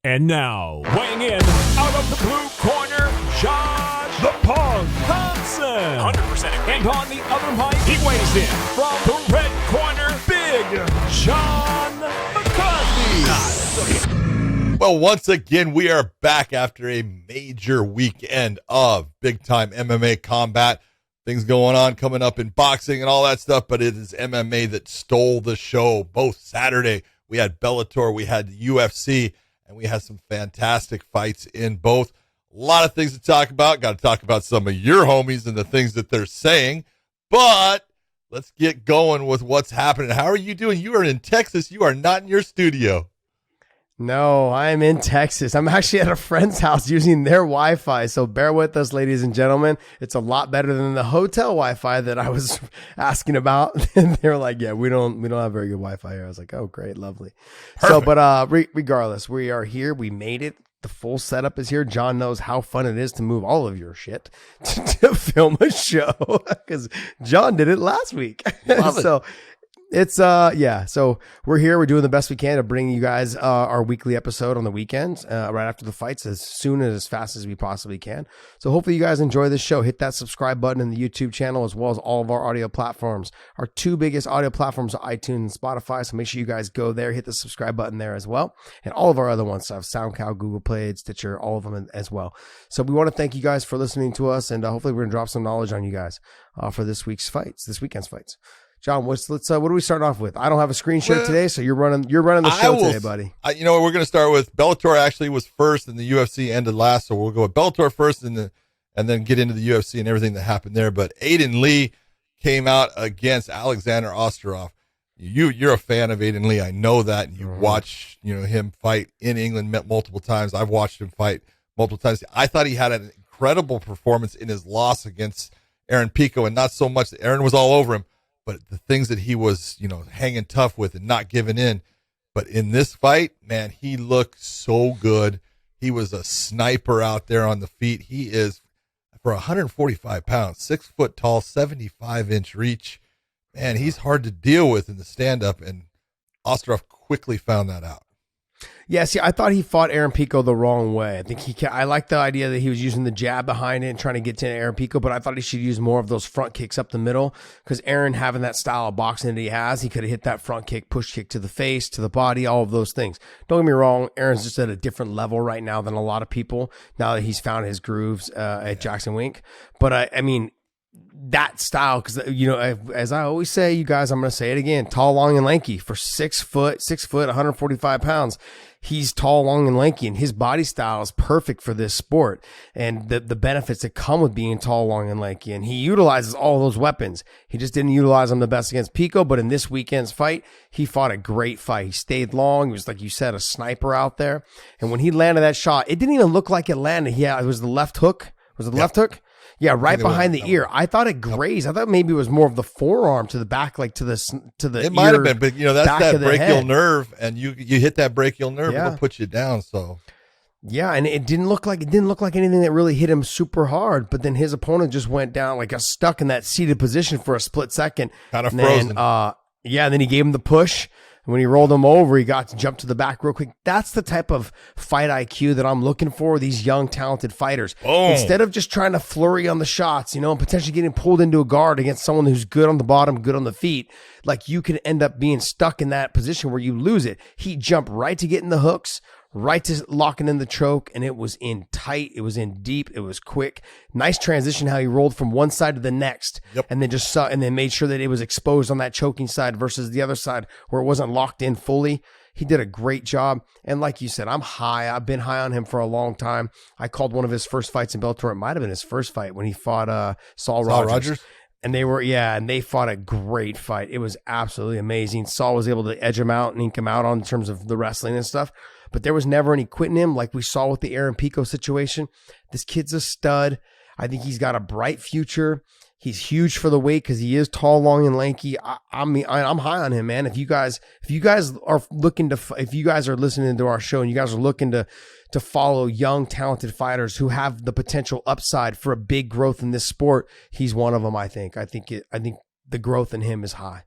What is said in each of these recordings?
And now, weighing in out of the blue corner, Josh the Punk Thompson. 100%. And on the other mic, he weighs in from the red corner, Big John McCarthy. Well, once again, we are back after a major weekend of big-time MMA combat. Things going on coming up in boxing and all that stuff, but it is MMA that stole the show. Both Saturday, we had Bellator, we had the UFC, and we had some fantastic fights in both. A lot of things to talk about. Got to talk about some of your homies and the things that they're saying. But let's get going with what's happening. How are you doing? You are in Texas. You are not in your studio. No, I'm in Texas. I'm actually at a friend's house using their Wi-Fi. So bear with us, ladies and gentlemen. It's a lot better than the hotel Wi-Fi that I was asking about. And they're like, yeah, we don't have very good Wi-Fi here. I was like, oh, great. Lovely. Perfect. So, but regardless, we are here. We made it. The full setup is here. John knows how fun it is to move all of your shit to film a show because John did it last week. So it's so we're here, we're doing the best we can to bring you guys our weekly episode on the weekends right after the fights as soon and as fast as we possibly can. So hopefully you guys enjoy this show. Hit that subscribe button in the YouTube channel as well as all of our audio platforms. Our two biggest audio platforms are iTunes and Spotify, so make sure you guys go there, hit the subscribe button there as well, and all of our other ones have SoundCloud, Google Play, Stitcher, all of them as well. So we want to thank you guys for listening to us, and hopefully we're gonna drop some knowledge on you guys for this weekend's fights. John, what do we start off with? I don't have a screen share today, so you're running the show today, buddy. You know what? We're going to start with Bellator. Actually, was first, and the UFC ended last, so we'll go with Bellator first, and then get into the UFC and everything that happened there. But Aiden Lee came out against Alexander Osterov. You're a fan of Aiden Lee, I know that. And you watch him fight in England multiple times. I've watched him fight multiple times. I thought he had an incredible performance in his loss against Aaron Pico, and not so much that Aaron was all over him, but the things that he was, hanging tough with and not giving in. But in this fight, man, he looked so good. He was a sniper out there on the feet. He is, for 145 pounds, 6 foot tall, 75-inch reach. Man, he's hard to deal with in the stand-up, and Ostrov quickly found that out. Yeah, see, I thought he fought Aaron Pico the wrong way. I think I like the idea that he was using the jab behind it and trying to get to Aaron Pico, but I thought he should use more of those front kicks up the middle because Aaron, having that style of boxing that he has, he could have hit that front kick, push kick to the face, to the body, all of those things. Don't get me wrong, Aaron's just at a different level right now than a lot of people now that he's found his grooves at Jackson Wink. But I mean, that style, because as I always say, you guys, I'm going to say it again: tall, long, and lanky. For 6 foot, 145 pounds, he's tall, long, and lanky, and his body style is perfect for this sport and the benefits that come with being tall, long, and lanky. And he utilizes all those weapons. He just didn't utilize them the best against Pico, but in this weekend's fight, he fought a great fight. He stayed long. He was, like you said, a sniper out there. And when he landed that shot, it didn't even look like it landed. It was the left hook. Was it the left hook? Yeah, right behind the ear. I thought it grazed. I thought maybe it was more of the forearm to the back, like to the It might have been, but that's that brachial nerve, and you hit that brachial nerve, it'll put you down. So yeah, and it didn't look like anything that really hit him super hard. But then his opponent just went down, like got stuck in that seated position for a split second, kind of frozen. And then he gave him the push. When he rolled him over, he got to jump to the back real quick. That's the type of fight IQ that I'm looking for, these young, talented fighters. Boom. Instead of just trying to flurry on the shots, and potentially getting pulled into a guard against someone who's good on the bottom, good on the feet, like you can end up being stuck in that position where you lose it. He jumped right to getting the hooks, right to locking in the choke, and it was in tight, it was in deep, it was quick. Nice transition how he rolled from one side to the next, and then made sure that it was exposed on that choking side versus the other side where it wasn't locked in fully. He did a great job, and like you said, I've been high on him for a long time. I called one of his first fights in Bellator. It might have been his first fight when he fought Saul Rogers. And they fought a great fight. It was absolutely amazing. Saul was able to edge him out and ink him out in terms of the wrestling and stuff. But there was never any quitting him like we saw with the Aaron Pico situation. This kid's a stud. I think he's got a bright future. He's huge for the weight because he is tall, long, and lanky. I'm high on him, man. If you guys are listening to our show and you guys are looking to follow young, talented fighters who have the potential upside for a big growth in this sport, he's one of them. I think the growth in him is high.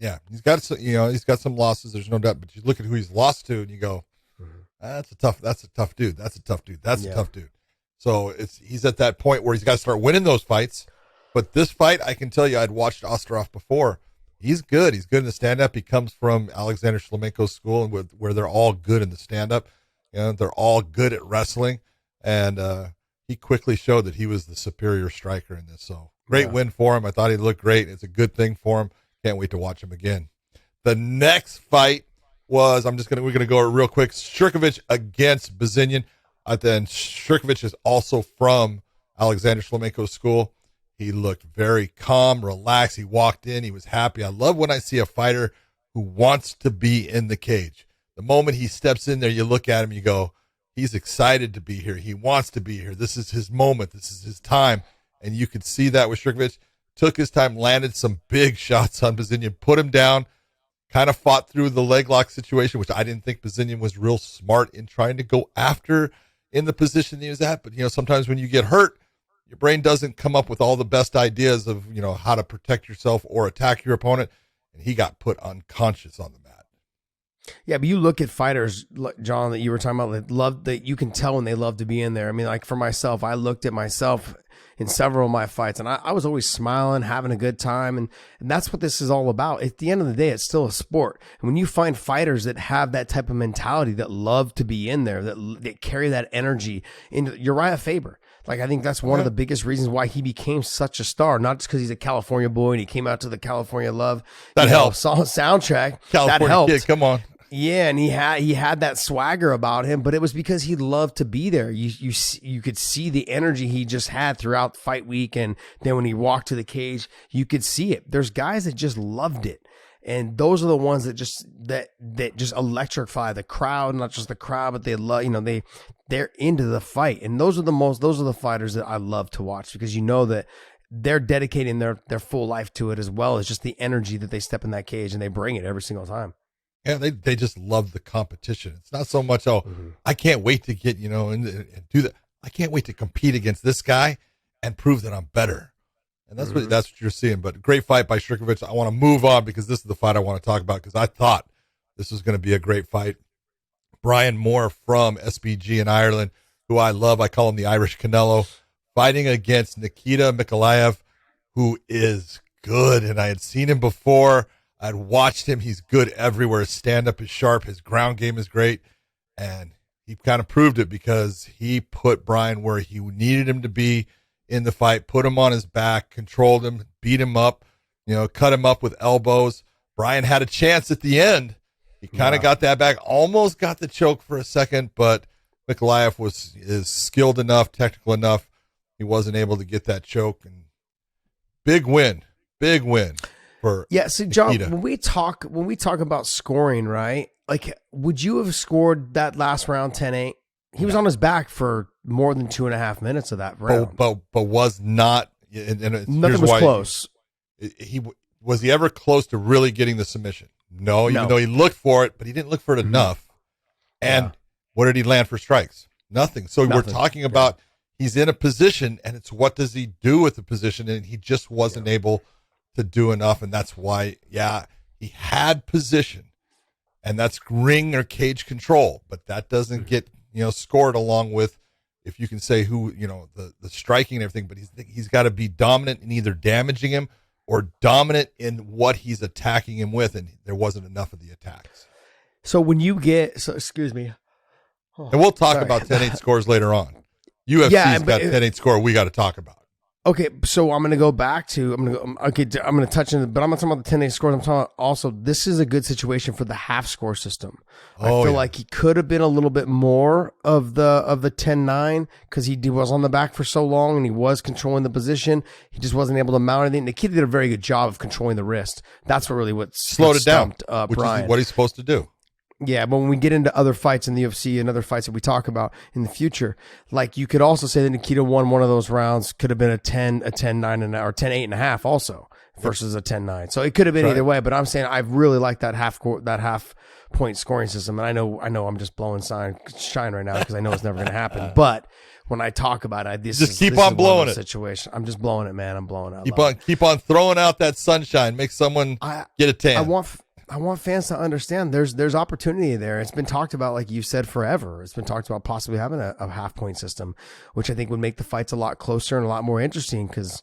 Yeah, he's got some losses. There's no doubt. But you look at who he's lost to, and you go, That's a tough dude. That's a tough dude. So he's at that point where he's got to start winning those fights. But this fight, I can tell you, I'd watched Osterhoff before. He's good. He's good in the stand-up. He comes from Alexander Shlemenko's school, where they're all good in the stand-up. They're all good at wrestling. And he quickly showed that he was the superior striker in this. So great win for him. I thought he looked great. It's a good thing for him. Can't wait to watch him again. The next fight was, we're going to go real quick. Shirkovich against Bazinian. Then Shirkovich is also from Alexander Shlemenko's school. He looked very calm, relaxed. He walked in. He was happy. I love when I see a fighter who wants to be in the cage. The moment he steps in there, you look at him, you go, he's excited to be here. He wants to be here. This is his moment. This is his time. And you could see that with Shirkovich. Took his time, landed some big shots on Bazinian, put him down, kind of fought through the leg lock situation, which I didn't think Bazinian was real smart in trying to go after in the position he was at. But, sometimes when you get hurt, your brain doesn't come up with all the best ideas of, how to protect yourself or attack your opponent. And he got put unconscious on the mat. Yeah, but you look at fighters, John, that you were talking about, that you can tell when they love to be in there. I mean, like for myself, I looked at myself in several of my fights, and I was always smiling, having a good time, and that's what this is all about. At the end of the day, it's still a sport. And when you find fighters that have that type of mentality, that love to be in there, that carry that energy, Uriah Faber. Like, I think that's one of the biggest reasons why he became such a star, not just because he's a California boy and he came out to the California Love soundtrack. California that helped. Kid, come on. Yeah, and he had that swagger about him, but it was because he loved to be there. You could see the energy he just had throughout fight week, and then when he walked to the cage, you could see it. There's guys that just loved it. And those are the ones that just electrify the crowd, not just the crowd, but they love, they're into the fight. And those are the fighters that I love to watch, because that they're dedicating their full life to it, as well as just the energy that they step in that cage and they bring it every single time. Yeah, they just love the competition. It's not so much, I can't wait to get, and do that. I can't wait to compete against this guy and prove that I'm better. And that's what you're seeing. But great fight by Shirkovich. I want to move on because this is the fight I want to talk about, because I thought this was going to be a great fight. Brian Moore from SBG in Ireland, who I love. I call him the Irish Canelo, fighting against Nikita Mikhailov, who is good. And I had seen him before. I'd watched him. He's good everywhere. His stand-up is sharp. His ground game is great. And he kind of proved it, because he put Brian where he needed him to be in the fight, put him on his back, controlled him, beat him up, cut him up with elbows. Brian had a chance at the end. He kind of got that back, almost got the choke for a second, but Mikhailov is skilled enough, technical enough. He wasn't able to get that choke. And big win for So John, Nikita. when we talk about scoring, right? Like, would you have scored that last round 10-8? He was on his back for more than 2.5 minutes of that round. But was not. And nothing was close. Was he ever close to really getting the submission? No, even though he looked for it, but he didn't look for it enough. And what did he land for strikes? Nothing. So we're talking about he's in a position, and it's what does he do with the position, and he just wasn't able to do enough, and that's why, he had position, and that's ring or cage control, but that doesn't get scored along with, if you can say who, the striking and everything, but he's got to be dominant in either damaging him or dominant in what he's attacking him with, and there wasn't enough of the attacks. So excuse me. And we'll talk about 10-8 scores later on. UFC's got 10-8 score we got to talk about. Okay, so I'm going to go back to, I'm going to touch on it, but I'm not talking about the 10-8 scores. I'm talking about also, this is a good situation for the half score system. I feel like he could have been a little bit more of the 10-9, because he was on the back for so long and he was controlling the position. He just wasn't able to mount anything. Nikita did a very good job of controlling the wrist. That's what slowed it down, which Brian. is what he's supposed to do. Yeah, but when we get into other fights in the UFC and other fights that we talk about in the future, like, you could also say that Nikita won one of those rounds, could have been a 10-9 or 10-8.5 also versus a 10-9. So it could have been either way, but I'm saying I really like that half point scoring system. And I know I'm just blowing shine right now, because I know it's never going to happen. But when I talk about it, this is blowing it. Situation. I'm just blowing it, man. I'm blowing it. Keep on throwing out that sunshine. Make someone get a tan. I want fans to understand there's opportunity there. It's been talked about, like you said, forever. It's been talked about possibly having a half point system, which I think would make the fights a lot closer and a lot more interesting because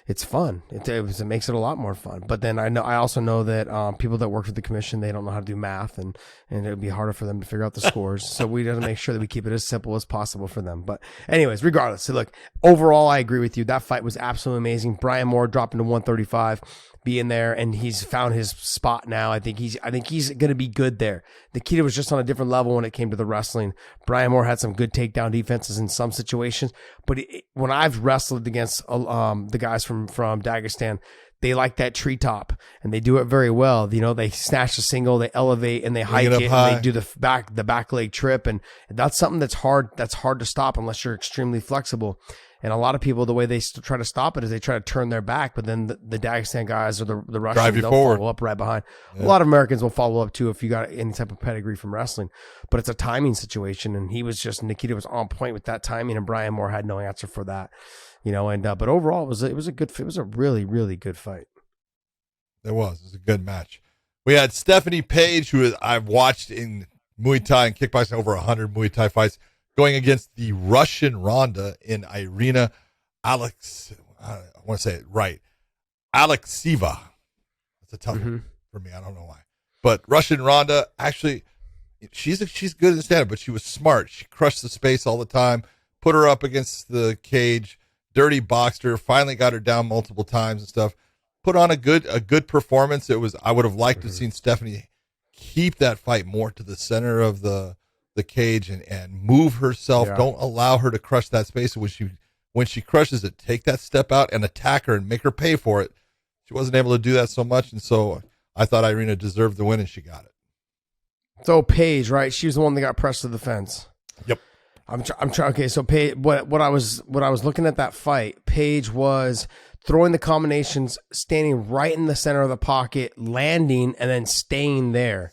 it's fun. It makes it a lot more fun. But then I also know that people that work for the commission, they don't know how to do math, and it would be harder for them to figure out the scores. So we got to make sure that we keep it as simple as possible for them. But anyways, regardless, so look, overall, I agree with you. That fight was absolutely amazing. Brian Moore dropping to 135. Being there, and he's found his spot now. I think he's going to be good there. Nikita was just on a different level when it came to the wrestling. Brian Moore had some good takedown defenses in some situations, but when I've wrestled against the guys from Dagestan, they like that treetop, and they do it very well. You know, they snatch a single, they elevate, and they hike it, and they do the back leg trip, and that's something that's hard to stop unless you're extremely flexible. And a lot of people, the way they try to stop it is they try to turn their back, but then the Dagestan guys or the Russians, they'll follow up right behind. Yeah. A lot of Americans will follow up too if you got any type of pedigree from wrestling, but it's a timing situation. And Nikita was on point with that timing, and Brian Moore had no answer for that, you know. And but overall, it was a really, really good fight. It was a good match. We had Stephanie Page, who I've watched in Muay Thai and kickboxing over 100 Muay Thai fights, going against the Russian Ronda in Irina I want to say it right, Alexieva. That's a tough one for me. I don't know why. But Russian Ronda, actually, she's good in the stand-up, but she was smart. She crushed the space all the time, put her up against the cage, dirty boxed her, finally got her down multiple times and stuff. Put on a good performance. I would have liked to have seen Stephanie keep that fight more to the center of the cage and move herself. Yeah. Don't allow her to crush that space. When she crushes it, take that step out and attack her and make her pay for it. She wasn't able to do that so much, and so I thought Irina deserved the win, and she got it. So Paige, right? She was the one that got pressed to the fence. Yep. I'm trying. Okay, so Paige, what I was looking at that fight, Paige was throwing the combinations, standing right in the center of the pocket, landing, and then staying there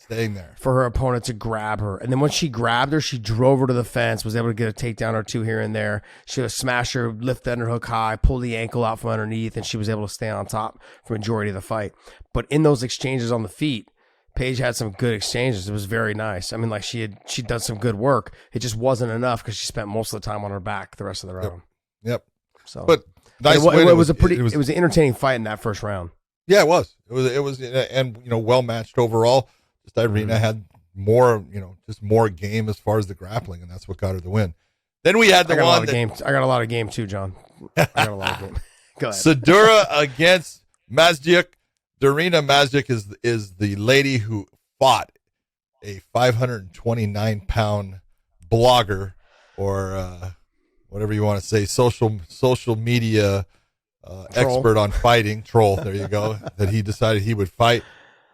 for her opponent to grab her. And then when she grabbed her, she drove her to the fence, was able to get a takedown or two here and there. She would smash her, lift the underhook high, pull the ankle out from underneath, and she was able to stay on top for the majority of the fight. But in those exchanges on the feet, Paige had some good exchanges. It was very nice. I mean, like she'd done some good work. It just wasn't enough because she spent most of the time on her back the rest of the round. Yep. So, but nice win. It was an entertaining fight in that first round. Yeah, it was. It was, and well matched overall. Just Irina had more, just more game as far as the grappling, and that's what got her the win. Then we had I got a lot of game too, John. I got a lot of game. Go ahead. Sadura against Mazdiuk. Darina Mazdiuk is the lady who fought a 529-pound blogger or whatever you want to say, social media expert on fighting, troll, there you go, that he decided he would fight.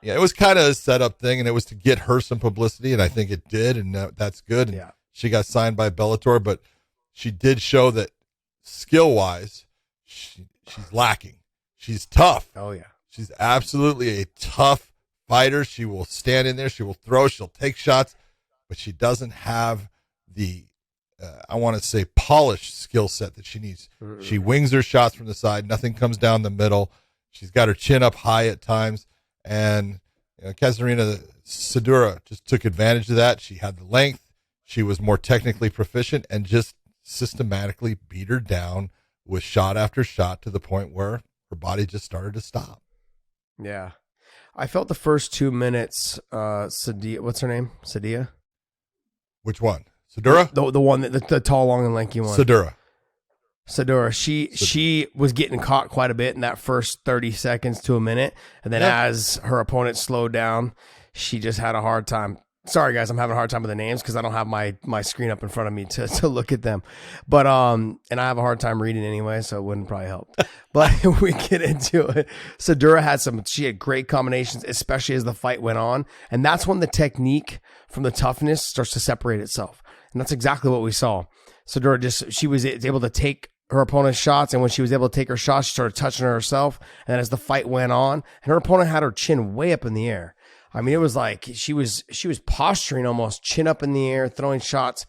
Yeah, it was kind of a setup thing, and it was to get her some publicity, and I think it did, and that's good. And she got signed by Bellator, but she did show that skill-wise, she's lacking. She's tough. Oh, yeah. She's absolutely a tough fighter. She will stand in there. She will throw. She'll take shots, but she doesn't have the, I want to say, polished skill set that she needs. She wings her shots from the side. Nothing comes down the middle. She's got her chin up high at times. And Katarina Sadura just took advantage of that. She had the length. She was more technically proficient and just systematically beat her down with shot after shot to the point where her body just started to stop. Yeah. I felt the first 2 minutes, Sadia, what's her name? Sadia? Which one? Sadura? The one, the tall, long, and lanky one. Sadura. She was getting caught quite a bit in that first 30 seconds to a minute. And then as her opponent slowed down, she just had a hard time. Sorry, guys, I'm having a hard time with the names because I don't have my screen up in front of me to look at them. But and I have a hard time reading anyway, so it wouldn't probably help. But we get into it. Sadura she had great combinations, especially as the fight went on. And that's when the technique from the toughness starts to separate itself. And that's exactly what we saw. Sadura she was able to take her opponent's shots, and when she was able to take her shots, she started touching her herself. And then as the fight went on, and her opponent had her chin way up in the air. I mean, it was like she was posturing almost, chin up in the air, throwing shots.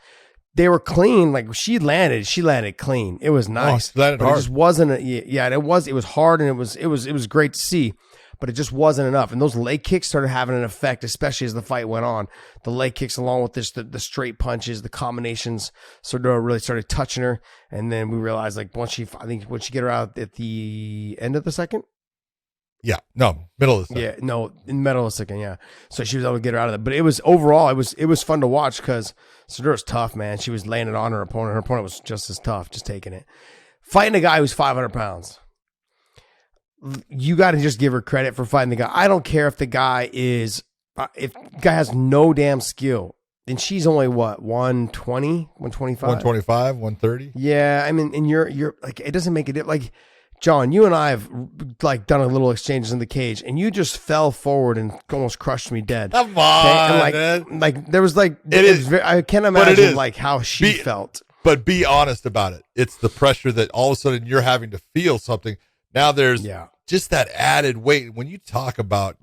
They were clean. Like she landed clean. It was nice. Landed hard. It just wasn't. It was hard, and it was great to see. but it just wasn't enough. And those leg kicks started having an effect, especially as the fight went on. The leg kicks, along with the straight punches, the combinations, Fedor really started touching her. And then we realized, like, once she get her out at the end of the second. Yeah, no, middle of the second. Yeah, no, in the middle of the second, yeah. So she was able to get her out of it. But it was overall, it was fun to watch because Fedor's tough, man. She was laying it on her opponent. Her opponent was just as tough, just taking it. Fighting a guy who's 500 pounds. You got to just give her credit for fighting the guy. I don't care if the guy is, if the guy has no damn skill. And she's only what, 120, 125? 125, 130? Yeah, I mean, and you're like, it doesn't make it, like, John, you and I have like done a little exchanges in the cage, and you just fell forward and almost crushed me dead. Come on, and man. Like there was like, I can't imagine like how she felt. But be honest about it. It's the pressure that all of a sudden you're having to feel something. Now there's just that added weight. When you talk about,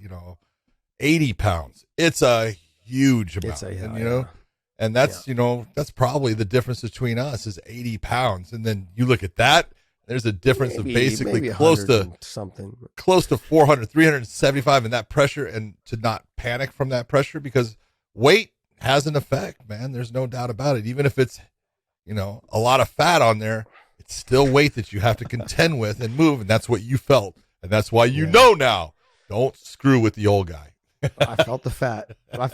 80 pounds, it's a huge amount. And that's, that's probably the difference between us is 80 pounds. And then you look at that, there's a difference of basically close to 400, 375 and that pressure, and to not panic from that pressure, because weight has an effect, man. There's no doubt about it. Even if it's, a lot of fat on there, it's still weight that you have to contend with and move. And that's what you felt. And that's why you know now, don't screw with the old guy. I felt the fat. That's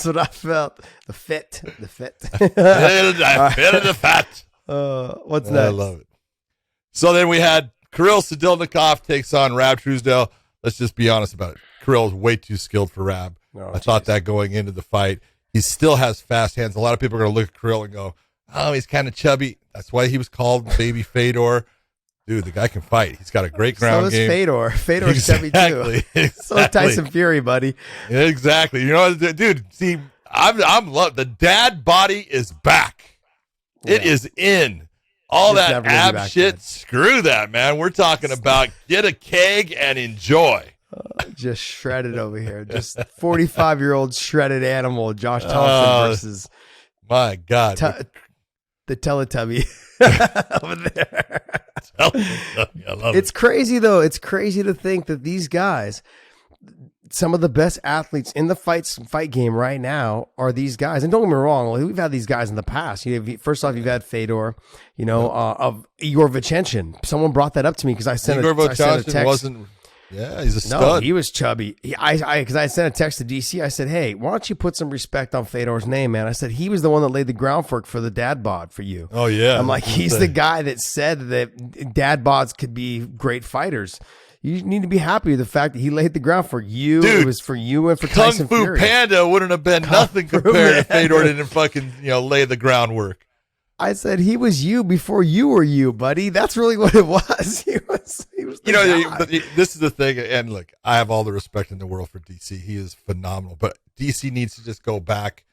what I felt. The fit. I felt the fat. What's next? I love it. So then we had Kirill Sadilnikov takes on Rab Truesdale. Let's just be honest about it. Kirill is way too skilled for Rab. I thought that going into the fight. He still has fast hands. A lot of people are going to look at Kirill and go, oh, he's kind of chubby. That's why he was called Baby Fedor. Dude, the guy can fight. He's got a great ground game. Fedor. Fedor's chubby too. So Tyson Fury, buddy. Exactly. Dude, see, I'm love the dad body is back. It is in. All that ab shit, then. Screw that, man. We're talking about get a keg and enjoy. Just shredded over here. Just 45-year-old shredded animal, Josh Thompson versus my God, the Teletubby over there. I love it's crazy, though. It's crazy to think that these guys, some of the best athletes in the fight game right now are these guys. And don't get me wrong, we've had these guys in the past. First off, you've had Fedor, of Igor Vachenshin. Someone brought that up to me because I sent a text. He's a stud. No, he was chubby. Because I sent a text to DC. I said, hey, why don't you put some respect on Fedor's name, man? I said, he was the one that laid the groundwork for the dad bod for you. Oh, yeah. I'm like, he's the guy that said that dad bods could be great fighters. You need to be happy with the fact that he laid the ground for you. Dude, it was for you and for Tyson Fury. Kung Fu Panda wouldn't have been nothing compared to Fedor didn't fucking lay the groundwork. I said he was you before you were you, buddy. That's really what it was. He was this is the thing. And look, I have all the respect in the world for DC. He is phenomenal. But DC needs to just go back,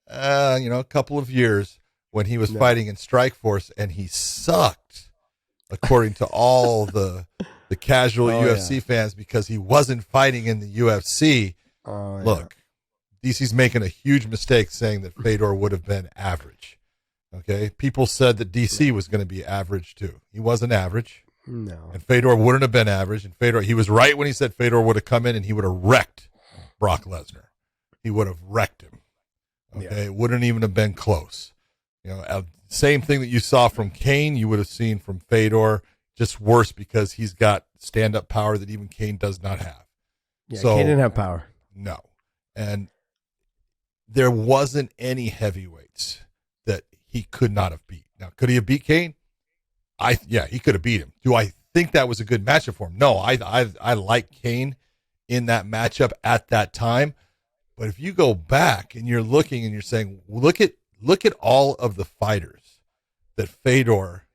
a couple of years when he was fighting in Strikeforce, and he sucked, according to all the casual UFC fans, because he wasn't fighting in the UFC. Look, DC's making a huge mistake saying that Fedor would have been average. Okay, people said that DC was going to be average too. He wasn't average. No. And Fedor wouldn't have been average. And he was right when he said Fedor would have come in and he would have wrecked Brock Lesnar. He would have wrecked him. Okay, it wouldn't even have been close. Same thing that you saw from Kane, you would have seen from Fedor, just worse because he's got stand-up power that even Kane does not have. Yeah, so, Kane didn't have power. No. And there wasn't any heavyweights that he could not have beat. Now, could he have beat Kane? He could have beat him. Do I think that was a good matchup for him? No, I like Kane in that matchup at that time. But if you go back and you're looking and you're saying, look at all of the fighters that Fedor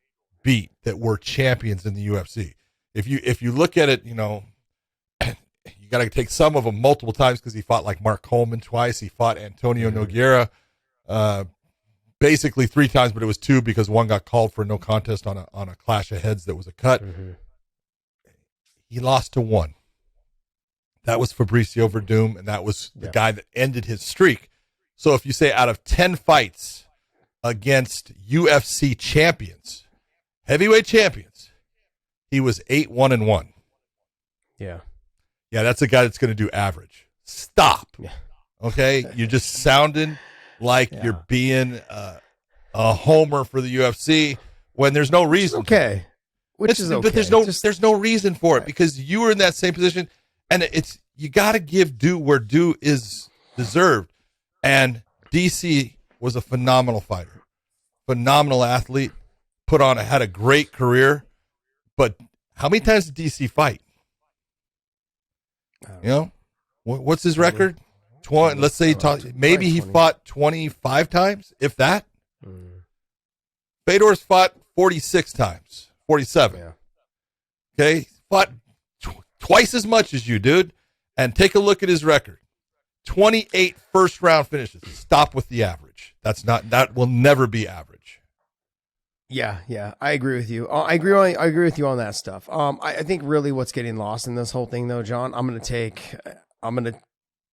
beat that were champions in the UFC. If you look at it, you got to take some of them multiple times because he fought like Mark Coleman twice. He fought Antonio Nogueira basically 3 times, but it was 2 because one got called for no contest on a clash of heads that was a cut. Mm-hmm. He lost to 1. That was Fabricio Verdum, and that was the guy that ended his streak. So if you say out of 10 fights against UFC champions, heavyweight champions, he was 8-1-1. Yeah. Yeah, that's a guy that's going to do average. Stop. Yeah. Okay? You're just sounding like you're being a homer for the UFC when there's no reason. Okay. Which is okay. But there's no reason for it because you were in that same position, and you got to give due where due is deserved. And DC was a phenomenal fighter, phenomenal athlete, had a great career. But how many times did DC fight? You know, what's his record? 20. Let's say maybe he fought 25 times, if that. Fedor's fought 46 times, 47. Yeah. Okay, fought twice as much as you, dude. And take a look at his record: 28 first round finishes. Stop with the average. That will never be average. Yeah, I agree with you. I agree with you on that stuff. I think really what's getting lost in this whole thing, though, John, I'm gonna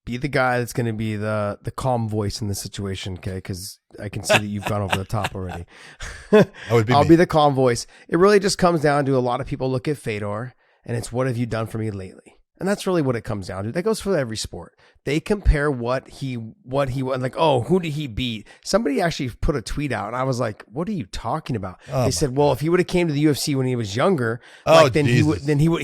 be the guy that's gonna be the calm voice in the situation, okay? Because I can see that you've gone over the top already. I'll be the calm voice. It really just comes down to a lot of people look at Fedor, and it's what have you done for me lately? And that's really what it comes down to. That goes for every sport. They compare what he like, oh, who did he beat? Somebody actually put a tweet out, and I was like, what are you talking about? They said, well, if he would have came to the UFC when he was younger, then he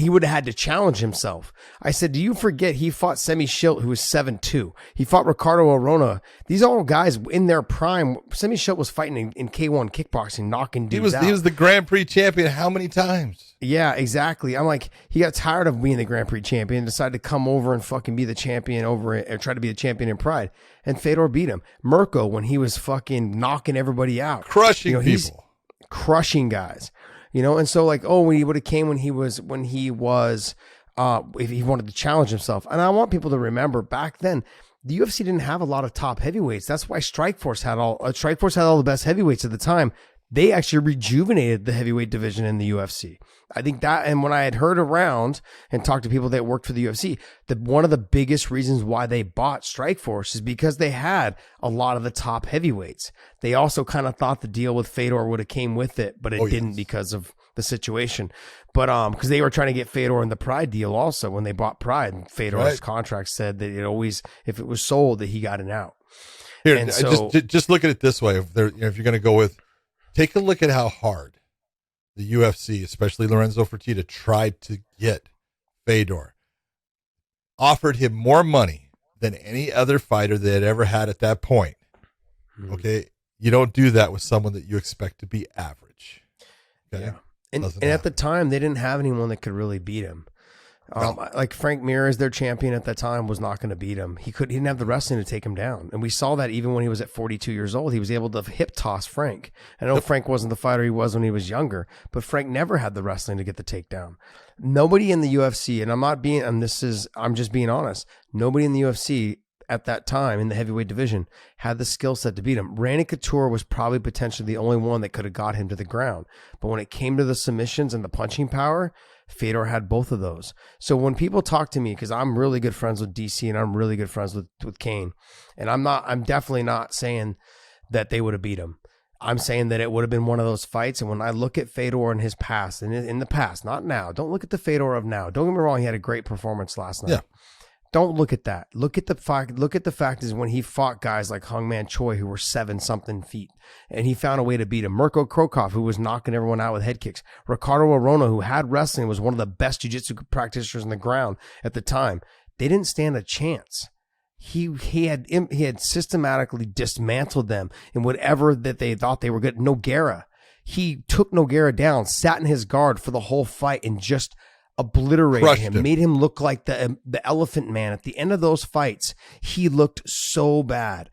would have had to challenge himself. I said, do you forget he fought Semi Schilt, who was 7'2"? He fought Ricardo Arona. These are all guys in their prime. Semi Schilt was fighting in K1 kickboxing, knocking dudes out. He was the Grand Prix champion how many times? Yeah, exactly. I'm like, he got tired of being the Grand Prix champion, decided to come over and fucking be the champion over it, or try to be the champion in Pride. And Fedor beat him. Mirko, when he was fucking knocking everybody out, crushing people, he's crushing guys. And so like, oh, when he would have came when he was if he wanted to challenge himself. And I want people to remember back then, the UFC didn't have a lot of top heavyweights. That's why Strikeforce had all the best heavyweights at the time. They actually rejuvenated the heavyweight division in the UFC. I think that, and when I had heard around and talked to people that worked for the UFC, that one of the biggest reasons why they bought Strikeforce is because they had a lot of the top heavyweights. They also kind of thought the deal with Fedor would have came with it, but it didn't because of the situation. But because they were trying to get Fedor in the Pride deal also when they bought Pride, and Fedor's contract said that it always, if it was sold, that he got an out. Here, and so, just look at it this way: if you're going to go with, take a look at how hard the UFC, especially Lorenzo Fertitta, tried to get Fedor. Offered him more money than any other fighter they had ever had at that point. Okay? You don't do that with someone that you expect to be average. Okay? Yeah. And at the time, they didn't have anyone that could really beat him. Like Frank Mir, as their champion at that time, was not going to beat him. He didn't have the wrestling to take him down. And we saw that even when he was at 42 years old, he was able to hip toss Frank. I know Frank wasn't the fighter he was when he was younger, but Frank never had the wrestling to get the takedown. Nobody in the UFC, and I'm just being honest, nobody in the UFC at that time in the heavyweight division had the skill set to beat him. Randy Couture was probably potentially the only one that could have got him to the ground. But when it came to the submissions and the punching power, Fedor had both of those. So when people talk to me, because I'm really good friends with DC and I'm really good friends with Kane, and I'm definitely not saying that they would have beat him. I'm saying that it would have been one of those fights. And when I look at Fedor in his past, and in the past, not now, don't look at the Fedor of now. Don't get me wrong, he had a great performance last night. Yeah. Don't look at that. Look at the fact is when he fought guys like Hungman Choi, who were 7-something feet, and he found a way to beat him. Mirko Krokov, who was knocking everyone out with head kicks. Ricardo Arona, who had wrestling, was one of the best jiu-jitsu practitioners in the ground at the time. They didn't stand a chance. He had systematically dismantled them in whatever that they thought they were good. Nogueira, he took Nogueira down, sat in his guard for the whole fight, and just obliterated him, made him look like the Elephant Man. At the end of those fights, he looked so bad.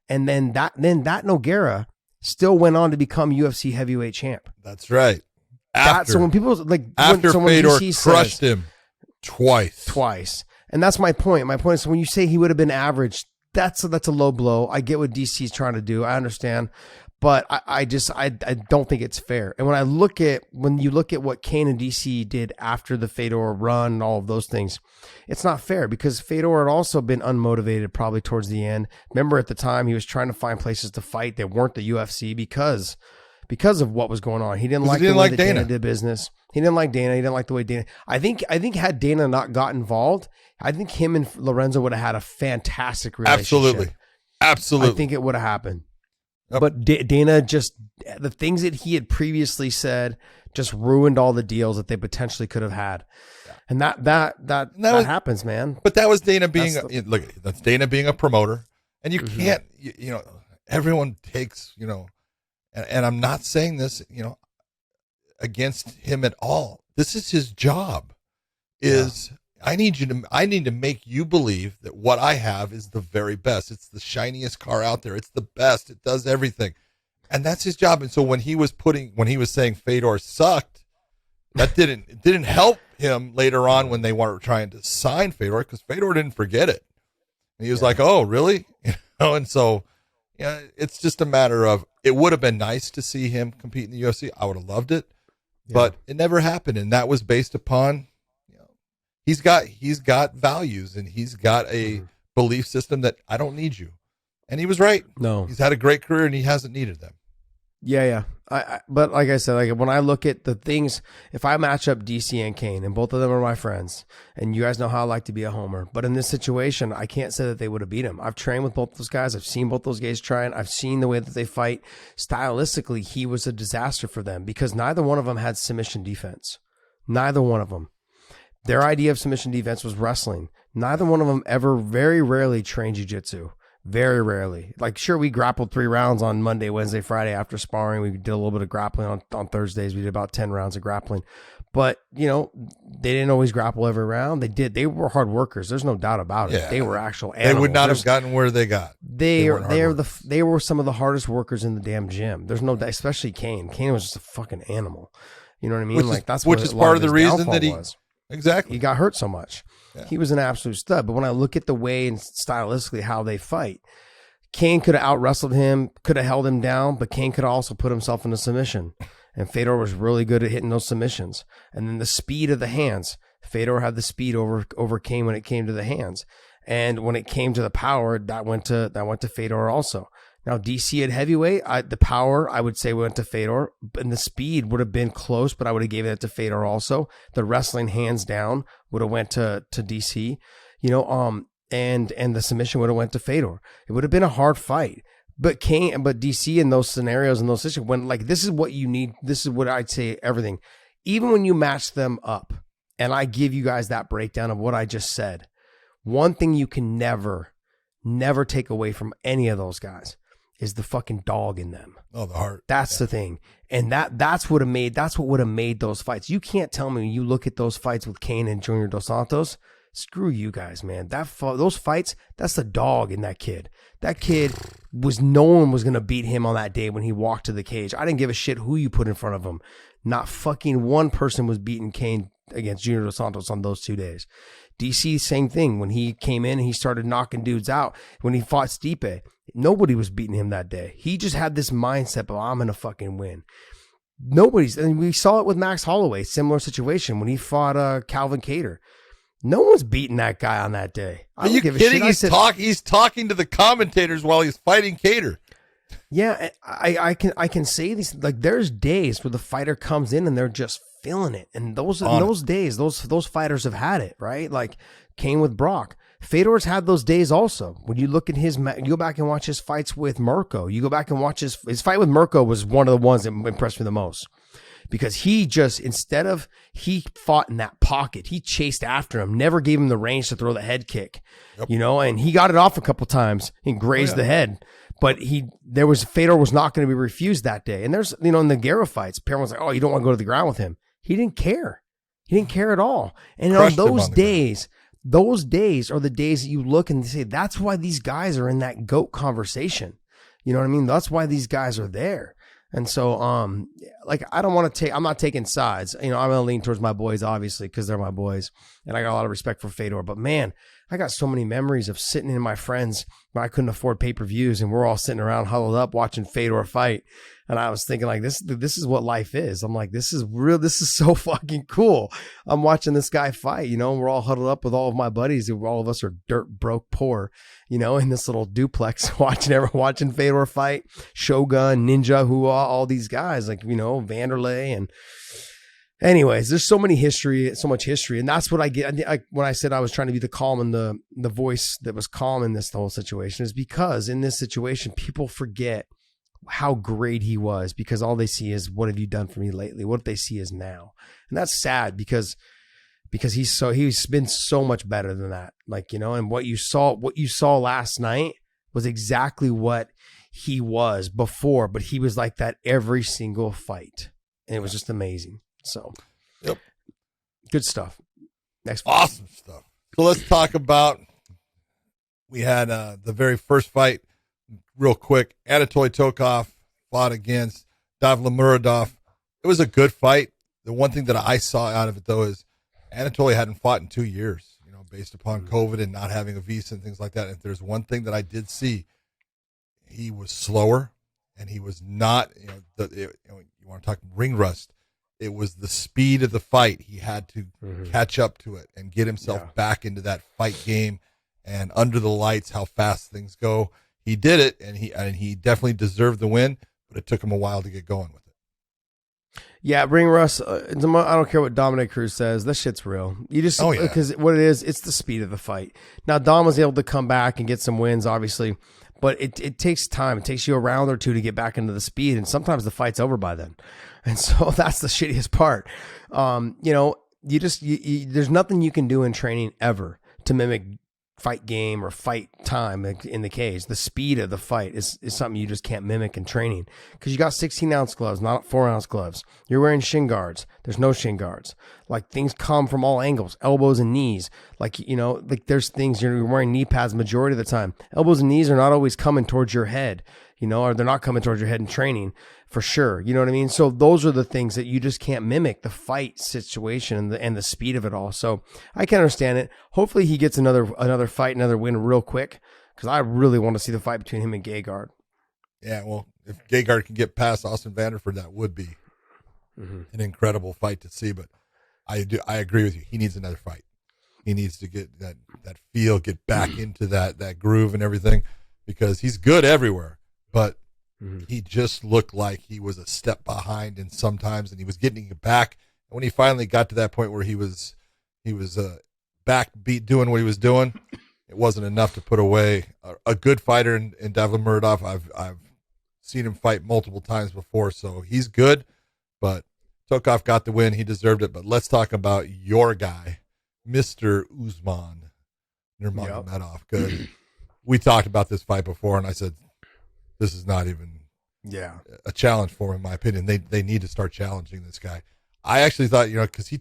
And then that Nogueira still went on to become UFC heavyweight champ. That's right. So when people like Fedor crushed him twice. And that's my point. My point is when you say he would have been average, that's a low blow. I get what DC's trying to do. I understand. But I don't think it's fair. And when you look at what Kane and DC did after the Fedor run and all of those things, it's not fair because Fedor had also been unmotivated probably towards the end. Remember at the time he was trying to find places to fight that weren't the UFC because because of what was going on. He didn't like the way that Dana did business. He didn't like Dana. He didn't like the way Dana. I think had Dana not got involved, I think him and Lorenzo would have had a fantastic relationship. Absolutely. I think it would have happened. Yep. But Dana just, the things that he had previously said just ruined all the deals that they potentially could have had. Yeah. And that happens, man. But that was Dana being, that's Dana being a promoter. And you can't, everyone takes, and I'm not saying this, against him at all. This is his job. I need to make you believe that what I have is the very best. It's the shiniest car out there. It's the best. It does everything. And that's his job. And so when he was saying Fedor sucked, that didn't help him later on when they were trying to sign Fedor, because Fedor didn't forget it. And he was like, "Oh, really?" And so it's just a matter of, it would have been nice to see him compete in the UFC. I would have loved it, but it never happened. And that was based upon, he's got values, and he's got a belief system that I don't need you. And he was right. No, he's had a great career and he hasn't needed them. Yeah. But like I said, when I look at the things, if I match up DC and Kane, and both of them are my friends, and you guys know how I like to be a homer, but in this situation, I can't say that they would have beat him. I've trained with both those guys. I've seen both those guys try, and I've seen the way that they fight. Stylistically, he was a disaster for them because neither one of them had submission defense. Neither one of them. Their idea of submission defense was wrestling. Neither one of them ever, very rarely trained jiu-jitsu. Very rarely. Like, sure, we grappled 3 rounds on Monday, Wednesday, Friday after sparring. We did a little bit of grappling on Thursdays. We did about 10 rounds of grappling. But, they didn't always grapple every round. They did. They were hard workers. There's no doubt about it. Yeah. They were actual animals. They would not have gotten where they got. They were some of the hardest workers in the damn gym. There's no, especially Kane. Kane was just a fucking animal. You know what I mean? Which is part of the reason that he was. Exactly. He got hurt so much. Yeah. He was an absolute stud. But when I look at the way and stylistically how they fight, Kane could have out-wrestled him, could have held him down, but Kane could have also put himself in a submission. And Fedor was really good at hitting those submissions. And then the speed of the hands. Fedor had the speed over Kane when it came to the hands. And when it came to the power, that went to Fedor also. Now, DC at heavyweight, the power, I would say, went to Fedor, and the speed would have been close, but I would have given it to Fedor also. The wrestling, hands down, would have went to DC, and the submission would have went to Fedor. It would have been a hard fight, but DC in those scenarios, in those situations, when this is what you need, this is what I'd say, everything. Even when you match them up, and I give you guys that breakdown of what I just said, one thing you can never take away from any of those guys is the fucking dog in them. Oh, the heart. That's the thing. And that's what would have made those fights. You can't tell me when you look at those fights with Kane and Junior Dos Santos, screw you guys, man. Those fights, that's the dog in that kid. That kid no one was going to beat him on that day when he walked to the cage. I didn't give a shit who you put in front of him. Not fucking one person was beating Kane against Junior Dos Santos on those 2 days. DC, same thing. When he came in and he started knocking dudes out, when he fought Stipe, nobody was beating him that day. He just had this mindset of, I'm going to fucking win. And we saw it with Max Holloway, similar situation when he fought Calvin Kattar. No one's beating that guy on that day. Are you kidding? He's talking to the commentators while he's fighting Kattar. Yeah, I can say these, like, there's days where the fighter comes in and they're just feeling it. And those days, those fighters have had it, right? Like Kane with Brock. Fedor's had those days also. When you look at you go back and watch his fights with Mirko. You go back and watch his fight with Mirko was one of the ones that impressed me the most. Because he fought in that pocket. He chased after him, never gave him the range to throw the head kick. Yep. And he got it off a couple times and grazed the head. But Fedor was not going to be refused that day. And there's, in the Guerra fights, Perrin was like, oh, you don't want to go to the ground with him. He didn't care. He didn't care at all. And on those days are the days that you look and say, that's why these guys are in that GOAT conversation. You know what I mean? That's why these guys are there. And so, I don't want to I'm not taking sides. I'm going to lean towards my boys, obviously, because they're my boys. And I got a lot of respect for Fedor. But man, I got so many memories of sitting in my friends when I couldn't afford pay-per-views and we're all sitting around huddled up watching Fedor fight. And I was thinking like, this is what life is. I'm like, this is real. This is so fucking cool. I'm watching this guy fight, and we're all huddled up with all of my buddies. All of us are dirt broke poor, in this little duplex watching Fedor fight, Shogun, Ninja, all these guys like, Vanderlei. And anyways, there's so much history. And that's what I get. When I said I was trying to be the calm and the voice that was calm in this whole situation is because in this situation, people forget how great he was because all they see is, what have you done for me lately? What they see is now. And that's sad because he's been so much better than that. Like, and what you saw last night was exactly what he was before, but he was like that every single fight. And it was just amazing. So, yep. Good stuff. Next fight. Awesome stuff. So let's talk about, we had the very first fight real quick. Anatoly Tokov fought against Davlamuradov. It was a good fight. The one thing that I saw out of it, though, is Anatoly hadn't fought in 2 years, based upon COVID and not having a visa and things like that. If there's one thing that I did see, he was slower and he was not, you want to talk ring rust. It was the speed of the fight. He had to catch up to it and get himself back into that fight game and under the lights, how fast things go. He did it, and he definitely deserved the win, but it took him a while to get going with it. Yeah, ring rust. I don't care what Dominic Cruz says. That shit's real. You just because what it is, it's the speed of the fight. Now Dom was able to come back and get some wins, obviously, but it takes time. It takes you a round or two to get back into the speed, and sometimes the fight's over by then. And so that's the shittiest part. There's nothing you can do in training ever to mimic fight game or fight time in the cage. The speed of the fight is something you just can't mimic in training because you got 16-ounce gloves, not 4-ounce gloves. You're wearing shin guards. There's no shin guards. Like things come from all angles, elbows and knees. Like, there's things you're wearing knee pads majority of the time. Elbows and knees are not always coming towards your head, or they're not coming towards your head in training for sure. You know what I mean? So those are the things that you just can't mimic, the fight situation and the speed of it all. So I can understand it. Hopefully he gets another fight, another win real quick because I really want to see the fight between him and Gegard. Yeah, well, if Gegard can get past Austin Vanderford, that would be an incredible fight to see. But I agree with you. He needs another fight. He needs to get that feel, get back into that groove and everything because he's good everywhere. But he just looked like he was a step behind and sometimes, and he was getting it back. And when he finally got to that point where he was back doing what he was doing, it wasn't enough to put away a good fighter in Davlamuradov. I've seen him fight multiple times before, so he's good. But Tokov got the win. He deserved it. But let's talk about your guy, Mr. Usman Nurmagomedov. Good. We talked about this fight before, and I said, this is not even a challenge for him, in my opinion. They need to start challenging this guy. I actually thought, because he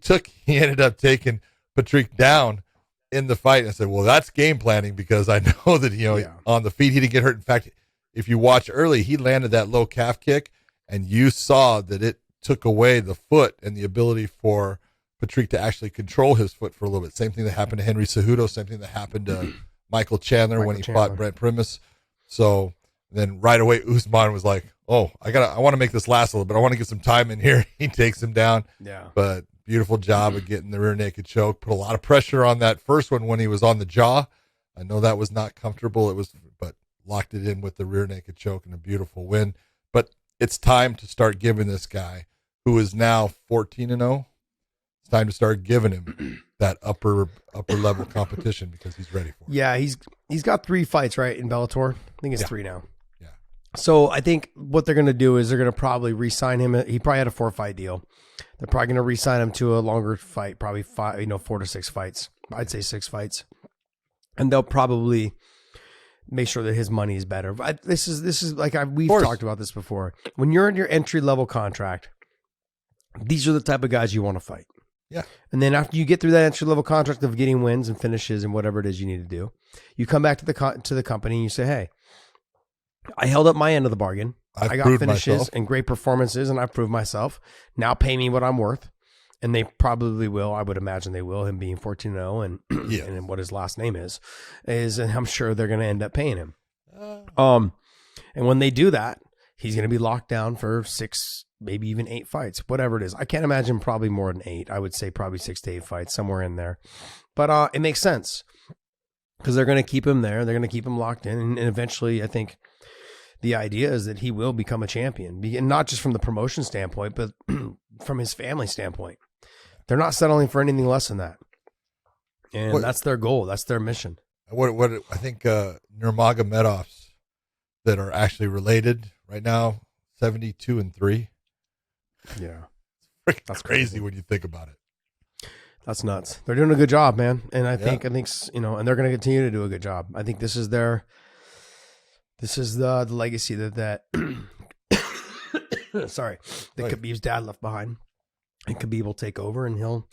ended up taking Patrick down in the fight. And I said, well, that's game planning because I know that, on the feet, he didn't get hurt. In fact, if you watch early, he landed that low calf kick and you saw that it took away the foot and the ability for Patrick to actually control his foot for a little bit. Same thing that happened to Henry Cejudo. Same thing that happened to Michael Chandler when he fought Brent Primus. So then right away, Usman was like, oh, I want to make this last a little bit. I want to get some time in here. He takes him down. Yeah. But beautiful job of getting the rear naked choke. Put a lot of pressure on that first one when he was on the jaw. I know that was not comfortable. But locked it in with the rear naked choke and a beautiful win. But it's time to start giving this guy, who is now 14-0, it's time to start giving him that upper level competition because he's ready for it. Yeah, he's got 3 fights, right, in Bellator? I think it's 3 now. Yeah. So I think what they're going to do is they're going to probably re-sign him. He probably had a 4-fight deal. They're probably going to re-sign him to a longer fight, probably 4 to 6 fights. I'd say 6 fights. And they'll probably make sure that his money is better. This is like we've talked about this before. When you're in your entry level contract, these are the type of guys you want to fight. Yeah. And then after you get through that entry level contract of getting wins and finishes and whatever it is you need to do, you come back to the company and you say, hey, I held up my end of the bargain. I got finishes and great performances and I've proved myself. Now pay me what I'm worth. And they probably will. I would imagine they will. Him being 14-0 and Yeah. and what his last name is, and I'm sure they're going to end up paying him. And when they do that, he's going to be locked down for 6, maybe even 8 fights, whatever it is. I can't imagine probably more than 8. I would say probably 6 to 8 fights, somewhere in there. But it makes sense because they're going to keep him there. They're going to keep him locked in, and eventually, I think the idea is that he will become a champion, and not just from the promotion standpoint, but from his family standpoint. They're not settling for anything less than that. And that's their goal. That's their mission. What I think Nurmagomedovs that are actually related right now, 72-3. Yeah. That's crazy when you think about it. That's nuts. They're doing a good job, man. And I think, and they're going to continue to do a good job. I think this is the legacy that sorry, that Khabib's dad left behind. And Khabib will take over, and he'll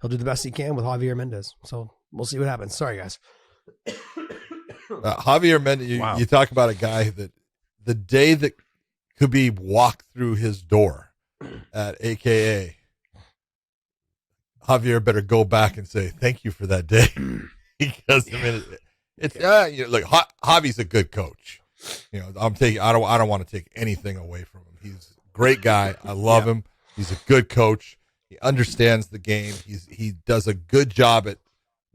do the best he can with Javier Mendez. So we'll see what happens. Sorry, guys. Javier Mendez, you talk about a guy that the day that Khabib walked through his door at AKA, Javier better go back and say thank you for that day. Because I mean, it's look, Javi's a good coach. You know, I don't want to take anything away from him. He's a great guy. I love him. He's a good coach. He understands the game. He does a good job at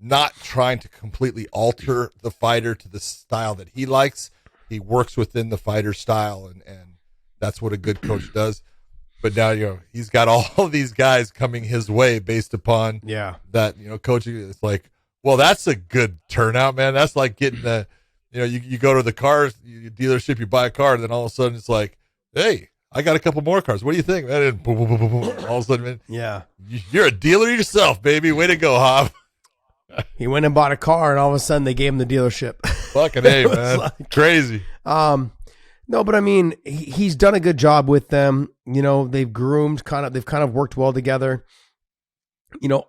not trying to completely alter the fighter to the style that he likes. He works within the fighter's style, and that's what a good coach does. But now, he's got all these guys coming his way based upon that, coaching. It's like, well, that's a good turnout, man. That's like getting you go to the car dealership, you buy a car, and then all of a sudden it's like, hey, I got a couple more cars. What do you think, man? And boom, boom, boom, boom, boom. All of a sudden, man, you're a dealer yourself, baby. Way to go, Hob. He went and bought a car, and all of a sudden they gave him the dealership. Fucking A, man. Crazy. No, but I mean, he's done a good job with them. They've groomed they've kind of worked well together.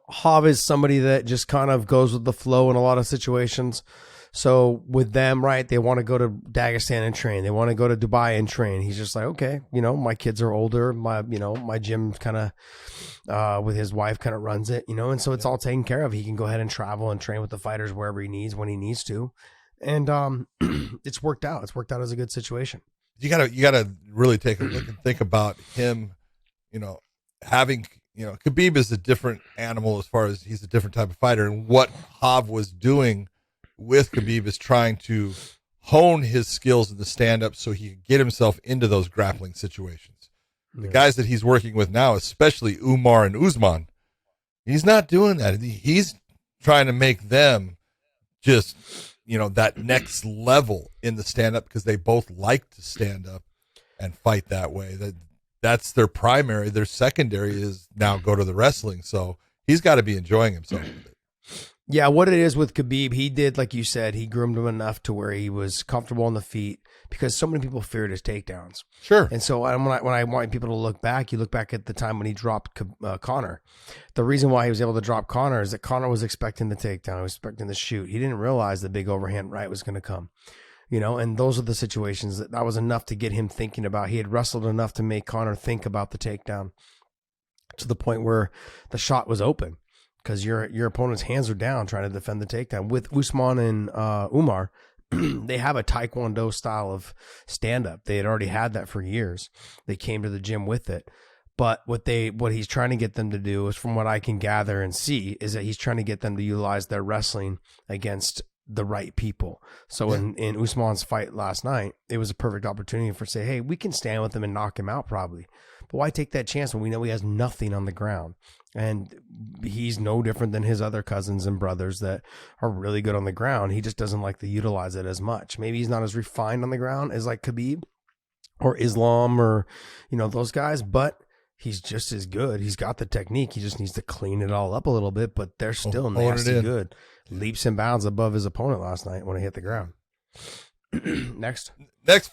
Hav is somebody that just kind of goes with the flow in a lot of situations. So with them, right, they want to go to Dagestan and train. They want to go to Dubai and train. He's just like, okay, my kids are older. My gym kind of, with his wife kind of runs it, and so it's all taken care of. He can go ahead and travel and train with the fighters wherever he needs, when he needs to. And it's worked out. It's worked out as a good situation. You gotta really take a look and think about him, having, Khabib is a different animal as far as he's a different type of fighter. And what Hav was doing with Khabib is trying to hone his skills in the stand-up so he can get himself into those grappling situations. The guys that he's working with now, especially Umar and Usman, he's not doing that. He's trying to make them just, that next level in the stand-up, because they both like to stand up and fight that way. That's their primary. Their secondary is now go to the wrestling. So he's got to be enjoying himself with it. Yeah, what it is with Khabib, he did, like you said, he groomed him enough to where he was comfortable on the feet, because so many people feared his takedowns. Sure. And so when I want people to look back, you look back at the time when he dropped Conor. The reason why he was able to drop Conor is that Conor was expecting the takedown. He was expecting the shoot. He didn't realize the big overhand right was going to come. And those are the situations that was enough to get him thinking about. He had wrestled enough to make Conor think about the takedown to the point where the shot was open, because your opponent's hands are down trying to defend the takedown. With Usman and Umar, they have a Taekwondo style of stand-up. They had already had that for years. They came to the gym with it. But what he's trying to get them to do is, from what I can gather and see, is that he's trying to get them to utilize their wrestling against the right people. So in Usman's fight last night, it was a perfect opportunity for say, hey, we can stand with him and knock him out probably. But why take that chance when we know he has nothing on the ground? And he's no different than his other cousins and brothers that are really good on the ground. He just doesn't like to utilize it as much. Maybe he's not as refined on the ground as like Khabib or Islam or, those guys, but he's just as good. He's got the technique. He just needs to clean it all up a little bit, but they're still nasty good. Leaps and bounds above his opponent last night when he hit the ground. Next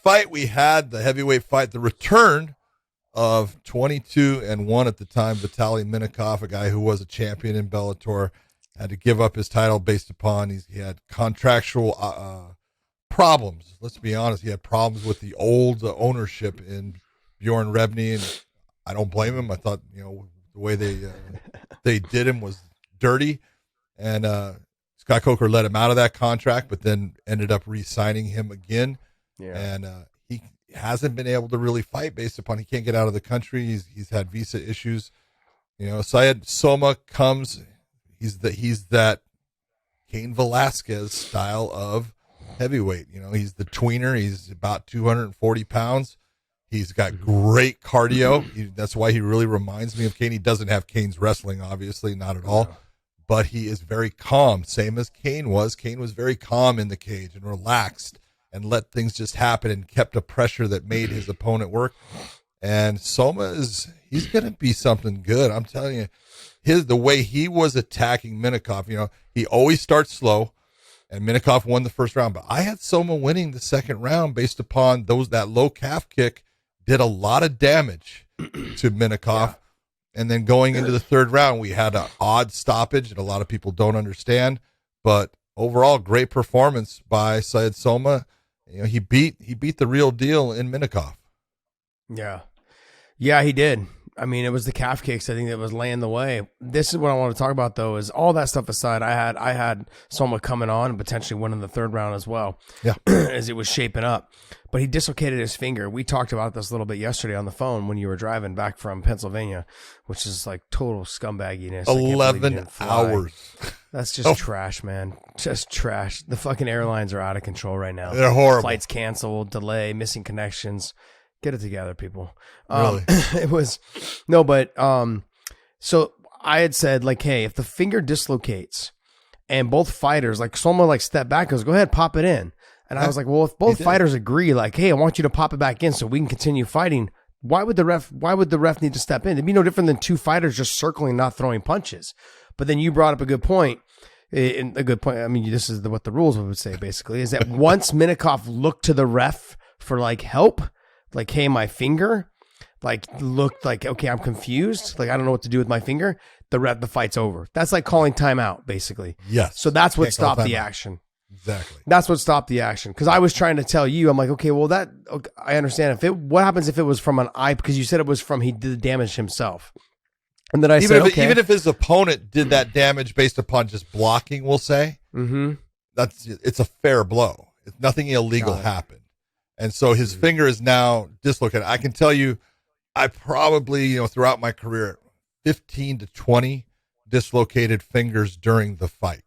fight, we had the heavyweight fight, the return of 22-1 at the time, Vitaly Minakov, a guy who was a champion in Bellator, had to give up his title based upon he had contractual problems. Let's be honest, he had problems with the old ownership in Bjorn Rebney, and I don't blame him. I thought, The way they did him was dirty, and Scott Coker let him out of that contract, but then ended up re-signing him again. Yeah. And he hasn't been able to really fight based upon he can't get out of the country. He's had visa issues. Syed Soma comes. He's that Cain Velasquez style of heavyweight. He's the tweener. He's about 240 pounds. He's got great cardio. That's why he really reminds me of Cain. He doesn't have Cain's wrestling, obviously, not at all. But he is very calm, same as Cain was. Cain was very calm in the cage and relaxed and let things just happen and kept a pressure that made his opponent work. And Soma he's going to be something good. I'm telling you, the way he was attacking Minakov, he always starts slow, and Minakov won the first round. But I had Soma winning the second round based upon that low calf kick did a lot of damage to Minakov. Yeah. And then going into the third round, we had an odd stoppage that a lot of people don't understand. But overall, great performance by Syed Soma. He beat the real deal in Minakov. Yeah, he did. I mean, it was the calf kicks, I think, that was laying the way. This is what I want to talk about, though, is all that stuff aside, I had Soma coming on and potentially winning the third round as well. Yeah. As it was shaping up. But he dislocated his finger. We talked about this a little bit yesterday on the phone when you were driving back from Pennsylvania, which is like total scumbagginess. 11 hours. That's just trash, man. Just trash. The fucking airlines are out of control right now. They're horrible. Flights canceled, delay, missing connections. Get it together, people. Really? It was no, but so I had said, like, hey, if the finger dislocates and both fighters, like, someone like step back, goes, go ahead, pop it in. And I was like, well, if both fighters agree, like, hey, I want you to pop it back in so we can continue fighting, why would the ref need to step in? It'd be no different than two fighters just circling, not throwing punches. But then you brought up a good point. I mean, this is what the rules would say, basically, is that once Minakov looked to the ref for like help, like, hey, my finger, like, looked like, okay, I'm confused. Like, I don't know what to do with my finger. The fight's over. That's like calling timeout, basically. Yes. So that's what stopped the action. Exactly. That's what stopped the action. Because I was trying to tell you, I'm like, okay, well, I understand. What happens if it was from an eye? Because you said it was from he did the damage himself. And then I said, okay. Even if his opponent did that damage based upon just blocking, we'll say, it's a fair blow. Nothing illegal happened. And so his finger is now dislocated. I can tell you, I probably, throughout my career, 15 to 20 dislocated fingers during the fight.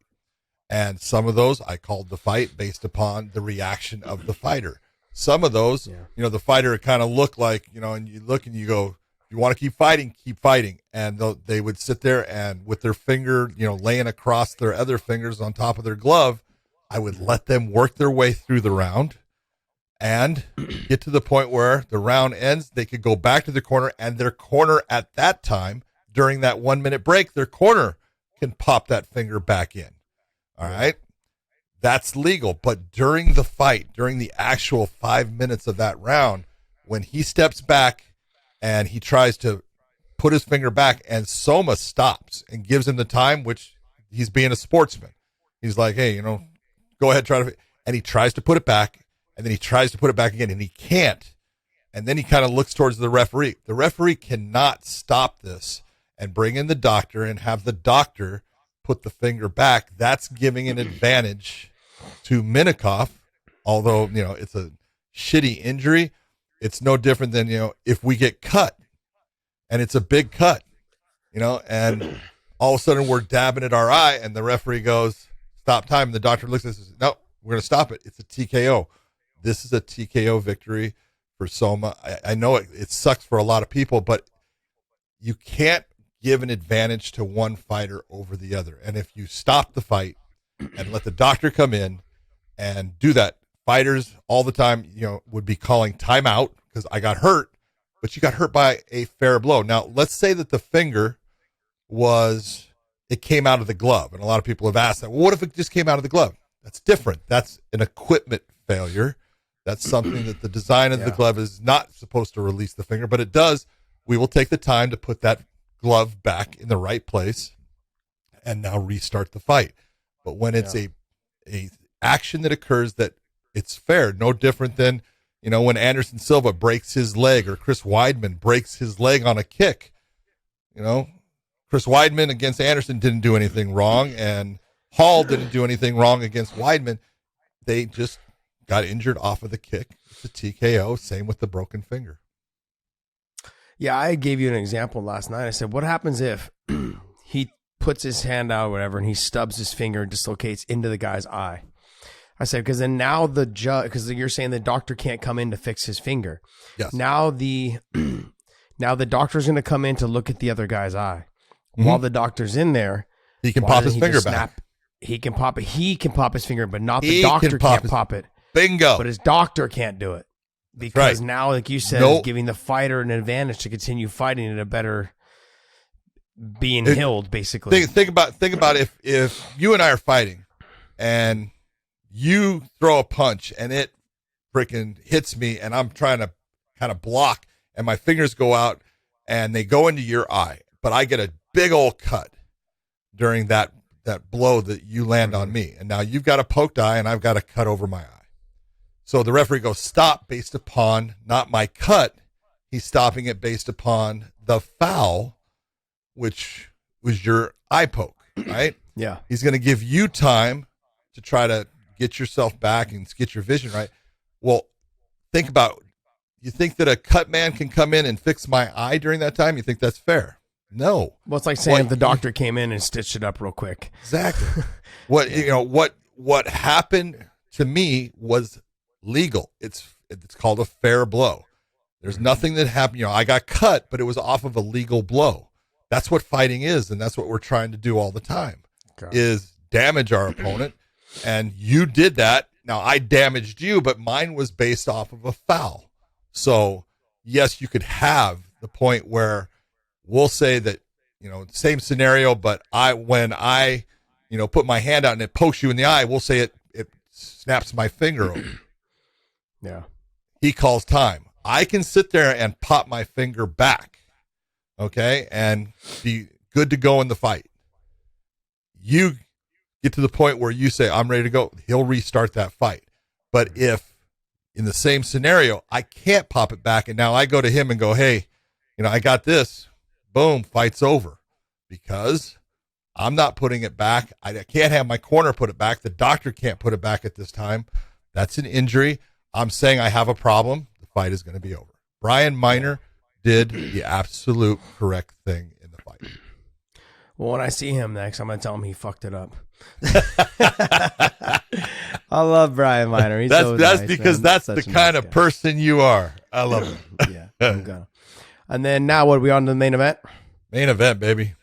And some of those I called the fight based upon the reaction of the fighter. Some of those, the fighter kind of looked like, and you look and you go, you want to keep fighting, keep fighting. And they would sit there and with their finger, laying across their other fingers on top of their glove, I would let them work their way through the round and get to the point where the round ends. They could go back to the corner, and their corner at that time, during that 1 minute break, their corner can pop that finger back in. All right. That's legal. But during the fight, during the actual 5 minutes of that round, when he steps back and he tries to put his finger back and Soma stops and gives him the time, which he's being a sportsman. He's like, hey, go ahead, and he tries to put it back, and then he tries to put it back again, and he can't. And then he kind of looks towards the referee. The referee cannot stop this and bring in the doctor and have the doctor put the finger back. That's giving an advantage to Minakov, although, it's a shitty injury. It's no different than, if we get cut and it's a big cut, and all of a sudden we're dabbing at our eye and the referee goes, stop time. And the doctor looks at us and says, no, we're going to stop it. It's a TKO. This is a TKO victory for Soma. I know it sucks for a lot of people, but you can't give an advantage to one fighter over the other. And if you stop the fight and let the doctor come in and do that, fighters all the time, would be calling timeout because I got hurt, but you got hurt by a fair blow. Now, let's say that the finger it came out of the glove. And a lot of people have asked that, well, what if it just came out of the glove? That's different. That's an equipment failure. That's something that the design of the glove is not supposed to release the finger, but it does. We will take the time to put that glove back in the right place and now restart the fight. But when it's a action that occurs that it's fair, no different than, when Anderson Silva breaks his leg or Chris Weidman breaks his leg on a kick, You know, Chris Weidman against Anderson didn't do anything wrong, and Hall didn't do anything wrong against Weidman. They just got injured off of the kick. It's a TKO. Same with the broken finger. Yeah, I gave you an example last night. I said, what happens if he puts his hand out or whatever and he stubs his finger and dislocates into the guy's eye? I said, because then now the judge, because you're saying the doctor can't come in to fix his finger. Yes. Now the doctor's going to come in to look at the other guy's eye. While the doctor's in there, he can pop his finger back. He can pop it. He can pop his finger, but not the doctor can't pop it. Bingo. But his doctor can't do it because now, like you said, it's giving the fighter an advantage to continue fighting at a better being healed, basically. Think about if you and I are fighting and you throw a punch and it freaking hits me and I'm trying to kind of block and my fingers go out and they go into your eye, but I get a big old cut during that blow that you land on me. And now you've got a poked eye and I've got a cut over my eye. So the referee goes, stop, based upon not my cut. He's stopping it based upon the foul, which was your eye poke, right? Yeah. He's going to give you time to try to get yourself back and get your vision right. Well, think about, you think that a cut man can come in and fix my eye during that time? You think that's fair? No. Well, it's like saying if the doctor came in and stitched it up real quick. Exactly. What happened to me was legal. It's called a fair blow. There's nothing that happened. I got cut, but it was off of a legal blow. That's what fighting is, and that's what we're trying to do all the time, is damage our opponent. And you did that. Now, I damaged you, but mine was based off of a foul. So, yes, you could have the point where we'll say that, same scenario, but when I put my hand out and it pokes you in the eye, we'll say it snaps my finger over. Yeah. He calls time. I can sit there and pop my finger back, okay, and be good to go in the fight. You get to the point where you say, I'm ready to go. He'll restart that fight. But if in the same scenario, I can't pop it back, and now I go to him and go, hey, I got this. Boom, fight's over, because I'm not putting it back. I can't have my corner put it back. The doctor can't put it back at this time. That's an injury. I'm saying I have a problem. The fight is going to be over. Brian Miner did the absolute correct thing in the fight. Well, when I see him next, I'm going to tell him he fucked it up. I love Brian Miner. He's that's nice, because man. that's the kind of person you are. I love it. Yeah, I'm gonna. And then now, what are we on to the main event? Main event, baby.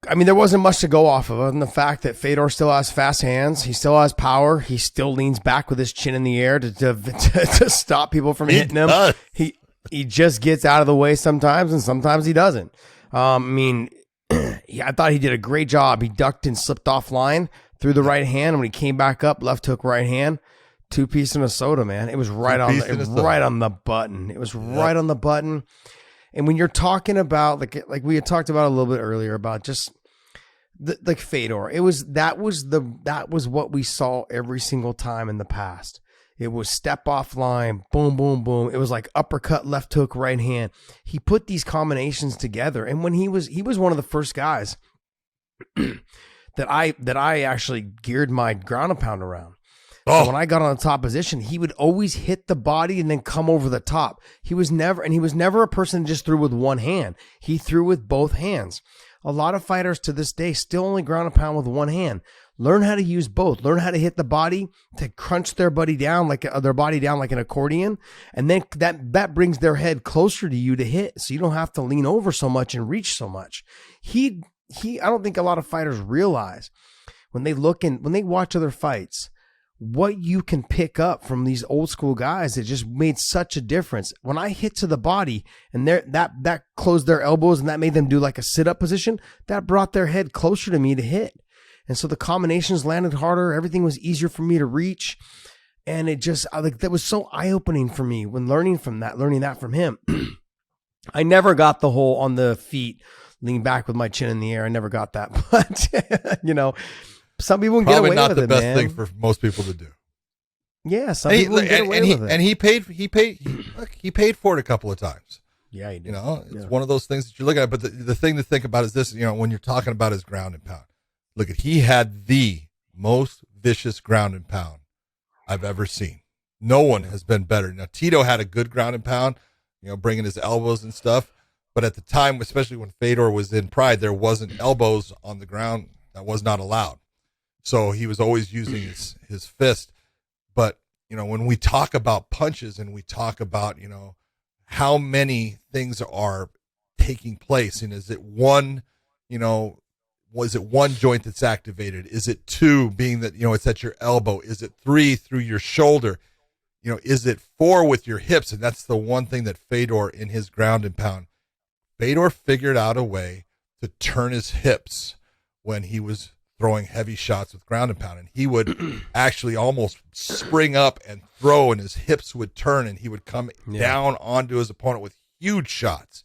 I mean, there wasn't much to go off of other than the fact that Fedor still has fast hands. He still has power. He still leans back with his chin in the air to stop people from hitting him. He just gets out of the way sometimes, and sometimes he doesn't. I thought he did a great job. He ducked and slipped offline through the right hand. And when he came back up, left hook, right hand, 2-piece and a soda, man. It was right on the button. It was right on the button. And when you're talking about like we had talked about a little bit earlier about just like Fedor, that was what we saw every single time in the past. It was step off line, boom, boom, boom. It was like uppercut, left hook, right hand. He put these combinations together, and when he was one of the first guys that I actually geared my ground and pound around. So when I got on the top position, he would always hit the body and then come over the top. He was never a person that just threw with one hand. He threw with both hands. A lot of fighters to this day still only ground and pound with one hand. Learn how to use both. Learn how to hit the body to crunch their body down like an accordion, and then that brings their head closer to you to hit, so you don't have to lean over so much and reach so much. I don't think a lot of fighters realize when they watch other fights what you can pick up from these old school guys that just made such a difference. When I hit to the body and that closed their elbows and that made them do like a sit-up position, that brought their head closer to me to hit. And so the combinations landed harder. Everything was easier for me to reach. And it just, that was so eye-opening for me when learning that from him. I never got the whole on the feet, lean back with my chin in the air. I never got that. But, some people can get away with it, man. Probably not the best thing for most people to do. Yeah, some people can get away with it. And he paid for it a couple of times. Yeah, he did. You know, it's one of those things that you're looking at. But the thing to think about is this, you know, when you're talking about his ground and pound, look at, he had the most vicious ground and pound I've ever seen. No one has been better. Now, Tito had a good ground and pound, you know, bringing his elbows and stuff. But at the time, especially when Fedor was in Pride, there wasn't elbows on the ground. That was not allowed. So he was always using his fist. But, you know, when we talk about punches and we talk about, you know, how many things are taking place, and is it one, you know, was it one joint that's activated? Is it two, being that, you know, it's at your elbow? Is it three through your shoulder? You know, is it four with your hips? And that's the one thing that Fedor, in his ground and pound, Fedor figured out a way to turn his hips when he was throwing heavy shots with ground and pound. And he would actually almost spring up and throw, and his hips would turn, and he would come down onto his opponent with huge shots.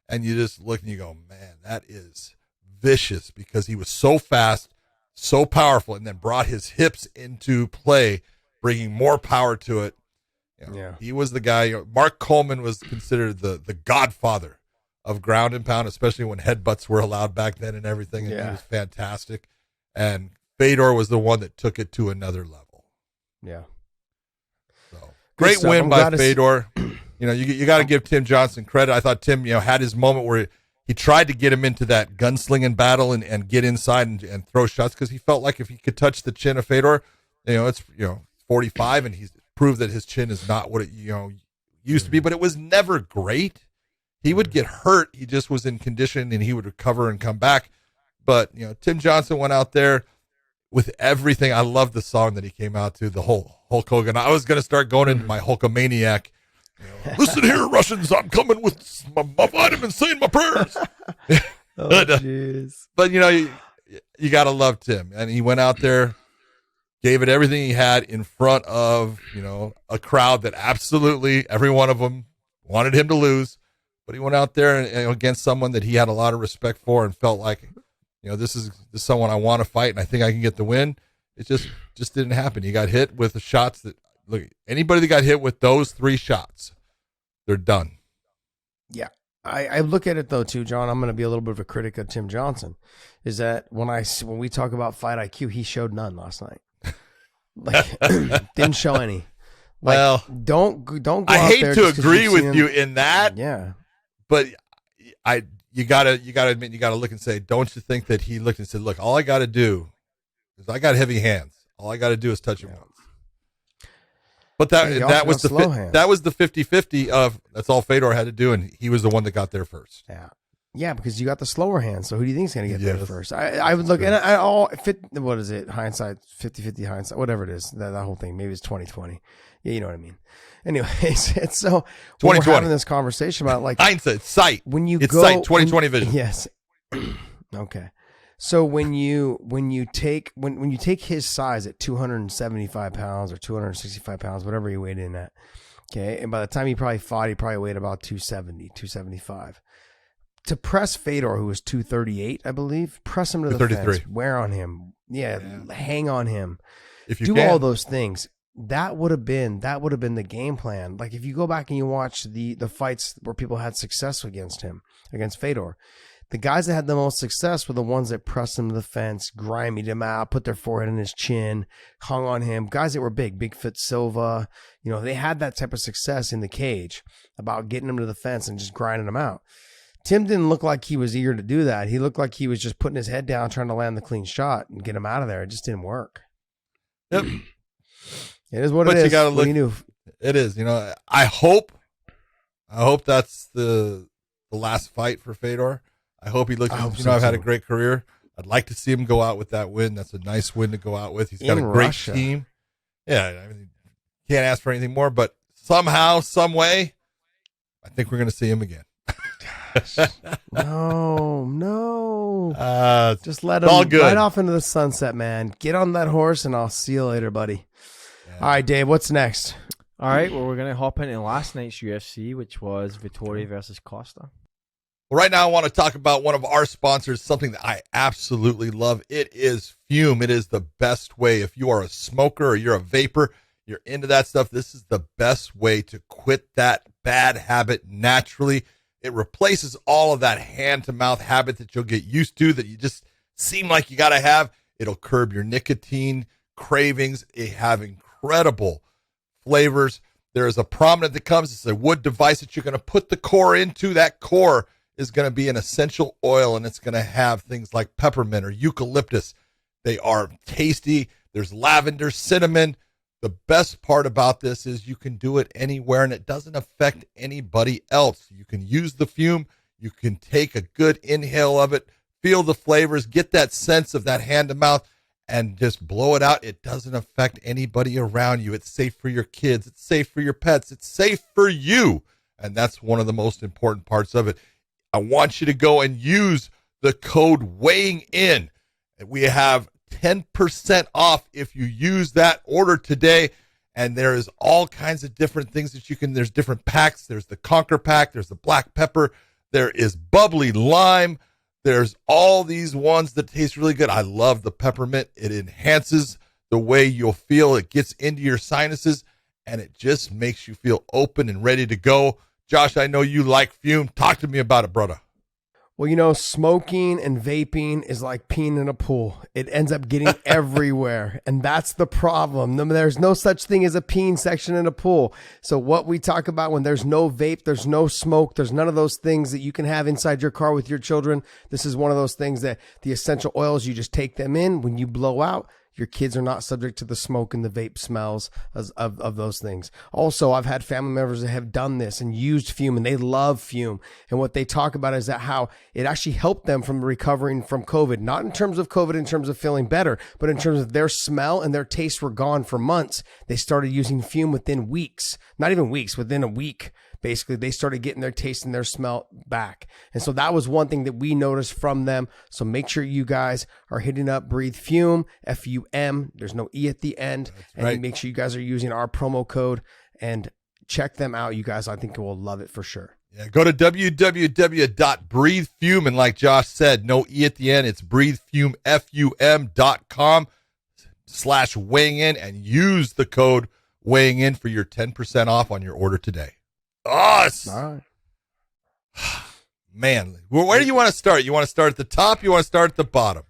And you just look and you go, man, that is vicious, because he was so fast, so powerful, and then brought his hips into play, bringing more power to it. You know, he was the guy. You know, Mark Coleman was considered the godfather of ground and pound, especially when headbutts were allowed back then and everything. And he was fantastic. And Fedor was the one that took it to another level. Yeah. So great win by Fedor. You know, you got to give Tim Johnson credit. I thought Tim, you know, had his moment where he tried to get him into that gunslinging battle and get inside and throw shots, because he felt like if he could touch the chin of Fedor, you know, it's, you know, 45, and he's proved that his chin is not what it, you know, used to be, but it was never great. He would get hurt. He just was in condition, and he would recover and come back. But, you know, Tim Johnson went out there with everything. I love the song that he came out to, the whole Hulk Hogan. I was going to start going into my Hulkamaniac. You know, listen here, Russians, I'm coming with my vitamins, saying my prayers. But, you know, you got to love Tim. And he went out there, gave it everything he had in front of, you know, a crowd that absolutely, every one of them wanted him to lose. But he went out there and against someone that he had a lot of respect for, and felt like, you know, this is someone I want to fight, and I think I can get the win. It just didn't happen. He got hit with the shots that, look, anybody that got hit with those three shots, they're done. Yeah. I look at it though too, John. I'm going to be a little bit of a critic of Tim Johnson. Is that when we talk about fight IQ, he showed none last night. Like, didn't show any. Like, well, don't go. I out hate there to agree with you in that. Yeah, but you gotta admit, you gotta look and say, don't you think that he looked and said, look, all I got to do is, I got heavy hands. All I got to do is touch him once. But that was the 50-50 of, that's all Fedor had to do, and he was the one that got there first. Yeah, because you got the slower hand. So who do you think is going to get there first? I would look, and I all fit. What is it? Hindsight, 50-50 hindsight, whatever it is. That whole thing. Maybe it's 20-20. Yeah, you know what I mean. Anyways, it's so we're having this conversation about, like, hindsight, sight. When you it's go, sight, 20/20 vision. Yes. Okay. So when you take his size at 275 pounds or 265 pounds, whatever he weighed in at, okay, and by the time he probably fought, he probably weighed about 270, 275. To press Fedor, who was 238, I believe, press him to the fence, wear on him, hang on him, if you do all those things. That would have been the game plan. Like, if you go back and you watch the fights where people had success against Fedor, the guys that had the most success were the ones that pressed him to the fence, grimied him out, put their forehead in his chin, hung on him. Guys that were Bigfoot Silva, you know, they had that type of success in the cage about getting him to the fence and just grinding him out. Tim didn't look like he was eager to do that. He looked like he was just putting his head down, trying to land the clean shot and get him out of there. It just didn't work. Yep. It is what it is. You gotta look. It is. You know, I hope that's the last fight for Fedor. I hope he looks. I've had a great career. I'd like to see him go out with that win. That's a nice win to go out with. He's got a great team. Yeah, I mean, can't ask for anything more. But somehow, some way, I think we're going to see him again. No. Just let him right off into the sunset, man. Get on that horse, and I'll see you later, buddy. Yeah. All right, Dave, what's next? All right, well, we're going to hop into last night's UFC, which was Vettori versus Costa. Well, right now I want to talk about one of our sponsors, something that I absolutely love. It is Fume. It is the best way. If you are a smoker or you're a vapor, you're into that stuff, this is the best way to quit that bad habit naturally. It replaces all of that hand-to-mouth habit that you'll get used to, that you just seem like you got to have. It'll curb your nicotine cravings. It have incredible flavors. There is a prominent that comes. It's a wood device that you're going to put the core into. That core is going to be an essential oil, and it's going to have things like peppermint or eucalyptus. They are tasty. There's lavender, cinnamon. The best part about this is you can do it anywhere, and it doesn't affect anybody else. You can use the fume. You can take a good inhale of it, feel the flavors, get that sense of that hand-to-mouth, and just blow it out. It doesn't affect anybody around you. It's safe for your kids. It's safe for your pets. It's safe for you. And that's one of the most important parts of it. I want you to go and use the code weighing in. We have 10% off if you use that order today. And there is all kinds of different things that you can, there's different packs. There's the Conquer pack. There's the black pepper. There is bubbly lime. There's all these ones that taste really good. I love the peppermint. It enhances the way you'll feel. It gets into your sinuses, and it just makes you feel open and ready to go. Josh, I know you like fume. Talk to me about it, brother. Well, smoking and vaping is like peeing in a pool. It ends up getting everywhere, and that's the problem. There's no such thing as a peeing section in a pool. So what we talk about when there's no vape, there's no smoke, there's none of those things that you can have inside your car with your children. This is one of those things that the essential oils, you just take them in. When you blow out, your kids are not subject to the smoke and the vape smells of those things. Also, I've had family members that have done this and used fume, and they love fume. And what they talk about is that how it actually helped them from recovering from COVID, not in terms of COVID, in terms of feeling better, but in terms of their smell and their taste were gone for months. They started using fume within weeks, not even weeks, within a week. Basically, they started getting their taste and their smell back. And so that was one thing that we noticed from them. So make sure you guys are hitting up Breathe Fume, F-U-M. There's no E at the end. That's and right. Make sure you guys are using our promo code and check them out. You guys, I think you will love it for sure. Yeah, go to www.breathefume. And like Josh said, no E at the end. It's breathefume, FUM.com/weighing in and use the code weighing in for your 10% off on your order today. Us. All right. Man, where do you want to start? You want to start at the top? You want to start at the bottom?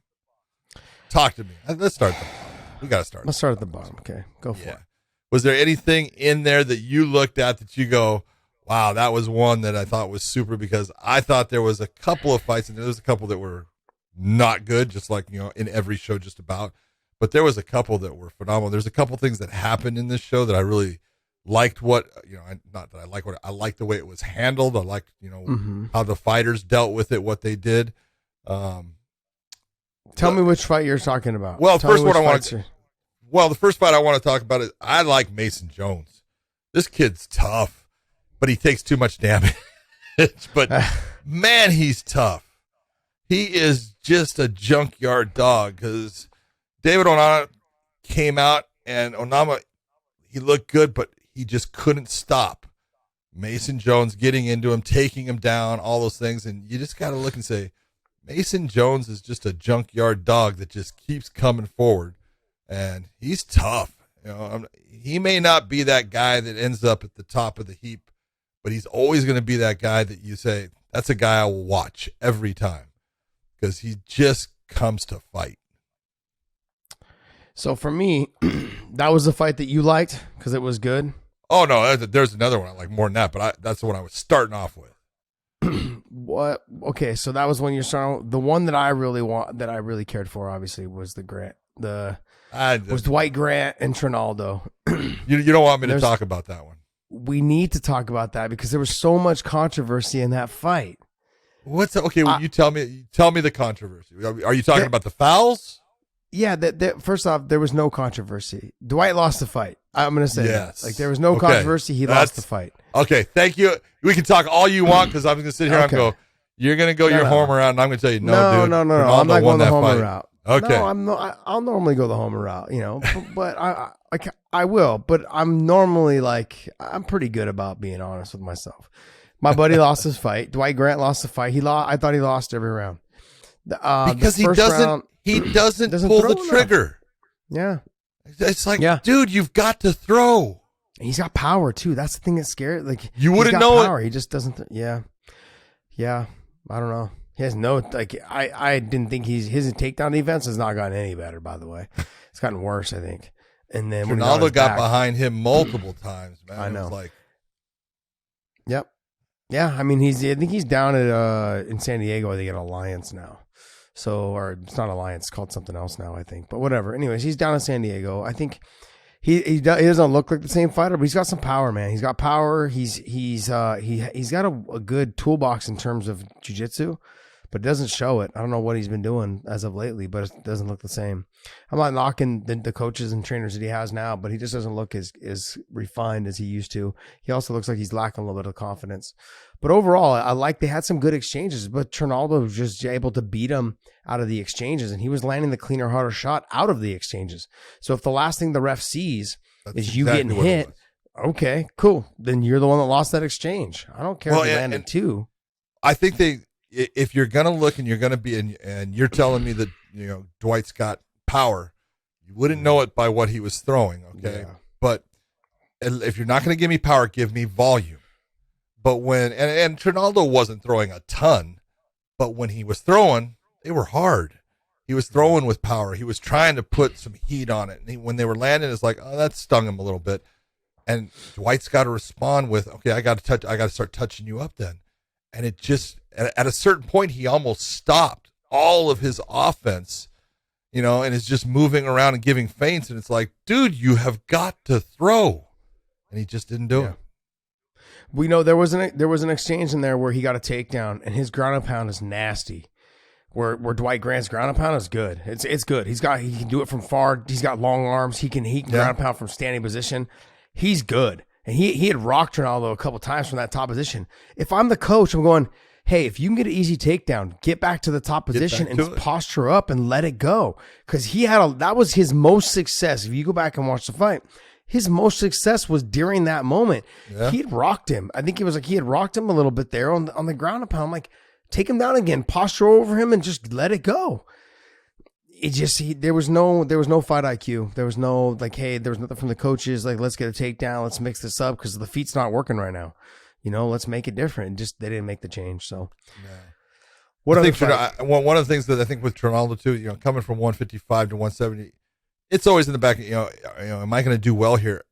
Talk to me. Let's start. We got to start. Let's start at the bottom. Okay, go for it. Was there anything in there that you looked at that you go, wow, that was one that I thought was super? Because I thought there was a couple of fights, and there was a couple that were not good, just like, in every show just about. But there was a couple that were phenomenal. There's a couple things that happened in this show that I really liked. Not that I like what I liked the way it was handled. I liked, how the fighters dealt with it, what they did. Tell me which fight you're talking about. Well, the first fight I want to talk about is I like Mason Jones. This kid's tough, but he takes too much damage. But man, he's tough. He is just a junkyard dog, because David Onama came out, and Onama, he looked good, but he just couldn't stop Mason Jones getting into him, taking him down, all those things. And you just got to look and say, Mason Jones is just a junkyard dog that just keeps coming forward, and he's tough. He may not be that guy that ends up at the top of the heap, but he's always going to be that guy that you say, that's a guy I will watch every time, because he just comes to fight. So for me, that was the fight that you liked because it was good. Oh no, there's another one I like more than that, but that's the one I was starting off with. What? Okay, so that was when you're starting. The one that I really cared for, obviously, was the Grant. Was Dwight Grant and Trinaldo. You don't want me to talk about that one. We need to talk about that because there was so much controversy in that fight. You tell me the controversy. Are you talking about the fouls? Yeah, first off, there was no controversy. Dwight lost the fight. I'm going to say yes. That. Like, there was no controversy. He lost the fight. Okay, thank you. We can talk all you want, because I'm going to sit here and go, you're going to go your Homer route, and I'm going to tell you, no, dude. No. I'm not going the Homer route. Okay. No, I'll normally go the Homer route, but I will. But I'm normally I'm pretty good about being honest with myself. My buddy lost his fight. Dwight Grant lost the fight. I thought he lost every round. Because he doesn't pull the trigger. Yeah. It's like, dude, you've got to throw. He's got power too. That's the thing that's scary. Like, you wouldn't know power. it. He just doesn't. Yeah. Yeah, I don't know. He has no like. I didn't think his takedown defense has not gotten any better. By the way, it's gotten worse, I think. And then when Ronaldo got behind him multiple times, man. I know. It was like, yep, yeah. I mean, I think he's down at in San Diego. I think at Alliance now. So, or it's not Alliance, it's called something else now, I think. But whatever. Anyways, he's down in San Diego. I think he doesn't look like the same fighter, but he's got some power, man. He's got power. He's got a good toolbox in terms of jiu-jitsu, but it doesn't show it. I don't know what he's been doing as of lately, but it doesn't look the same. I'm not knocking the coaches and trainers that he has now, but he just doesn't look as refined as he used to. He also looks like he's lacking a little bit of confidence. But overall, I like they had some good exchanges, but Trinaldo was just able to beat him out of the exchanges, and he was landing the cleaner, harder shot out of the exchanges. So if the last thing the ref sees is you getting hit, okay, cool. Then you're the one that lost that exchange. I don't care if you landed two. I think if you're going to look and you're going to be, and you're telling me that, Dwight's got power, you wouldn't know it by what he was throwing, okay? Yeah. But if you're not going to give me power, give me volume. But and Trinaldo wasn't throwing a ton, but when he was throwing, they were hard. He was throwing with power. He was trying to put some heat on it. And when they were landing, it's like, oh, that stung him a little bit. And Dwight's got to respond with, okay, I got to start touching you up then. And it just, at a certain point, he almost stopped all of his offense, and is just moving around and giving feints. And it's like, dude, you have got to throw. And he just didn't do it. We know there was an exchange in there where he got a takedown, and his ground and pound is nasty. Where Dwight Grant's ground and pound is good. It's good. He can do it from far. He's got long arms. He can ground and pound from standing position. He's good. And he had rocked Ronaldo a couple times from that top position. If I'm the coach, I'm going, hey, if you can get an easy takedown, get back to the top position and posture up and let it go. Because that was his most success. If you go back and watch the fight, his most success was during that moment. Yeah. He had rocked him. I think it was like he had rocked him a little bit there on the ground and pound. I'm like, take him down again, posture over him, and just let it go. There was no fight IQ. There was no like, hey, there was nothing from the coaches like, let's get a takedown, let's mix this up because the feet's not working right now. Let's make it different. And just they didn't make the change. So, one of the things that I think with Trinaldo too, coming from 155 to 170, it's always in the back. Am I going to do well here?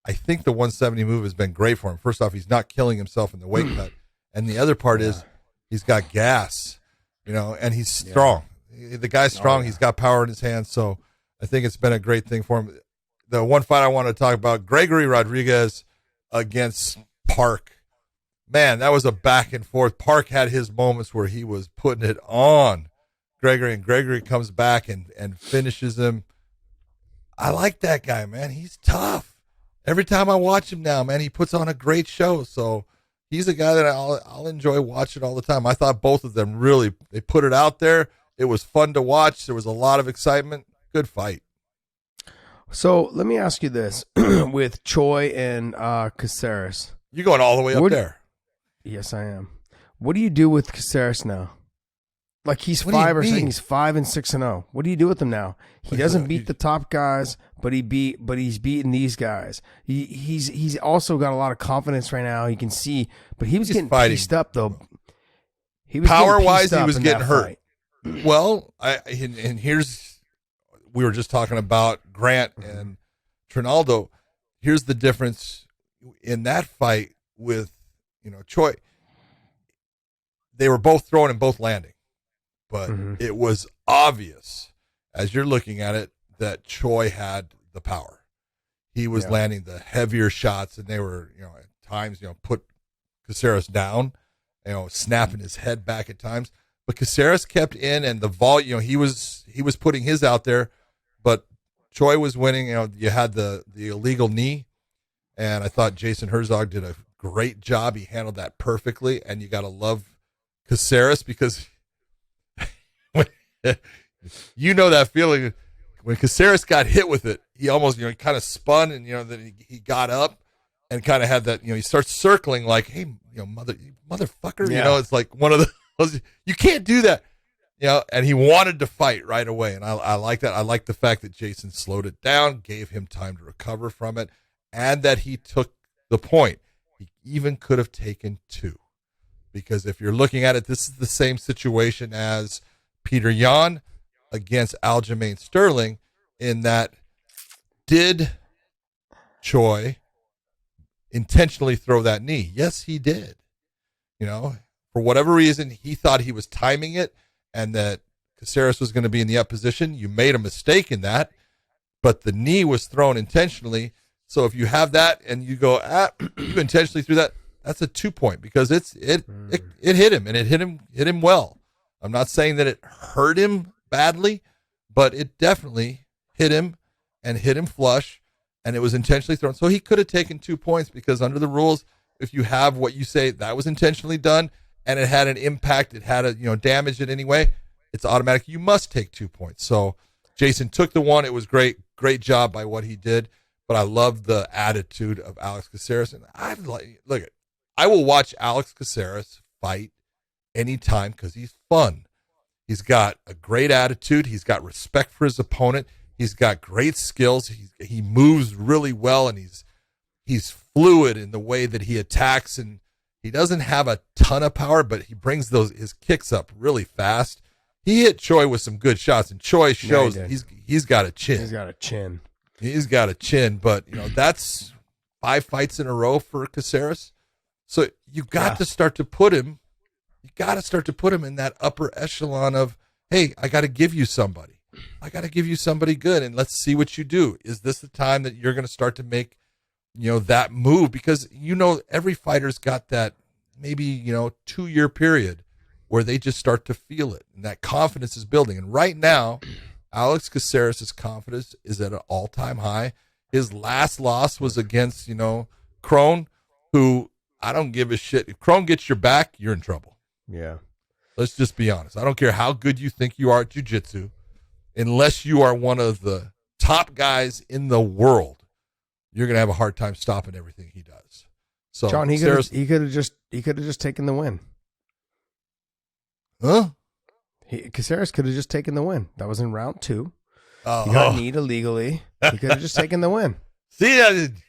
I think the 170 move has been great for him. First off, he's not killing himself in the weight cut, and the other part is he's got gas, and he's strong. The guy's strong. He's got power in his hands. So I think it's been a great thing for him. The one fight I want to talk about, Gregory Rodriguez against Park. Man, that was a back and forth. Park had his moments where he was putting it on Gregory, and Gregory comes back and finishes him. I like that guy, man. He's tough. Every time I watch him now, man, he puts on a great show. So he's a guy that I'll enjoy watching all the time. I thought both of them really, they put it out there. It was fun to watch. There was a lot of excitement. Good fight. So let me ask you this. With Choi and Caceres. You're going all the way up there. Yes, I am. What do you do with Caceres now? Like he's 5 or something. He's 5-6-0. What do you do with him now? He doesn't beat the top guys, but he's beating these guys. He's also got a lot of confidence right now. You can see, but he was getting pieced up though. He was power-wise, he was getting hurt. Fight. Well, and here's, we were just talking about Grant and Trinaldo. Here's the difference in that fight with, Choi. They were both throwing and both landing. But it was obvious, as you're looking at it, that Choi had the power. He was landing the heavier shots, and they were, at times, put Caceres down, snapping his head back at times. But Caceres kept in, and the volume, he was putting his out there, but Choi was winning. You had the illegal knee, and I thought Jason Herzog did a great job. He handled that perfectly, and you got to love Caceres because that feeling when Caceres got hit with it. He almost, kind of spun, and then he got up and kind of had that. He starts circling like, "Hey, motherfucker!" It's like one of those. You can't do that, And he wanted to fight right away, and I like that. I like the fact that Jason slowed it down, gave him time to recover from it, and that he took the point. He even could have taken two. because if you're looking at it, this is the same situation as Peter Yan against Aljamain Sterling, in that did Choi intentionally throw that knee? Yes, he did. For whatever reason, he thought he was timing it and that Caceres was going to be in the up position. You made a mistake in that, but the knee was thrown intentionally. So if you have that and you go, you intentionally threw that, that's a 2-point, because it hit him, and it hit him well. I'm not saying that it hurt him badly, but it definitely hit him and hit him flush, and it was intentionally thrown. So he could have taken 2 points, because under the rules, if you have what you say that was intentionally done and it had an impact, it had damage it anyway, it's automatic. You must take 2 points. So Jason took the one. It was great job by what he did. But I love the attitude of Alex Caceres, and I will watch Alex Caceres fight anytime because he's fun. He's got a great attitude. He's got respect for his opponent. He's got great skills. He moves really well, and he's fluid in the way that he attacks, and he doesn't have a ton of power, but he brings his kicks up really fast. He hit Choi with some good shots, and Choi shows he's got a chin. He's got a chin, but that's 5 fights in a row for Caceres. So you got to start to put him. You got to start to put him in that upper echelon of, hey, I got to give you somebody. I got to give you somebody good, and let's see what you do. Is this the time that you're going to start to make, that move? Because every fighter's got that maybe 2-year period where they just start to feel it, and that confidence is building. And right now, Alex Caceres' confidence is at an all-time high. His last loss was against, Crone, who I don't give a shit. If Crone gets your back, you're in trouble. Yeah. Let's just be honest. I don't care how good you think you are at jiu-jitsu. Unless you are one of the top guys in the world, you're going to have a hard time stopping everything he does. So, John, he could have just taken the win. Huh? Caceres could have just taken the win. That was in round 2. He got kneed illegally. He could have just taken the win. See,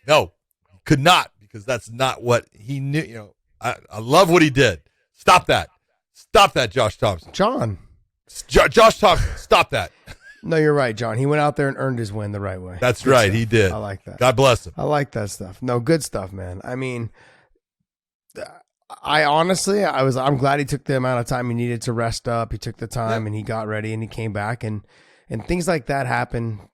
no, he could not, because that's not what he knew. I love what he did. Stop that, Josh Thompson. Josh Thompson, stop that. No, you're right, John. He went out there and earned his win the right way. That's Good right. stuff. He did. I like that. God bless him. I like that stuff. No, good stuff, man. I mean, I'm glad he took the amount of time he needed to rest up. He took the time and he got ready and he came back, and things like that happen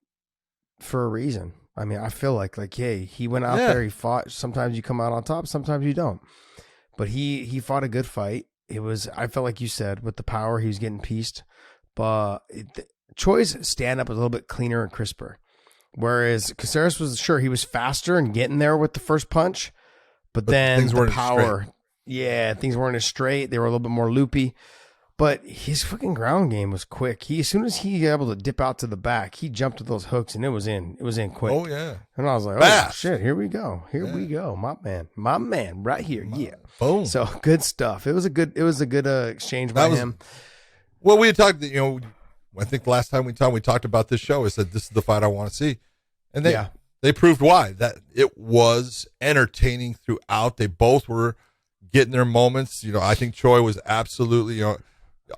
for a reason. I mean, I feel like, hey, he went out there, he fought. Sometimes you come out on top, sometimes you don't. But he fought a good fight. I felt like you said, with the power, he was getting pieced. But Choi's stand-up was a little bit cleaner and crisper. Whereas Caceres he was faster and getting there with the first punch. But then things weren't power, things weren't as straight. They were a little bit more loopy. But his fucking ground game was quick. As soon as he was able to dip out to the back, he jumped to those hooks and it was in. It was in quick. Oh yeah. And I was like, fast. Oh shit, here we go. We go. My man, right here. Yeah. Boom. So good stuff. It was a good exchange by him. Well, we had talked, I think the last time we talked about this show, I said, this is the fight I want to see. And they proved why. That it was entertaining throughout. They both were getting their moments. I think Choi was absolutely,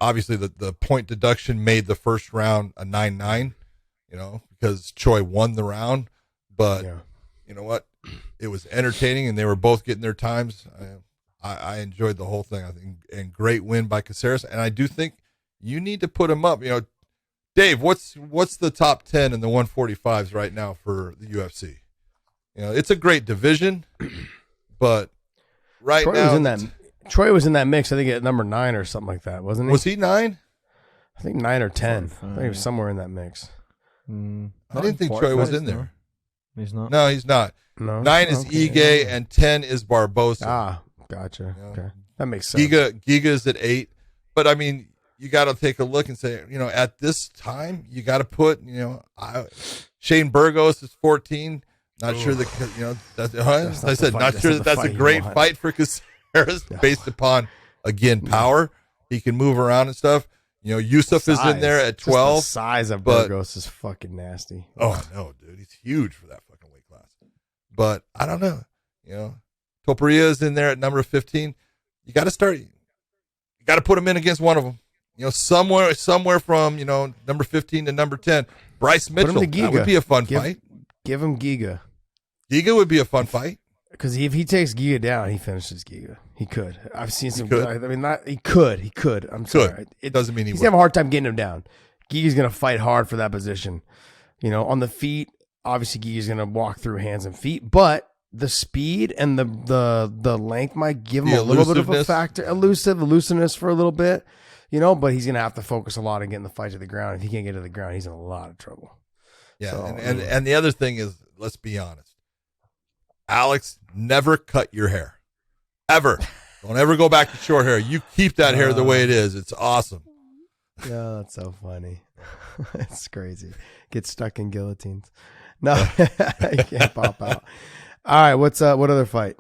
obviously the point deduction made the first round a 9-9, because Choi won the round. But you know what? It was entertaining, and they were both getting their times. I enjoyed the whole thing, I think, and great win by Caceres. And I do think you need to put him up. Dave, what's the top 10 in the 145s right now for the UFC? It's a great division, but Troy was in that mix, I think, at number 9 or something like that, wasn't he? Was he 9? I think 9 or 10. I think he was somewhere in that mix. I didn't think Troy was in there. He's not. No, he's not. No? 9 is Ige, and 10 is Barbosa. Ah, gotcha. Okay. That makes sense. Giga's at 8. But, I mean, you got to take a look and say, at this time, you got to put, Shane Burgos is 14. Not sure that's a great fight for Caceres based upon, again, power. He can move around and stuff. Yusuf is in there at 12. The size of Burgos is fucking nasty. Oh, I know, dude. He's huge for that fucking weight class. But I don't know. Topuria is in there at number 15. You got to start. got to put him in against one of them. Somewhere from, number 15 to number 10. Bryce Mitchell. Put him to Giga. That would be a fun fight. Give him Giga. Giga would be a fun fight. Because if he takes Giga down, he finishes Giga. He could. I've seen some. could. I mean, not he could. He could. I'm sorry. It doesn't mean he's would. have a hard time getting him down. Giga's going to fight hard for that position. On the feet, obviously Giga's going to walk through hands and feet, but the speed and the length might give him a little bit of a factor. Elusiveness for a little bit, but he's going to have to focus a lot on getting the fight to the ground. If he can't get to the ground, he's in a lot of trouble. Yeah, So, and the other thing is, let's be honest. Alex, never cut your hair. Ever. Don't ever go back to short hair. You keep that hair the way it is. It's awesome. Yeah, that's so funny. It's crazy. Get stuck in guillotines. No, you can't pop out. All right, what other fight?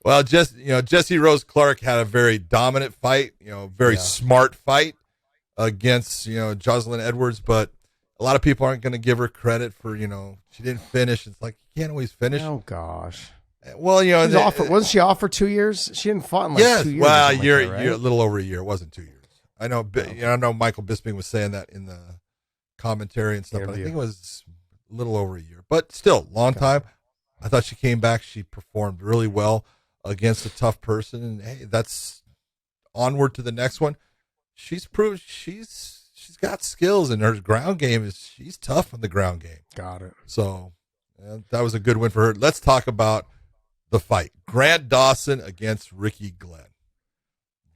Well, Jesse Rose Clark had a very dominant fight, very smart fight against, Jocelyn Edwards, but a lot of people aren't going to give her credit for, she didn't finish. It's like, you can't always finish. Oh, gosh. Well, wasn't she off for 2 years? She didn't fought in 2 years. Well, you're a little over a year. It wasn't 2 years. I know. I know Michael Bisping was saying that in the commentary and stuff. But I think it was a little over a year, but still, long time. I thought she came back. She performed really well against a tough person, and hey, that's onward to the next one. She's proved she's got skills, and her ground game she's tough on the ground game. Got it. So that was a good win for her. Let's talk about the fight. Grant Dawson against Ricky Glenn.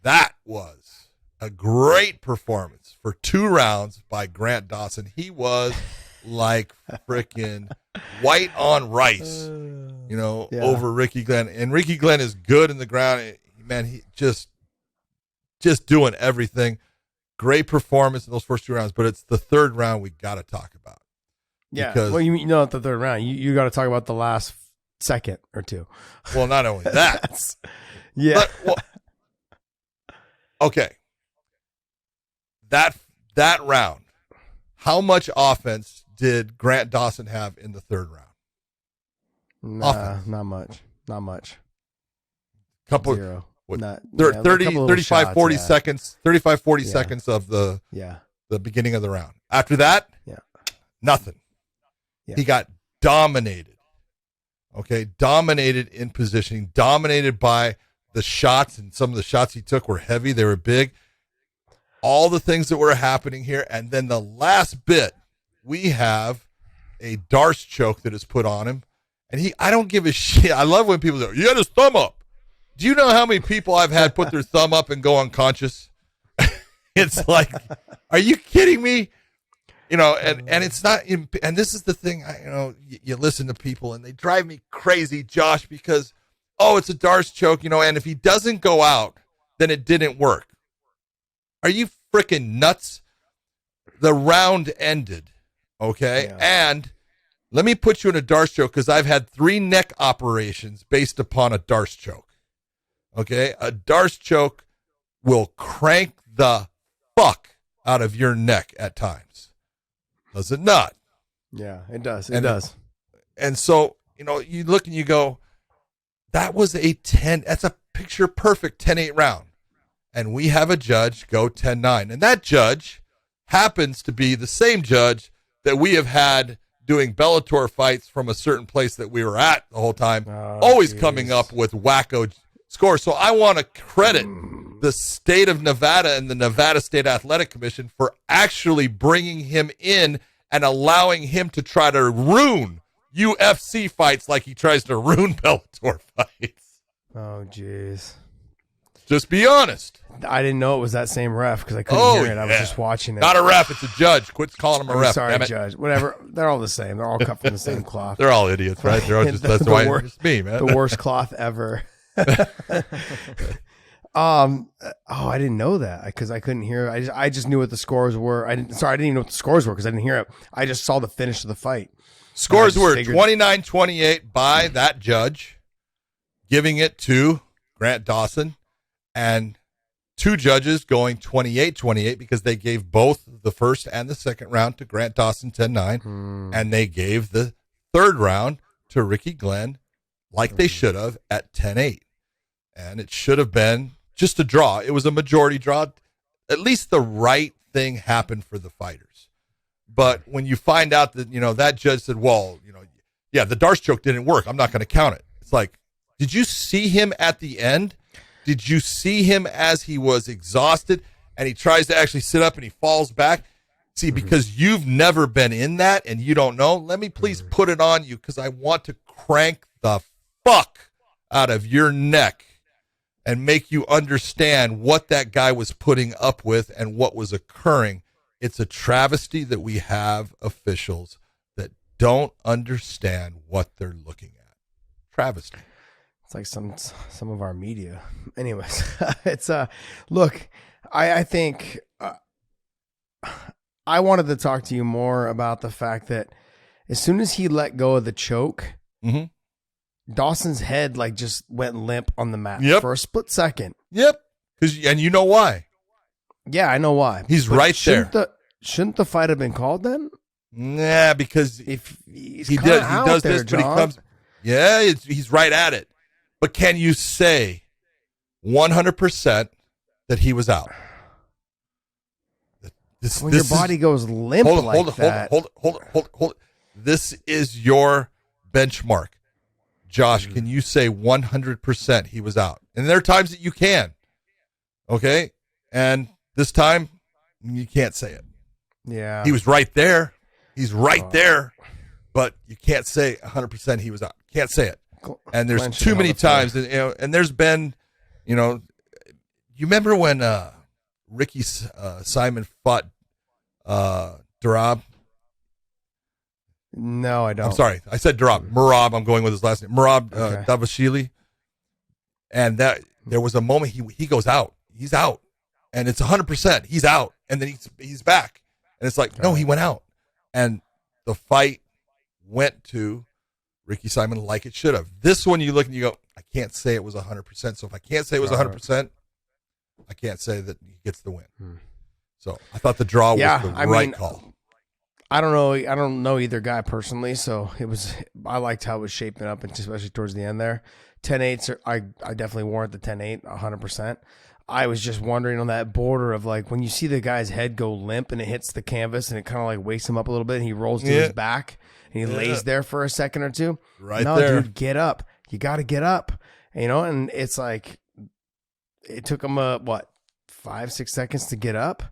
That was a great performance for 2 rounds by Grant Dawson. He was like freaking white on rice, over Ricky Glenn. And Ricky Glenn is good in the ground. Man, he just doing everything. Great performance in those first 2 rounds, but it's the third round we got to talk about. Yeah, because, well, not the third round. You got to talk about the last second or two. Well, not only that. Yeah. Okay. That round, how much offense did Grant Dawson have in the third round? Nah, not much. Not much. Couple. Zero. What, Not, 35, shots, 40 seconds, 35, 40 seconds of the beginning of the round. After that, nothing. Yeah. He got dominated. Okay, dominated in positioning, dominated by the shots, and some of the shots he took were heavy. They were big. All the things that were happening here. And then the last bit, we have a Darce choke that is put on him. And I don't give a shit. I love when people say, "You had his thumb up." Do you know how many people I've had put their thumb up and go unconscious? It's like, are you kidding me? And it's not, and this is the thing, you listen to people and they drive me crazy, Josh, because, it's a Darce choke, and if he doesn't go out, then it didn't work. Are you freaking nuts? The round ended, okay? Yeah. And let me put you in a Darce choke because I've had 3 neck operations based upon a Darce choke. Okay, a Darce choke will crank the fuck out of your neck at times. Does it not? Yeah, it does. It does. And so, you look and you go, that was that's a picture perfect 10-8 round. And we have a judge go 10-9. And that judge happens to be the same judge that we have had doing Bellator fights from a certain place that we were at the whole time, always coming up with wacko score. So I want to credit the state of Nevada and the Nevada State Athletic Commission for actually bringing him in and allowing him to try to ruin UFC fights like he tries to ruin Bellator fights. Oh, jeez. Just be honest. I didn't know it was that same ref because I couldn't hear it. I was just watching it. Not a ref. It's a judge. Quit calling him a ref. Sorry, judge. Whatever. They're all the same. They're all cut from the same cloth. They're all idiots, right? They're all just, that's why it's me, man. The worst cloth ever. I didn't know that because I couldn't hear. I just knew what the scores were. I didn't even know what the scores were because I didn't hear it. I just saw the finish of the fight. Scores were 29-28 by that judge, giving it to Grant Dawson, and 2 judges going 28-28 because they gave both the first and the second round to Grant Dawson 10-9, and they gave the third round to Ricky Glenn like they should have at 10-8. And it should have been just a draw. It was a majority draw. At least the right thing happened for the fighters. But when you find out that, that judge said, well, yeah, the Darce choke didn't work, I'm not going to count it. It's like, did you see him at the end? Did you see him as he was exhausted and he tries to actually sit up and he falls back? See, because you've never been in that and you don't know, let me please put it on you because I want to crank the fuck out of your neck and make you understand what that guy was putting up with and what was occurring. It's a travesty that we have officials that don't understand what they're looking at. Travesty. It's like some of our media. Anyways, it's look, I think I wanted to talk to you more about the fact that as soon as he let go of the choke, Dawson's head just went limp on the mat for a split second. Yep. And you know why? Yeah, I know why. He's right there. Shouldn't the fight have been called then? Nah, because if he does there, this, John. but he comes. Yeah, he's right at it. But can you say 100% that he was out? When your body goes limp that. Hold it. This is your benchmark. Josh, can you say 100% he was out? And there are times that you can. Okay? And this time, you can't say it. Yeah. He was right there. He's right there. But you can't say 100% he was out. Can't say it. And there's too many times. And there's been, you remember when Ricky Simon fought Darab? No, I don't. I'm sorry. I said Darab. Merab, I'm going with his last name. Merab Davashili. And there was a moment he goes out. He's out. And it's 100%. He's out. And then he's back. And it's like, no, he went out. And the fight went to Ricky Simon like it should have. This one you look and you go, I can't say it was 100%. So if I can't say it was 100%, I can't say that he gets the win. So I thought the draw was the right call. I don't know. I don't know either guy personally, so I liked how it was shaping up, and especially towards the end there. 10-8s, I definitely warrant the 10-8, 100%. I was just wondering on that border of when you see the guy's head go limp and it hits the canvas and it kind of wakes him up a little bit and he rolls to his back and he lays there for a second or two. Right no, there. Dude, get up. You got to get up. And it's like it took him 5-6 seconds to get up.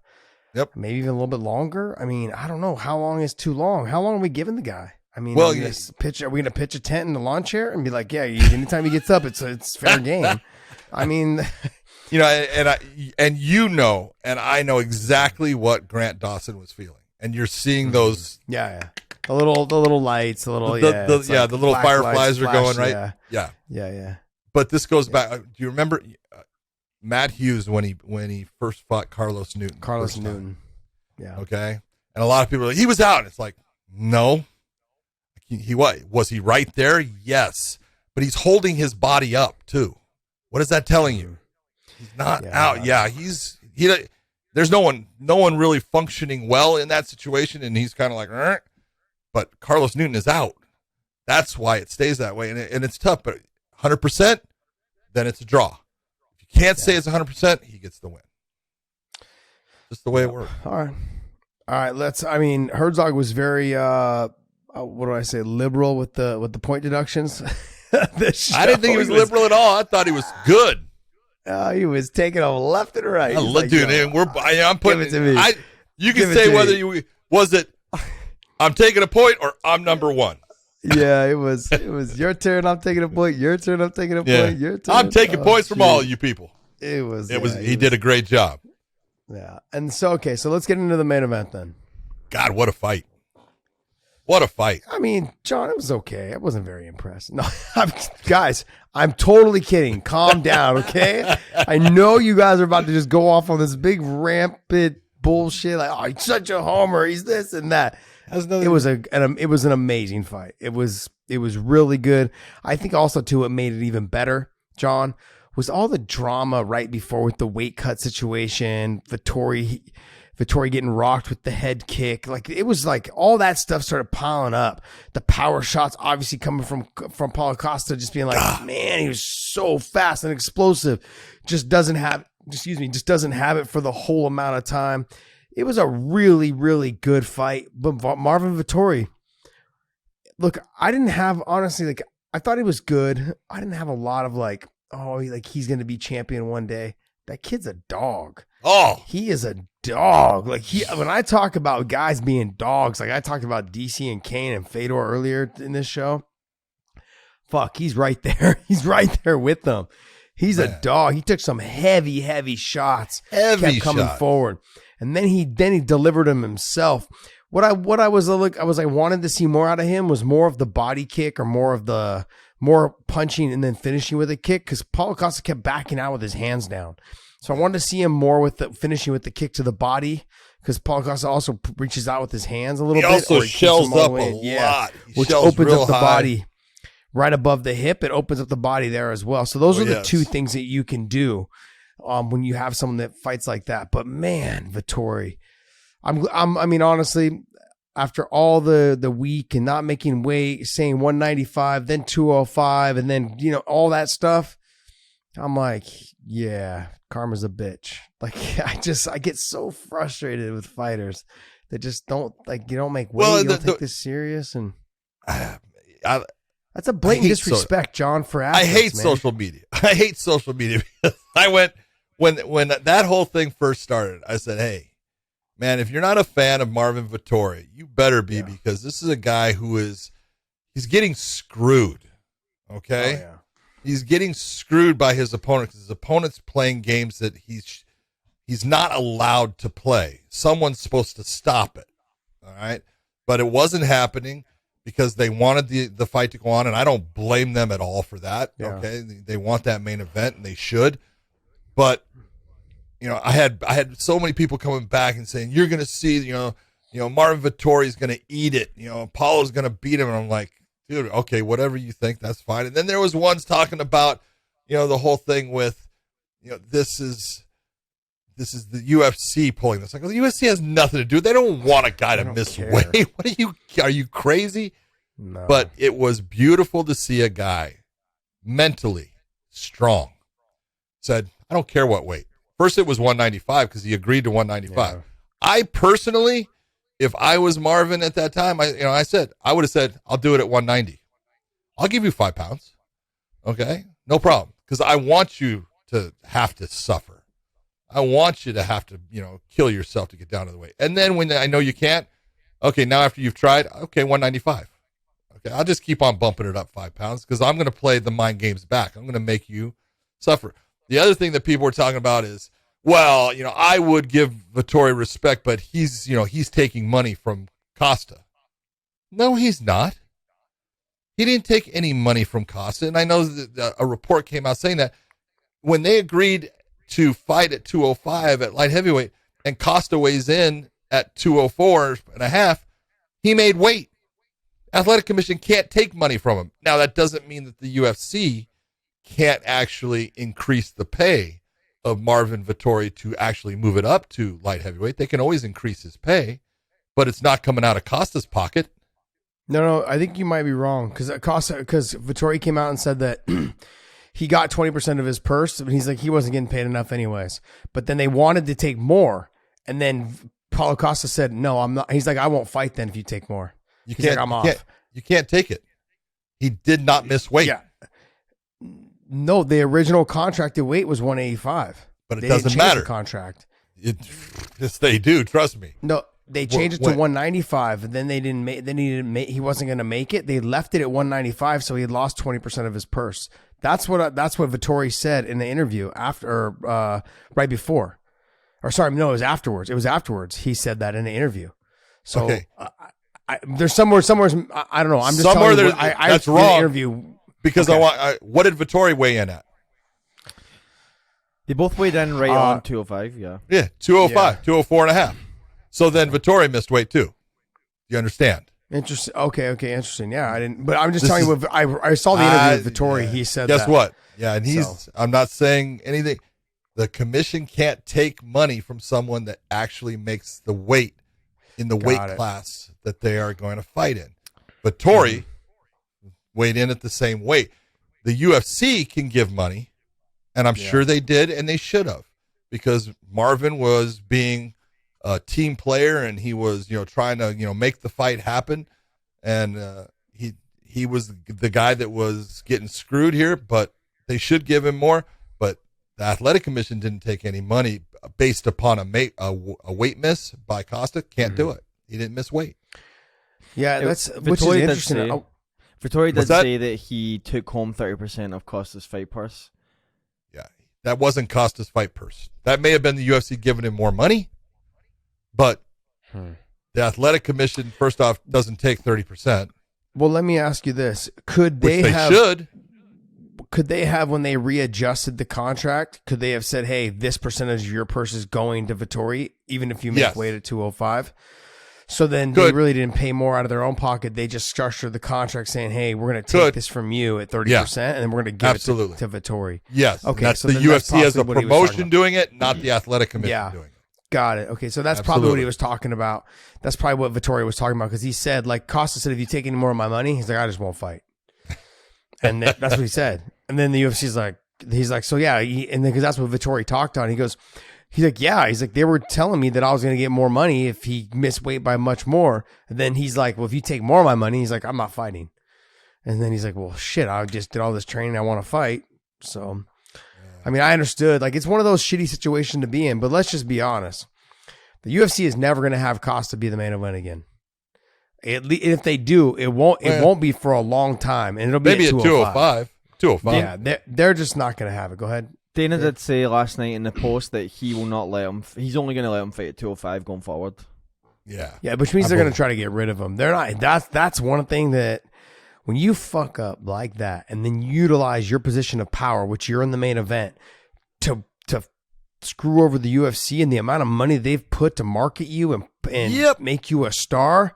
Yep. Maybe even a little bit longer. I mean, I don't know. How long is too long? How long are we giving the guy? I mean, are we going to pitch a tent in the lawn chair and be like, yeah, anytime he gets up, it's fair game. I mean, and I know exactly what Grant Dawson was feeling. And you're seeing those. Yeah. The little lights, the little, the little fireflies are going, right? Yeah. But this goes back. Do you remember Matt Hughes when he first fought Carlos Newton? Carlos Newton. Yeah. Okay. And a lot of people are like, he was out. It's like, no. He was he right there? Yes. But he's holding his body up too. What is that telling you? He's not out. Yeah, there's no one really functioning well in that situation, and he's kind of like, but Carlos Newton is out. That's why it stays that way, and it's tough. But 100%, then it's a draw. If you can't say it's 100%, he gets the win. Just the way it works. All right. Herzog was very what do I say? Liberal with the point deductions. I didn't think he was liberal at all. I thought he was good. He was taking them left and right. I'm putting it to me. You can say whether you was it. I'm taking a point or I'm number one. Yeah, it was your turn. I'm taking a point. Your turn. I'm taking a point. Your turn. I'm taking points from all you people. He did a great job. Yeah, and so let's get into the main event then. God, what a fight! What a fight. I mean, John, it was okay. I wasn't very impressed. No, guys, I'm totally kidding. Calm down, okay? I know you guys are about to just go off on this big rampant bullshit. Like, oh, he's such a homer. He's this and that. It was an amazing fight. It was really good. I think also, too, what made it even better, John, was all the drama right before with the weight cut situation. Vettori Vettori getting rocked with the head kick. Like, it was like all that stuff started piling up. The power shots obviously coming from Paulo Costa, just being like, man, he was so fast and explosive. Just doesn't have it for the whole amount of time. It was a really, really good fight. But Marvin Vettori, look, I didn't have, honestly, like, I thought he was good. I didn't have a lot of like, he's going to be champion one day. That kid's a dog. Oh, he is a dog. Like, when I talk about guys being dogs, like I talked about DC and Kane and Fedor earlier in this show. Fuck, he's right there. He's right there with them. He's a dog. He took some heavy shots. Kept coming forward. And then he delivered them himself. What I wanted to see more out of him was more of the body kick or more punching and then finishing with a kick, because Paulo Costa kept backing out with his hands down. So I wanted to see him more with the finishing with the kick to the body, because Paulo Costa also reaches out with his hands a little bit. Also shells up a lot. Which opens up the body right above the hip. It opens up the body there as well. So those are the two things that you can do when you have someone that fights like that. But man, Vettori, I mean, honestly, after all the week and not making weight, saying 195, then 205, and then, all that stuff, I'm like, yeah, karma's a bitch. Like, I get so frustrated with fighters that just don't, like, you don't make weight, you don't take this serious. And that's a blatant disrespect, John, for athletes, I hate man. social media. I hate social media. I went, when that whole thing first started, I said, hey, man, if you're not a fan of Marvin Vettori, you better be, because this is a guy he's getting screwed. Okay? Oh, yeah. He's getting screwed by his opponent, because his opponent's playing games that he's not allowed to play. Someone's supposed to stop it. All right? But it wasn't happening because they wanted the fight to go on, and I don't blame them at all for that. Yeah. Okay? They want that main event, and they should. But I had so many people coming back and saying, you're going to see, Marvin Vettori is going to eat it. Paulo's going to beat him. And I'm like, dude, okay, whatever you think, that's fine. And then there was ones talking about, the whole thing with, this is the UFC pulling this. Like, the UFC has nothing to do. They don't want a guy to miss weight. Are you crazy? No. But it was beautiful to see a guy mentally strong. Said, I don't care what weight. First, it was 195 because he agreed to 195. Yeah. I personally, if I was Marvin at that time, I would have said, I'll do it at 190. I'll give you 5 pounds. Okay, no problem. Because I want you to have to suffer. I want you to have to, kill yourself to get down to the weight. And then when I know you can't, okay, now after you've tried, okay, 195. Okay, I'll just keep on bumping it up 5 pounds because I'm going to play the mind games back. I'm going to make you suffer. The other thing that people were talking about is, well, I would give Vettori respect, but he's taking money from Costa. No, he's not. He didn't take any money from Costa. And I know that a report came out saying that when they agreed to fight at 205 at light heavyweight and Costa weighs in at 204 and a half, he made weight. Athletic Commission can't take money from him. Now, that doesn't mean that the UFC can't actually increase the pay of Marvin Vettori to actually move it up to light heavyweight. They can always increase his pay, but it's not coming out of Costa's pocket. No, I think you might be wrong because Vettori came out and said that he got 20% of his purse, but he's like, he wasn't getting paid enough anyways. But then they wanted to take more, and then Paulo Costa said, no, I'm not. He's like, I won't fight then if you take more. I'm off. You can't take it. He did not miss weight. Yeah. No, the original contracted weight was 185. But it doesn't matter. The contract. Yes, they do. Trust me. No, they changed it to 195, and then they didn't make. Then he wasn't going to make it. They left it at 195, so he had lost 20% of his purse. That's what Vettori said in the interview after, right before, or sorry, no, it was afterwards. It was afterwards. He said that in the interview. So okay. There's somewhere. I don't know. I'm just somewhere telling you. That's wrong. Interview. Because okay. What did Vettori weigh in at? They both weighed in right on 205, yeah. Yeah, 205, 204 and a half. So then Vettori missed weight too. You understand? Interesting. Okay, interesting. Yeah, I didn't, but I'm just telling you what I saw the interview with Vettori. He said guess what? Yeah, and I'm not saying anything. The commission can't take money from someone that actually makes the weight in the weight class that they are going to fight in. Vettori weighed in at the same weight. The UFC can give money, and I'm sure they did, and they should have, because Marvin was being a team player, and he was, trying to, make the fight happen, and he was the guy that was getting screwed here, but they should give him more. But the Athletic Commission didn't take any money based upon a weight miss by Costa. Can't do it. He didn't miss weight. Yeah, which is interesting. Vettori did say that he took home 30% of Costa's fight purse. Yeah, that wasn't Costa's fight purse. That may have been the UFC giving him more money, but the Athletic Commission, first off, doesn't take 30%. Well, let me ask you this: Could they have, when they readjusted the contract, could they have said, "Hey, this percentage of your purse is going to Vettori, even if you make weight at 205"? So then they really didn't pay more out of their own pocket. They just structured the contract saying, "Hey, we're going to take this from you at 30%, and then we're going to give it to Vettori." Yes. Okay. That's the UFC as a promotion doing it, not the Athletic Commission doing it. Got it. Okay, so that's probably what he was talking about. That's probably what Vettori was talking about, because he said, like, Costa said, if you take any more of my money, he's like, I just won't fight. And that's what he said. And then the UFC's like, so yeah, and then because that's what Vettori talked on. He's like, they were telling me that I was going to get more money if he missed weight by much more. And then he's like, well, if you take more of my money, he's like, I'm not fighting. And then he's like, well, shit, I just did all this training. I want to fight. So, I mean, I understood. Like, it's one of those shitty situations to be in, but let's just be honest. The UFC is never going to have Costa be the main event again. If they do, it won't be for a long time, and it'll be maybe at 205. 205. Yeah, they're just not going to have it. Go ahead. Dana did say last night in the post that he will not let him. He's only going to let him fight at 205 going forward. Yeah, which means they're going to try to get rid of him. They're not. That's one thing that when you fuck up like that and then utilize your position of power, which you're in the main event, to screw over the UFC and the amount of money they've put to market you and make you a star.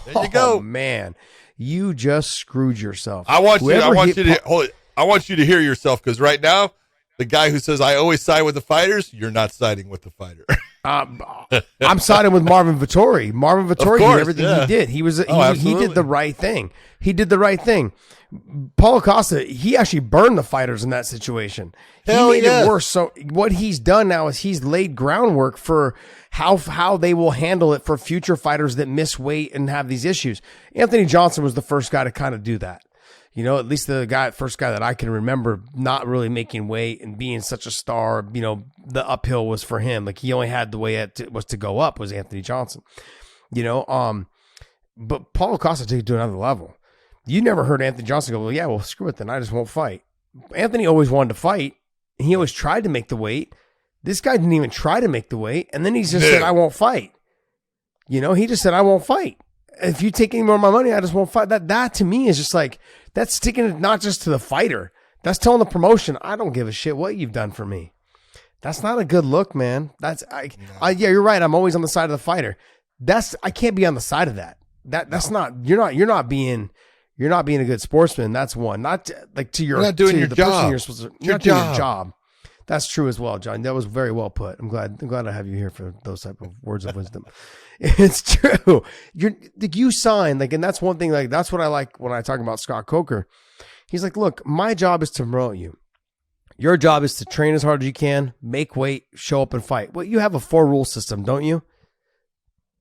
There you go, man. You just screwed yourself. I want you to hear yourself, because right now, the guy who says I always side with the fighters, you're not siding with the fighter. I'm siding with Marvin Vettori. Marvin Vettori did everything he did. He did the right thing. He did the right thing. Paulo Costa, he actually burned the fighters in that situation. He made it worse. So what he's done now is he's laid groundwork for how they will handle it for future fighters that miss weight and have these issues. Anthony Johnson was the first guy to kind of do that. At least the first guy that I can remember not really making weight and being such a star. The uphill was for him. Like, he only had the way it was to go up was Anthony Johnson. But Paulo Costa took it to another level. You never heard Anthony Johnson go, well, screw it then. I just won't fight. Anthony always wanted to fight, and he always tried to make the weight. This guy didn't even try to make the weight, and then he just said, I won't fight. He just said, I won't fight. If you take any more of my money, I just won't fight. That to me is just like, that's sticking it not just to the fighter. That's telling the promotion, I don't give a shit what you've done for me. That's not a good look, man. Yeah, you're right. I'm always on the side of the fighter. I can't be on the side of that. That's not, you're not being a good sportsman. That's one. Not you're not doing your job. You're not doing your job. That's true as well, John. That was very well put. I'm glad I have you here for those type of words of wisdom. It's true. You sign, and that's one thing, that's what I like when I talk about Scott Coker. He's like, look, my job is to promote you. Your job is to train as hard as you can, make weight, show up and fight. Well, you have a 4-rule system, don't you?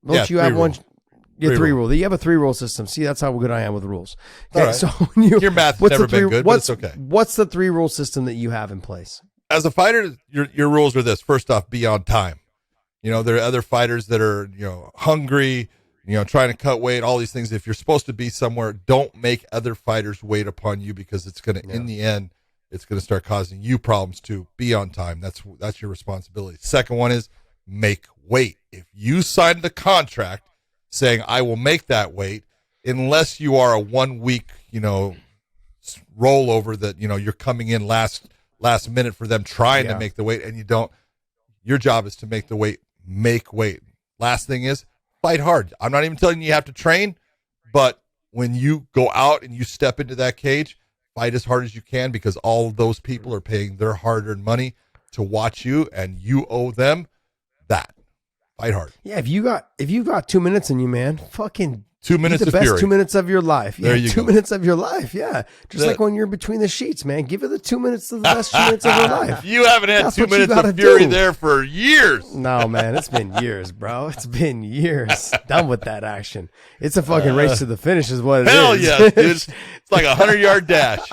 Don't you have one? Yeah, 3 rule. You have a 3-rule system. See, that's how good I am with rules. Okay, right. So your math's never been good, but it's okay. What's the 3-rule system that you have in place? As a fighter, your rules are this. First off, be on time. There are other fighters that are, hungry, trying to cut weight, all these things. If you're supposed to be somewhere, don't make other fighters wait upon you, because it's going to, in the end, it's going to start causing you problems too. Be on time. That's your responsibility. Second one is make weight. If you signed the contract saying I will make that weight, unless you are a 1 week, rollover that, you're coming in last minute for them trying to make the weight, and you don't, your job is to make the weight, make weight. Last thing is fight hard. I'm not even telling you have to train, but when you go out and you step into that cage, fight as hard as you can, because all of those people are paying their hard-earned money to watch you, and you owe them that. Fight hard. Yeah, if you got 2 minutes in you, man, fucking 2 minutes the of best fury. 2 minutes of your life. Yeah, There you 2 go. minutes of your life. Yeah, just like when you're between the sheets, man. Give it the 2 minutes of the best 2 minutes of your life. You haven't had That's 2 what you minutes gotta of fury do. there for years. No, man, it's been years, bro. It's been years. Done with that action. It's a fucking race to the finish, is what it is. Hell yes, dude. It's like a 100-yard dash.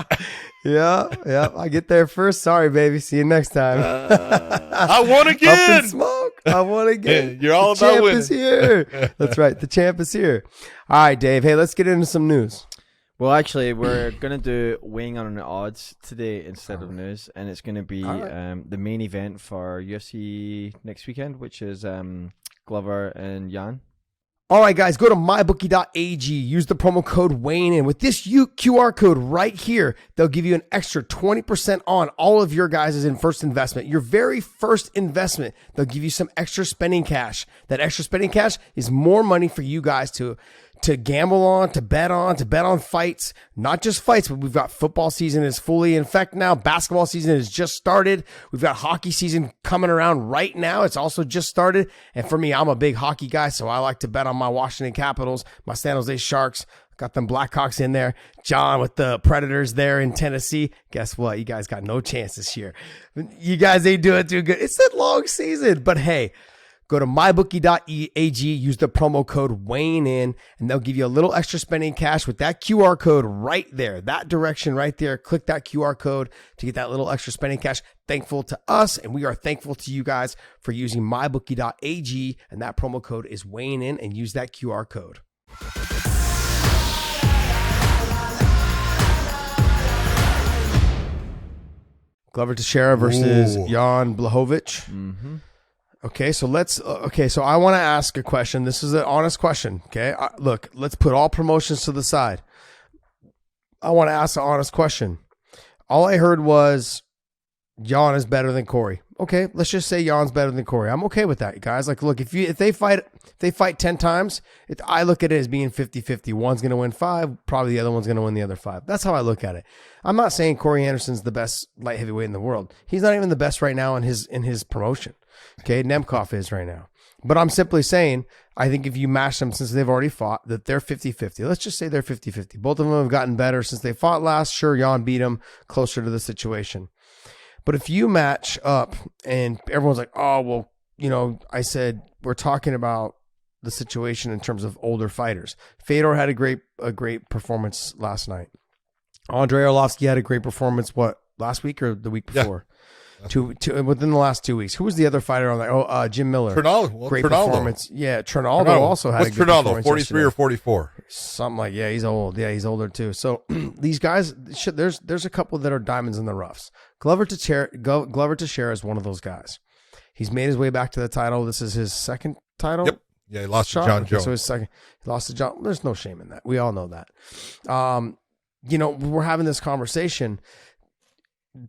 Yeah. I get there first. Sorry, baby. See you next time. I won Up again. in smoke. I won again. You're all the about champ winning. is here. That's right. The champ is here. All right, Dave. Hey, let's get into some news. Well, actually, we're going to do weighing on the odds today instead of news, and it's going to be the main event for UFC next weekend, which is Glover and Jan. All right, guys, go to mybookie.ag. Use the promo code Wayne in. With this QR code right here, they'll give you an extra 20% on all of your guys' first investment. Your very first investment, they'll give you some extra spending cash. That extra spending cash is more money for you guys to gamble on, to bet on fights, not just fights, but we've got football season is fully in effect now. Basketball season has just started. We've got hockey season coming around right now. It's also just started. And for me, I'm a big hockey guy, so I like to bet on my Washington Capitals, my San Jose Sharks. Got them Blackhawks in there. John with the Predators there in Tennessee. Guess what? You guys got no chance this year. You guys ain't doing too good. It's that long season, but hey, go to mybookie.ag, use the promo code Wayne in, and they'll give you a little extra spending cash with that QR code right there, that direction right there. Click that QR code to get that little extra spending cash. Thankful to us, and we are thankful to you guys for using mybookie.ag, and that promo code is Wayne in, and use that QR code. Glover Teixeira versus Jan Blachowicz. Mm-hmm. Okay, so so I want to ask a question. This is an honest question. Okay. Look, let's put all promotions to the side. I want to ask an honest question. All I heard was Jan is better than Corey. Okay. Let's just say Jan's better than Corey. I'm okay with that, guys. Like, look, if they fight 10 times, I look at it as being 50-50. One's going to win 5. Probably the other one's going to win the other 5. That's how I look at it. I'm not saying Corey Anderson's the best light heavyweight in the world. He's not even the best right now in his promotion. Okay, Nemkov is right now. But I'm simply saying, I think if you mash them since they've already fought, that they're 50-50. Let's just say they're 50-50. Both of them have gotten better since they fought last. Sure, Jan beat him closer to the situation. But if you match up and everyone's like, oh, well, I said we're talking about the situation in terms of older fighters. Fedor had a great performance last night. Andrei Arlovsky had a great performance, last week or the week before? Yeah. Within the last 2 weeks. Who was the other fighter on that? Jim Miller. Great performance. Yeah, Trinaldo also had a good performance. 43 or 44? Something like, yeah, he's old. Yeah, he's older too. So these guys, there's a couple that are diamonds in the roughs. Glover Teixeira is one of those guys. He's made his way back to the title. This is his second title. Yep. Yeah, he lost to John Jones. So his second. He lost to John. There's no shame in that. We all know that. We're having this conversation.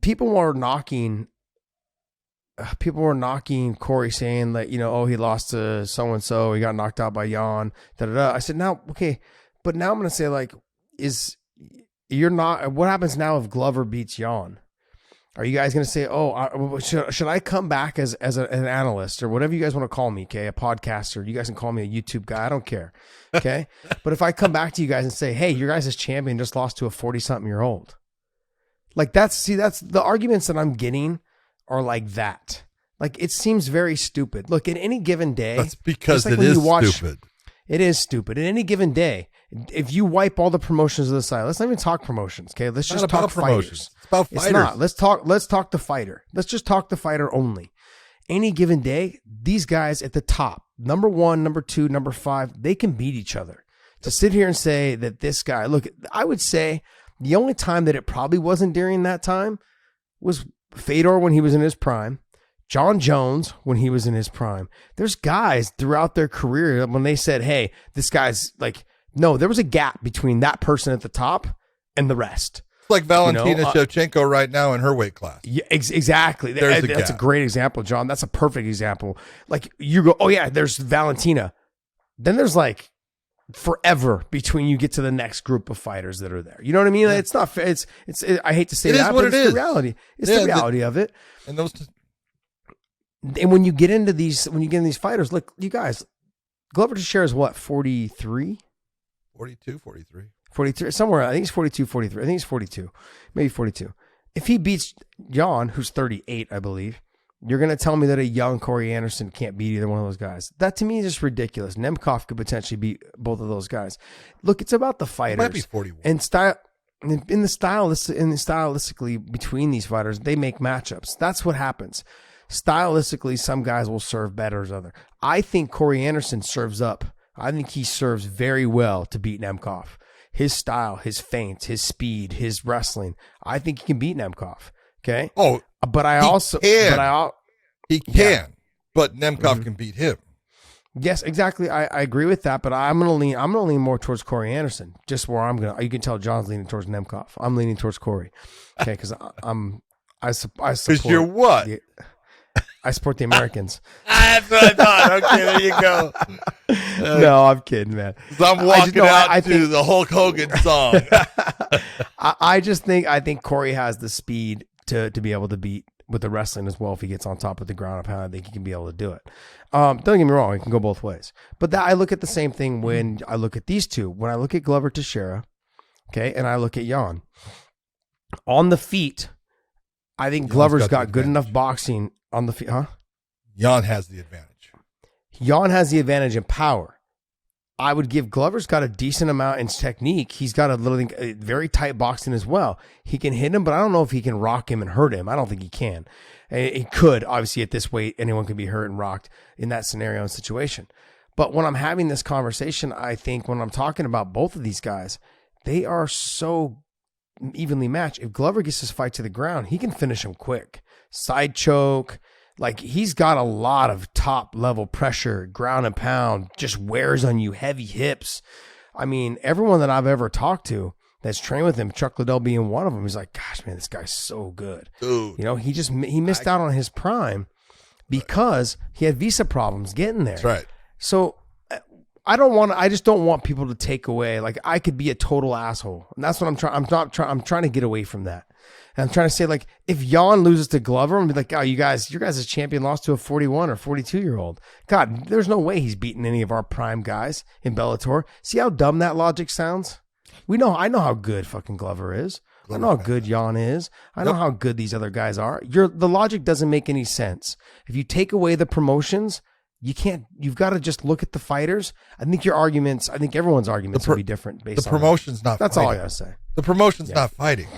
People were knocking Corey, saying that, he lost to so-and-so, he got knocked out by Jan, I said, now, okay, but now I'm going to say, like, what happens now if Glover beats Jan? Are you guys going to say, should I come back as an analyst or whatever you guys want to call me, okay, a podcaster? You guys can call me a YouTube guy. I don't care, okay? But if I come back to you guys and say, hey, your guys' champion just lost to a 40-something-year-old. Like, that's the arguments that I'm getting are like that. Like, it seems very stupid. Look, in any given day, that's because like it is stupid. It is stupid. In any given day, if you wipe all the promotions to the side, let's not even talk promotions. Okay, let's just talk fighters. It's about fighters. It's not. Let's talk the fighter. Let's just talk the fighter only. Any given day, these guys at the top, number 1, number 2, number 5, they can beat each other. To sit here and say that this guy, look, I would say the only time that it probably wasn't during that time was Fedor when he was in his prime, John Jones when he was in his prime. There's guys throughout their career when they said, hey, this guy's like, no, there was a gap between that person at the top and the rest. It's like Valentina Shevchenko right now in her weight class. Yeah, exactly. That's a great example, John. That's a perfect example. Like, you go, oh yeah, there's Valentina. Then there's like forever between you get to the next group of fighters that are there. You know what I mean? Yeah. It's not fair. I hate to say that, but it's the reality. It's the reality of it. And those And when you get into these fighters, look, you guys, Glover Teixeira is what, 43? 42, 43. 43, somewhere. I think he's 42, 43. I think he's 42, maybe 42. If he beats Jan, who's 38, I believe, you're going to tell me that a young Corey Anderson can't beat either one of those guys. That to me is just ridiculous. Nemkov could potentially beat both of those guys. Look, it's about the fighters. It might be 41. And stylistically between these fighters, they make matchups. That's what happens. Stylistically, some guys will serve better as others. I think Corey Anderson serves up. I think he serves very well to beat Nemkov. His style, his feints, his speed, his wrestling. I think he can beat Nemkov. Okay. Oh, but he can. But Nemkov can beat him. Yes, exactly. I agree with that, but I'm gonna lean more towards Corey Anderson. Just where you can tell John's leaning towards Nemkov. I'm leaning towards Corey. Okay, because I support. Because you're what? I support the Americans. That's what I thought. Okay, there you go. No, I'm kidding, man. I'm walking out to the Hulk Hogan song. I think Corey has the speed to be able to beat with the wrestling as well. If he gets on top of the ground, I think he can be able to do it. Don't get me wrong, it can go both ways. But I look at the same thing when I look at these two. When I look at Glover Teixeira, okay, and I look at Jan. On the feet, I think Glover's got good enough boxing on the feet, huh? Jan has the advantage. Jan has the advantage in power. I would give Glover's got a decent amount in technique. He's got a very tight boxing as well. He can hit him, but I don't know if he can rock him and hurt him. I don't think he can. He could, obviously, at this weight, anyone can be hurt and rocked in that scenario and situation. But when I'm having this conversation, I think when I'm talking about both of these guys, they are so evenly matched. If Glover gets his fight to the ground, he can finish him quick. Side choke. Like, he's got a lot of top level pressure, ground and pound, just wears on you, heavy hips. I mean, everyone that I've ever talked to that's trained with him, Chuck Liddell being one of them, he's like, gosh, man, this guy's so good. Dude. You know, he missed out on his prime because he had visa problems getting there. That's right. So I just don't want people to take away, like, I could be a total asshole. And that's what I'm trying. I'm trying to get away from that. And I'm trying to say, like, if Jan loses to Glover, I'm be like, oh, your guys' champion lost to a 41 or 42-year-old. God, there's no way he's beaten any of our prime guys in Bellator. See how dumb that logic sounds? I know how good fucking Glover is. I know how good Jan is. I know how good these other guys are. The logic doesn't make any sense. If you take away the promotions, you've got to just look at the fighters. I think everyone's arguments will be different based on the promotion's not That's fighting. all I gotta say. The promotion's not fighting.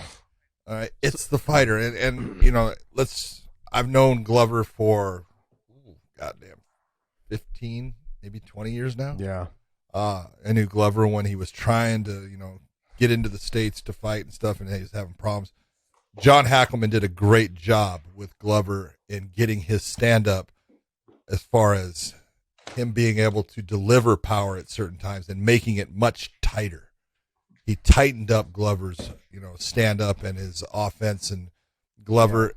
All right. It's the fighter. And you know, I've known Glover for goddamn 15, maybe 20 years now. Yeah. I knew Glover when he was trying to, get into the States to fight and stuff, and he was having problems. John Hackleman did a great job with Glover in getting his stand-up as far as him being able to deliver power at certain times and making it much tighter. He tightened up Glover's, stand-up and his offense. And Glover,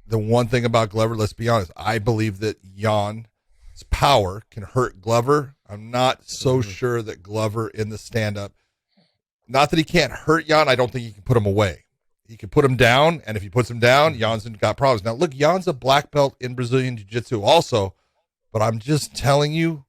the one thing about Glover, let's be honest, I believe that Jan's power can hurt Glover. I'm not so sure that Glover in the stand-up, not that he can't hurt Jan, I don't think he can put him away. He can put him down, and if he puts him down, Jan's got problems. Now, look, Jan's a black belt in Brazilian Jiu-Jitsu also, but I'm just telling you,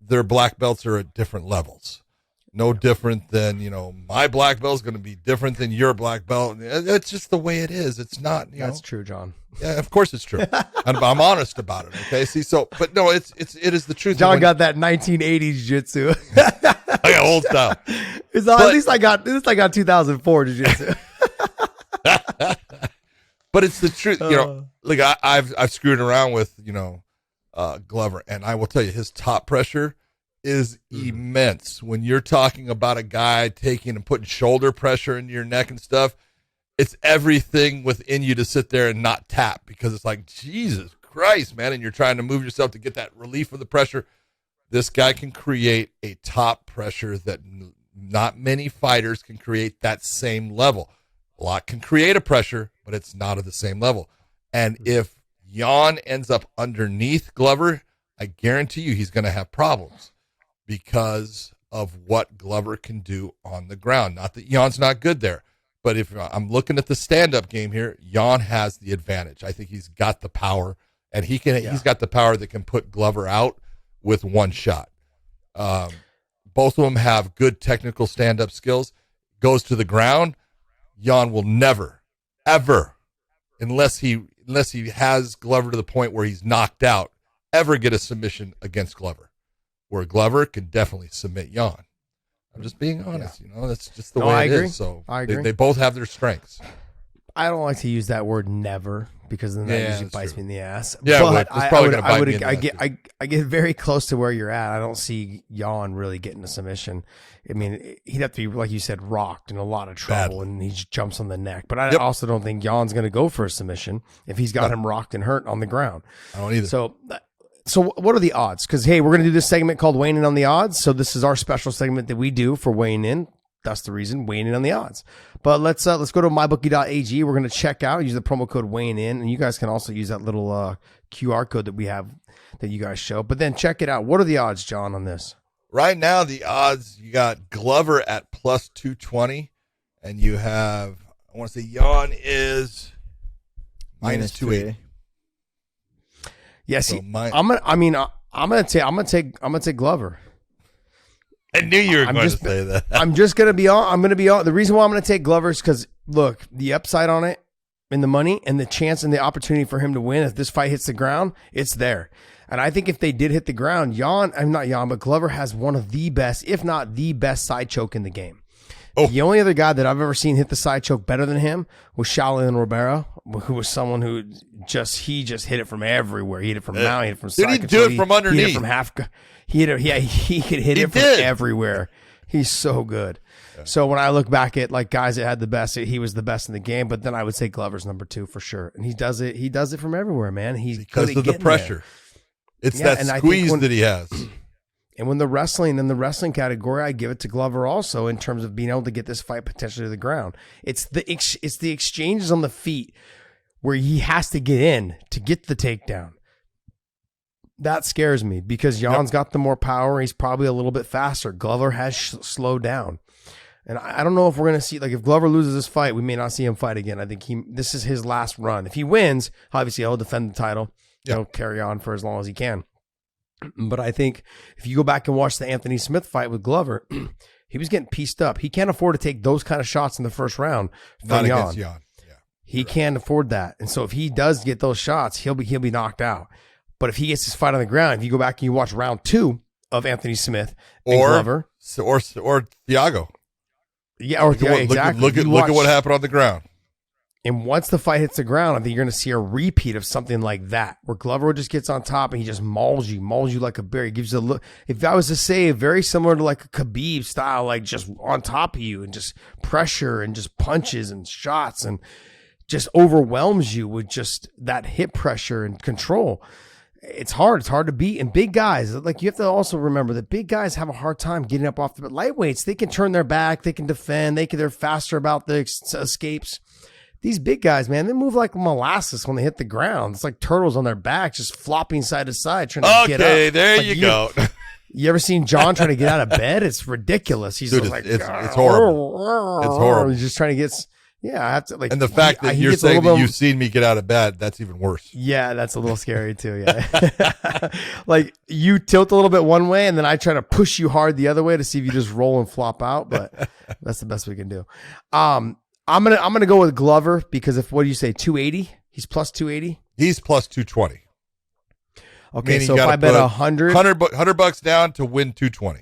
their black belts are at different levels. No different than, my black belt is going to be different than your black belt. It's just the way it is. It's not, That's true, John. Yeah, of course it's true. And I'm honest about it, okay? See, but no, it is the truth. John got that 1980s jiu-jitsu. I got old style. At least I got 2004 jiu-jitsu. But it's the truth. Like I've screwed around with, Glover, and I will tell you, his top pressure is immense. When you're talking about a guy taking and putting shoulder pressure into your neck and stuff, it's everything within you to sit there and not tap, because it's like, Jesus Christ, man, and you're trying to move yourself to get that relief of the pressure. This guy can create a top pressure that not many fighters can create that same level. A lot can create a pressure, but it's not at the same level. And if Jan ends up underneath Glover, I guarantee you he's going to have problems because of what Glover can do on the ground. Not that Jan's not good there, but if I'm looking at the stand-up game here, Jan has the advantage. I think he's got the power, and he's got the power that can put Glover out with one shot. Both of them have good technical stand-up skills. Goes to the ground, Jan will never, ever, unless he has Glover to the point where he's knocked out, ever get a submission against Glover. Where Glover can definitely submit Jan. I'm just being honest, that's just the way it is. So I agree. They both have their strengths. I don't like to use that word never because then that usually bites me in the ass. Yeah, but it's probably going to bite me in the ass. I get very close to where you're at. I don't see Jan really getting a submission. I mean, he'd have to be, like you said, rocked in a lot of trouble, and he just jumps on the neck. But I also don't think Jan's going to go for a submission if he's got him rocked and hurt on the ground. I don't either. So what are the odds? Because, hey, we're going to do this segment called Weighing In on the Odds. So this is our special segment that we do for weighing in. That's the reason, weighing in on the odds. But let's go to mybookie.ag. We're going to check out, use the promo code weighing in, and you guys can also use that little QR code that we have that you guys show. But then check it out. What are the odds, John, on this? Right now, the odds, you got Glover at plus 220, and you have, I want to say Jan is minus 280. Yeah, see, I'm gonna take Glover. I knew you were going to say that. I'm going to be on. The reason why I'm going to take Glover is because, look, the upside on it and the money and the chance and the opportunity for him to win if this fight hits the ground, it's there. And I think if they did hit the ground, but Glover has one of the best, if not the best side choke in the game. Oh. The only other guy that I've ever seen hit the side choke better than him was Shaolin Rivera, who was someone who just hit it from everywhere. He hit it from mount, he hit it from side. Did he do it from underneath? He hit it from half. He could hit it from everywhere. He's so good. Yeah. So when I look back at like guys that had the best, he was the best in the game. But then I would say Glover's number 2 for sure, and he does it. He does it from everywhere, man. He's because of the pressure. There. It's that squeeze that he has. And when in the wrestling category, I give it to Glover also in terms of being able to get this fight potentially to the ground. It's the exchanges on the feet where he has to get in to get the takedown. That scares me because Jan's got the more power. He's probably a little bit faster. Glover has slowed down. And I don't know if we're going to see, like if Glover loses this fight, we may not see him fight again. I think this is his last run. If he wins, obviously he'll defend the title. He'll carry on for as long as he can. But I think if you go back and watch the Anthony Smith fight with Glover, he was getting pieced up. He can't afford to take those kind of shots in the first round from against Jan. Yeah, he can't afford that. And so if he does get those shots, he'll be knocked out. But if he gets his fight on the ground, if you go back and you watch round 2 of Anthony Smith and Glover, or Thiago, exactly. Look at what happened on the ground. And once the fight hits the ground, I think you're going to see a repeat of something like that, where Glover just gets on top and he just mauls you like a bear. He gives you a look. If I was to say, very similar to like a Khabib style, like just on top of you and just pressure and just punches and shots and just overwhelms you with just that hip pressure and control. It's hard. It's hard to beat. And big guys, like you have to also remember that big guys have a hard time getting up off the lightweights. They can turn their back. They can defend. They're faster about the escapes. These big guys, man, they move like molasses when they hit the ground. It's like turtles on their backs, just flopping side to side, trying to get up. Okay, there you go. You ever seen John trying to get out of bed? It's ridiculous. He's just like, it's horrible. It's horrible. He's just trying to get. Yeah, I have to like. And the fact that you're saying that you've seen me get out of bed, that's even worse. Yeah, that's a little scary too. Yeah, like you tilt a little bit one way, and then I try to push you hard the other way to see if you just roll and flop out. But that's the best we can do. I'm gonna go with Glover because what do you say? 280. He's plus 280. He's plus 220. Okay, so if I bet $100 down to win 220.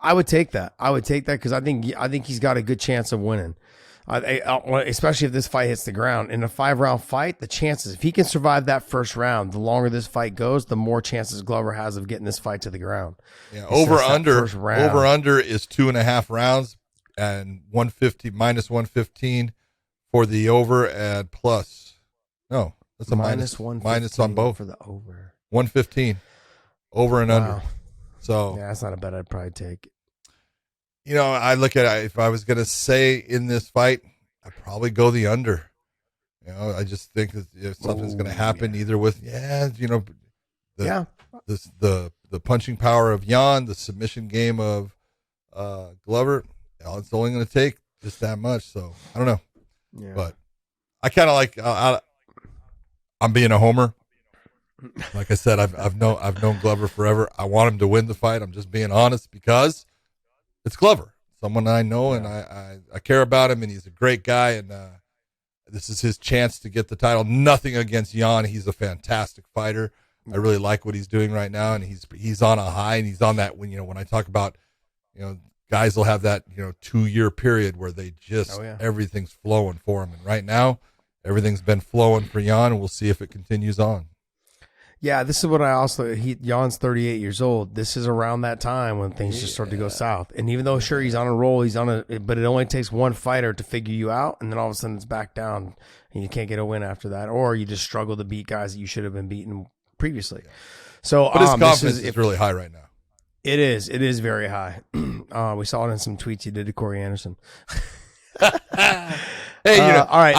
I would take that. Because I think he's got a good chance of winning. Especially if this fight hits the ground. In a 5-round fight, the chances, if he can survive that first round, the longer this fight goes, the more chances Glover has of getting this fight to the ground. Yeah, over under is 2.5 rounds and 150 minus 115 for the over and plus. No, that's a minus on both for the over. 115 over and under. So yeah, that's not a bet I'd probably take. I look at it, if I was going to say in this fight, I'd probably go the under. I just think that if something's going to happen, either with the punching power of Jan, the submission game of Glover, it's only going to take just that much. So I don't know, but I kind of like. I'm being a homer. Like I said, I've known Glover forever. I want him to win the fight. I'm just being honest because it's Glover, someone I know and I care about him, and he's a great guy. And this is his chance to get the title. Nothing against Jan. He's a fantastic fighter. I really like what he's doing right now, and he's on a high, and he's on that when I talk about, guys will have that 2-year period where they just everything's flowing for him, and right now everything's been flowing for Jan, and we'll see if it continues on. Yeah, this is what I also. Jan's 38 years old. This is around that time when things just start to go south. And even though sure he's on a roll, but it only takes one fighter to figure you out, and then all of a sudden it's back down, and you can't get a win after that, or you just struggle to beat guys that you should have been beaten previously. So, but his confidence is really high right now. It is very high. We saw it in some tweets he did to Corey Anderson. Hey, all right.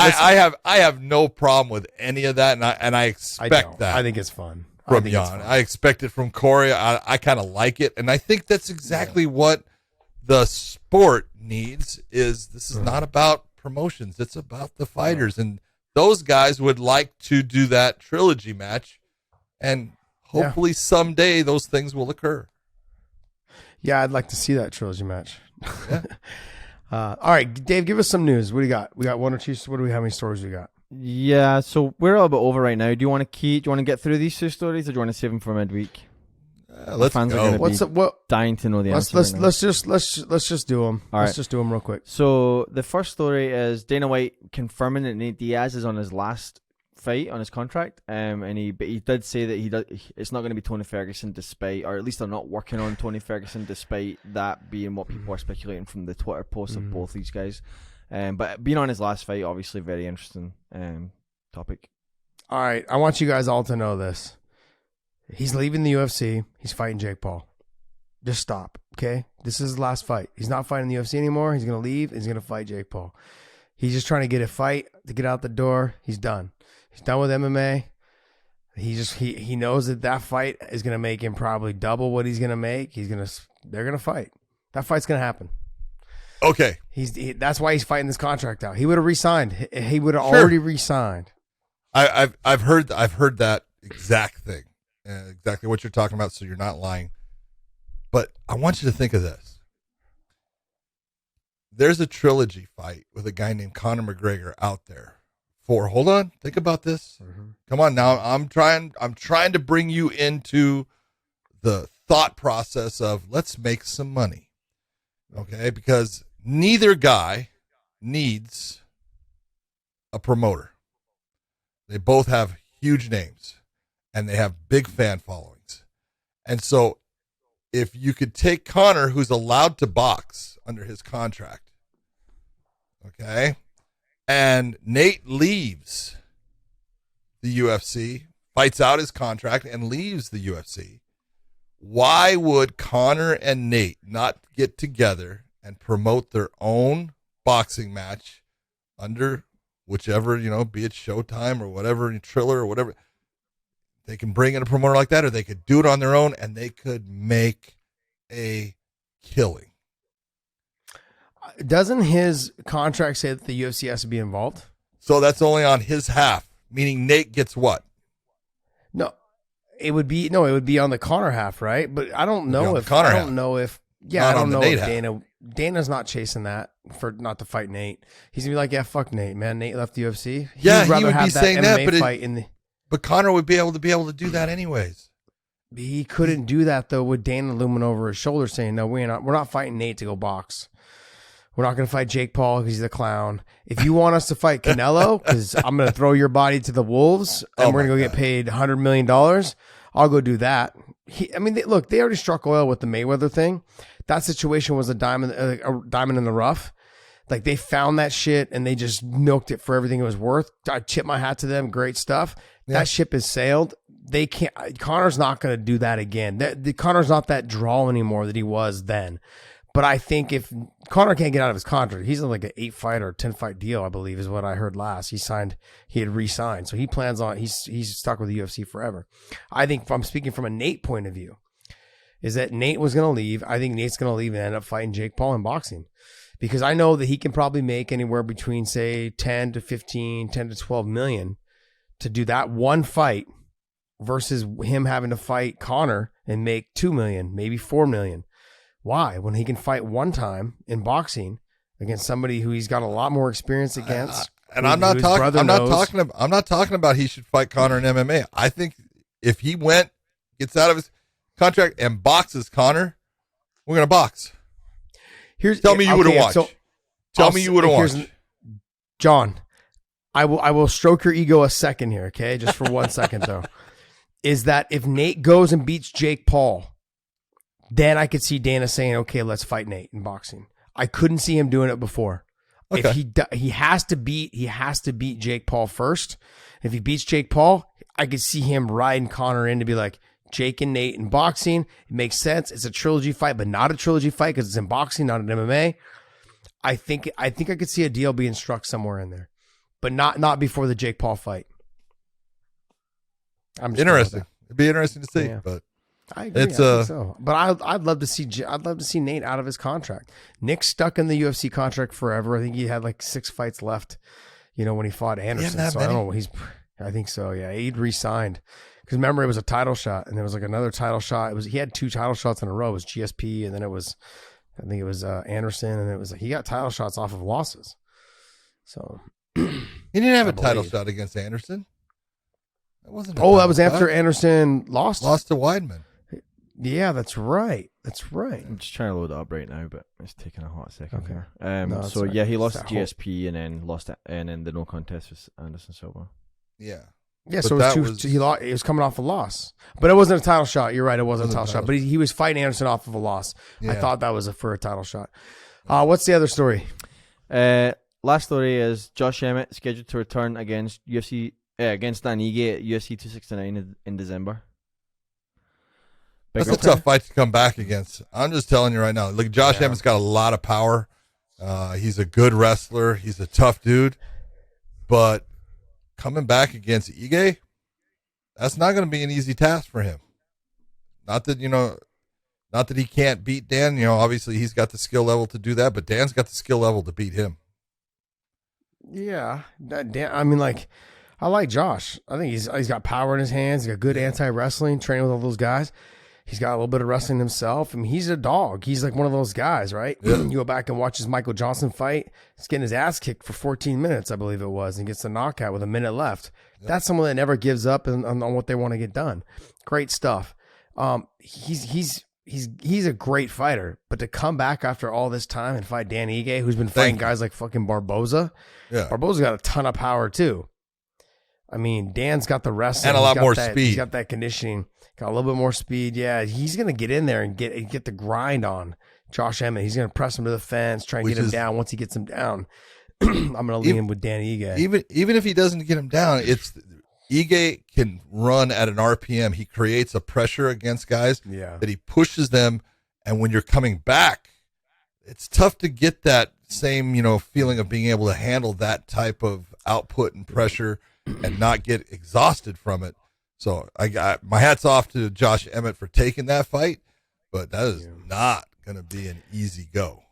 I have no problem with any of that, and I expect that. I think it's fun from Jan. I expect it from Corey. I kind of like it, and I think that's exactly what the sport needs. This is not about promotions; it's about the fighters, and those guys would like to do that trilogy match, and hopefully someday those things will occur. Yeah, I'd like to see that trilogy match. Yeah. All right, Dave, give us some news. What do you got? We got one or two. How many stories we got? Yeah, so we're a little bit over right now. Do you want to get through these 2 stories, or do you want to save them for midweek? Let's fans go. are going to be dying to know the answer. Let's just do them. All let's right. just do them real quick. So the first story is Dana White confirming that Nate Diaz is on his last fight on his contract, and he did say that it's not going to be Tony Ferguson, or at least they're not working on Tony Ferguson, despite that being what people are speculating from the Twitter posts of both these guys. But being on his last fight, obviously very interesting topic. All right, I want you guys all to know this. He's leaving the UFC. He's fighting Jake Paul. Just stop, okay? This is his last fight. He's not fighting the UFC anymore. He's going to leave. He's going to fight Jake Paul. He's just trying to get a fight to get out the door. He's done. He's done with MMA. He knows that fight is going to make him probably double what he's going to make. They're going to fight. That fight's going to happen. Okay. That's why he's fighting this contract out. He would have re-signed. He would have already re-signed. I've heard that exact thing, exactly what you're talking about. So you're not lying, but I want you to think of this. There's a trilogy fight with a guy named Conor McGregor out there. Hold on, think about this. Come on now. I'm trying to bring you into the thought process of let's make some money. Okay? Because neither guy needs a promoter. They both have huge names and they have big fan followings. And so if you could take Conor, who's allowed to box under his contract, okay? And Nate leaves the UFC, fights out his contract, and leaves the UFC. Why would Conor and Nate not get together and promote their own boxing match under whichever, be it Showtime or whatever, Triller or whatever? They can bring in a promoter like that, or they could do it on their own, and they could make a killing. Doesn't his contract say that the UFC has to be involved? So that's only on his half, meaning Nate gets what? No, it would be on the Conor half, right? But I don't know if Dana's not chasing that for not to fight Nate. He's gonna be like, yeah, fuck Nate, man. Nate left the UFC. He would be saying that, but Conor would be able to do that anyways. He couldn't do that though with Dana looming over his shoulder, saying, "No, we're not fighting Nate to go box. We're not going to fight Jake Paul because he's a clown. If you want us to fight Canelo, because I'm going to throw your body to the wolves and we're going to go get paid $100 million, I'll go do that." They already struck oil with the Mayweather thing. That situation was a diamond in the rough. Like, they found that shit and they just milked it for everything it was worth. I tip my hat to them. Great stuff. Yeah. That ship has sailed. They can't. Conor's not going to do that again. Conor's not that draw anymore that he was then. But I think if Conor can't get out of his contract, he's in like an 8-fight or 10-fight deal, I believe, is what I heard last. He had re-signed. So he plans on, he's stuck with the UFC forever. I think, if I'm speaking from a Nate point of view, is that Nate was going to leave. I think Nate's going to leave and end up fighting Jake Paul in boxing. Because I know that he can probably make anywhere between, say, 10 to 12 million to do that one fight versus him having to fight Conor and make $2 million, maybe $4 million. Why? When he can fight one time in boxing against somebody who he's got a lot more experience against. And I'm not talking about he should fight Conor in MMA. I think if he gets out of his contract and boxes Conor, we're gonna box. Tell me you would have watched. Tell me you would have watched. John, I will stroke your ego a second here, okay? Just for 1 second though. Is that if Nate goes and beats Jake Paul, then I could see Dana saying, "Okay, let's fight Nate in boxing." I couldn't see him doing it before. Okay. If he has to beat Jake Paul first. If he beats Jake Paul, I could see him riding Conor in to be like, Jake and Nate in boxing. It makes sense. It's a trilogy fight, but not a trilogy fight because it's in boxing, not in MMA. I think I could see a deal being struck somewhere in there, but not before the Jake Paul fight. I'm just interesting. It'd be interesting to see, but I agree. I think so. But I'd love to see Nate out of his contract. Nick's stuck in the UFC contract forever. I think he had like 6 fights left, when he fought Anderson. So I don't know. I think so. Yeah, he'd re-signed because remember it was a title shot, and there was like another title shot. He had 2 title shots in a row. It was GSP, and then I think it was Anderson, and it was he got title shots off of losses. So he didn't have a title shot against Anderson. That wasn't. That was after Anderson lost to Weidman. Yeah, that's right. I'm just trying to load it up right now, but it's taking a hot second here. Right. He lost to GSP and then the no contest with Anderson Silva. Yeah. Yeah, so he was coming off a loss. But it wasn't a title shot. You're right, it wasn't a title shot. But he was fighting Anderson off of a loss. Yeah. I thought that was for a title shot. What's the other story? Last story is Josh Emmett scheduled to return against Dan Ige at UFC 269 in December. That's a tough fight to come back against. I'm just telling you right now. Look, Josh Emmett's got a lot of power. He's a good wrestler. He's a tough dude. But coming back against Ige, that's not going to be an easy task for him. Not that he can't beat Dan. Obviously he's got the skill level to do that, but Dan's got the skill level to beat him. Yeah, Dan. I mean, I like Josh. I think he's got power in his hands. He's got good anti-wrestling, training with all those guys. He's got a little bit of wrestling himself. I mean, he's a dog. He's like one of those guys, right? Yeah. You go back and watch his Michael Johnson fight. He's getting his ass kicked for 14 minutes, I believe it was, and gets the knockout with a minute left. Yep. That's someone that never gives up on what they want to get done. Great stuff. He's a great fighter, but to come back after all this time and fight Dan Ige, who's been fighting guys like fucking Barboza. Yeah. Barboza's got a ton of power too. I mean, Dan's got the wrestling and a lot more speed. He's got that conditioning. Got a little bit more speed. Yeah, he's going to get in there and get the grind on Josh Emmett. He's going to press him to the fence, try and get him down. Once he gets him down, I'm going to lean him with Dan Ige. Even if he doesn't get him down, Ige can run at an RPM. He creates a pressure against guys that he pushes them. And when you're coming back, it's tough to get that same, feeling of being able to handle that type of output and pressure and not get exhausted from it. So I got my hats off to Josh Emmett for taking that fight, but that is not going to be an easy go.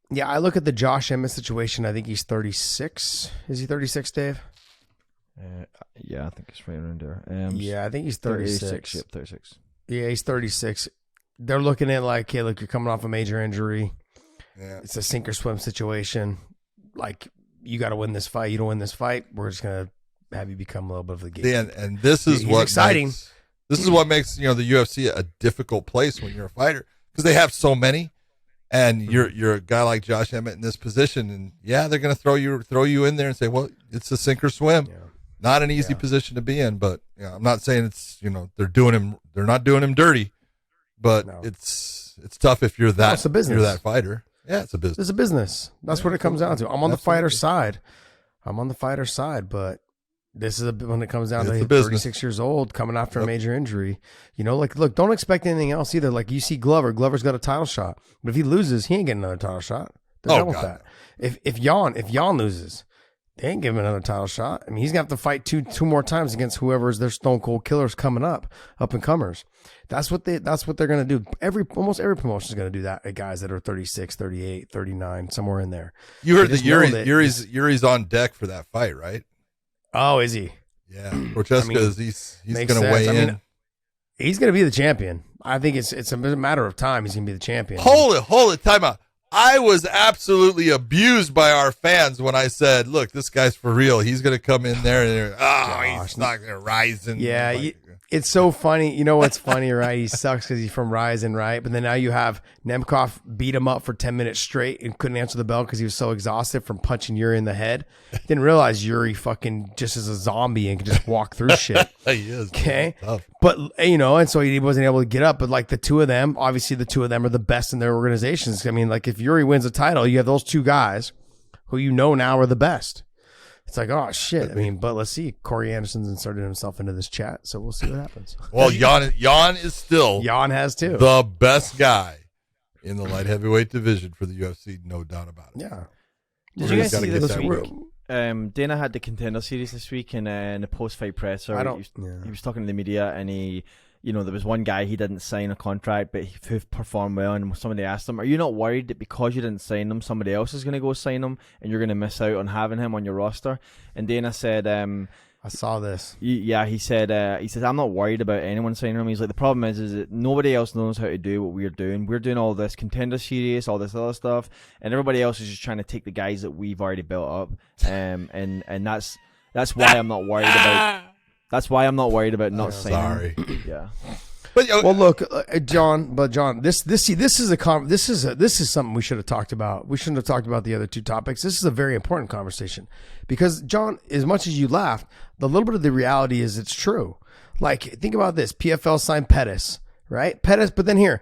Yeah, I look at the Josh Emmett situation. I think he's 36. Is he 36, Dave? Yeah, I think it's right around there. I think he's 36. Yep, 36. Yeah, he's 36. They're looking at hey, look, you're coming off a major injury. Yeah. It's a sink or swim situation. You got to win this fight. You don't win this fight, we're just going to have you become a little bit of the game. And this is what's exciting. This is what makes the UFC a difficult place when you're a fighter, because they have so many, and you're a guy like Josh Emmett in this position, and they're going to throw you in there and say, well, it's a sink or swim. Yeah. Not an easy position to be in, but I'm not saying it's they're not doing him dirty, but it's tough if you're that you're that fighter. Yeah, it's a business. It's a business. That's what it comes down to. I'm on the fighter's side. But this is when it comes down to 36 years old, coming after a major injury. Look, don't expect anything else either. Like you see Glover. Glover's got a title shot, but if he loses, he ain't getting another title shot. They're done with that. If Jan loses, they ain't giving him another title shot. I mean, he's gonna have to fight two more times against whoever's their stone cold killers coming up and comers. That's what they're gonna do. Almost every promotion is gonna do that at guys that are 36, 38, 39, somewhere in there. You heard that Yuri's on deck for that fight, right? Oh, is he? Yeah, Prochaska he's going to weigh in. He's going to be the champion. I think it's a matter of time. He's going to be the champion. Hold it, time out. I was absolutely abused by our fans when I said, "Look, this guy's for real. He's going to come in there and he's not going to rise." Yeah, it's so funny. You know what's funny, right? He sucks because he's from Ryzen, right? But then now you have Nemkov beat him up for 10 minutes straight and couldn't answer the bell because he was so exhausted from punching Yuri in the head. Didn't realize Yuri fucking just is a zombie and can just walk through shit. He is. Okay. But, and so he wasn't able to get up. But like the two of them, obviously the two of them are the best in their organizations. I mean, like if Yuri wins a title, you have those two guys who now are the best. It's like, oh, shit. I mean, but let's see. Corey Anderson's inserted himself into this chat, so we'll see what happens. Well, Jan is still Jan has too. The best guy in the light heavyweight division for the UFC, no doubt about it. Yeah. Did you guys see this week? Dana had the Contender Series this week in the post-fight presser. He was talking to the media, and there was one guy, he didn't sign a contract, but he performed well, and somebody asked him, are you not worried that because you didn't sign him, somebody else is going to go sign him, and you're going to miss out on having him on your roster? And Dana said, I saw this. He said, I'm not worried about anyone signing him. He's like, the problem is that nobody else knows how to do what we're doing. We're doing all this Contender Series, all this other stuff, and everybody else is just trying to take the guys that we've already built up. And that's why I'm not worried about. That's why I'm not worried about not signing. Sorry. Yeah. But, well, look, John. This is something we should have talked about. We shouldn't have talked about the other two topics. This is a very important conversation because, John, as much as you laughed, the little bit of the reality is it's true. Like, think about this: PFL signed Pettis, right? Pettis, but then here,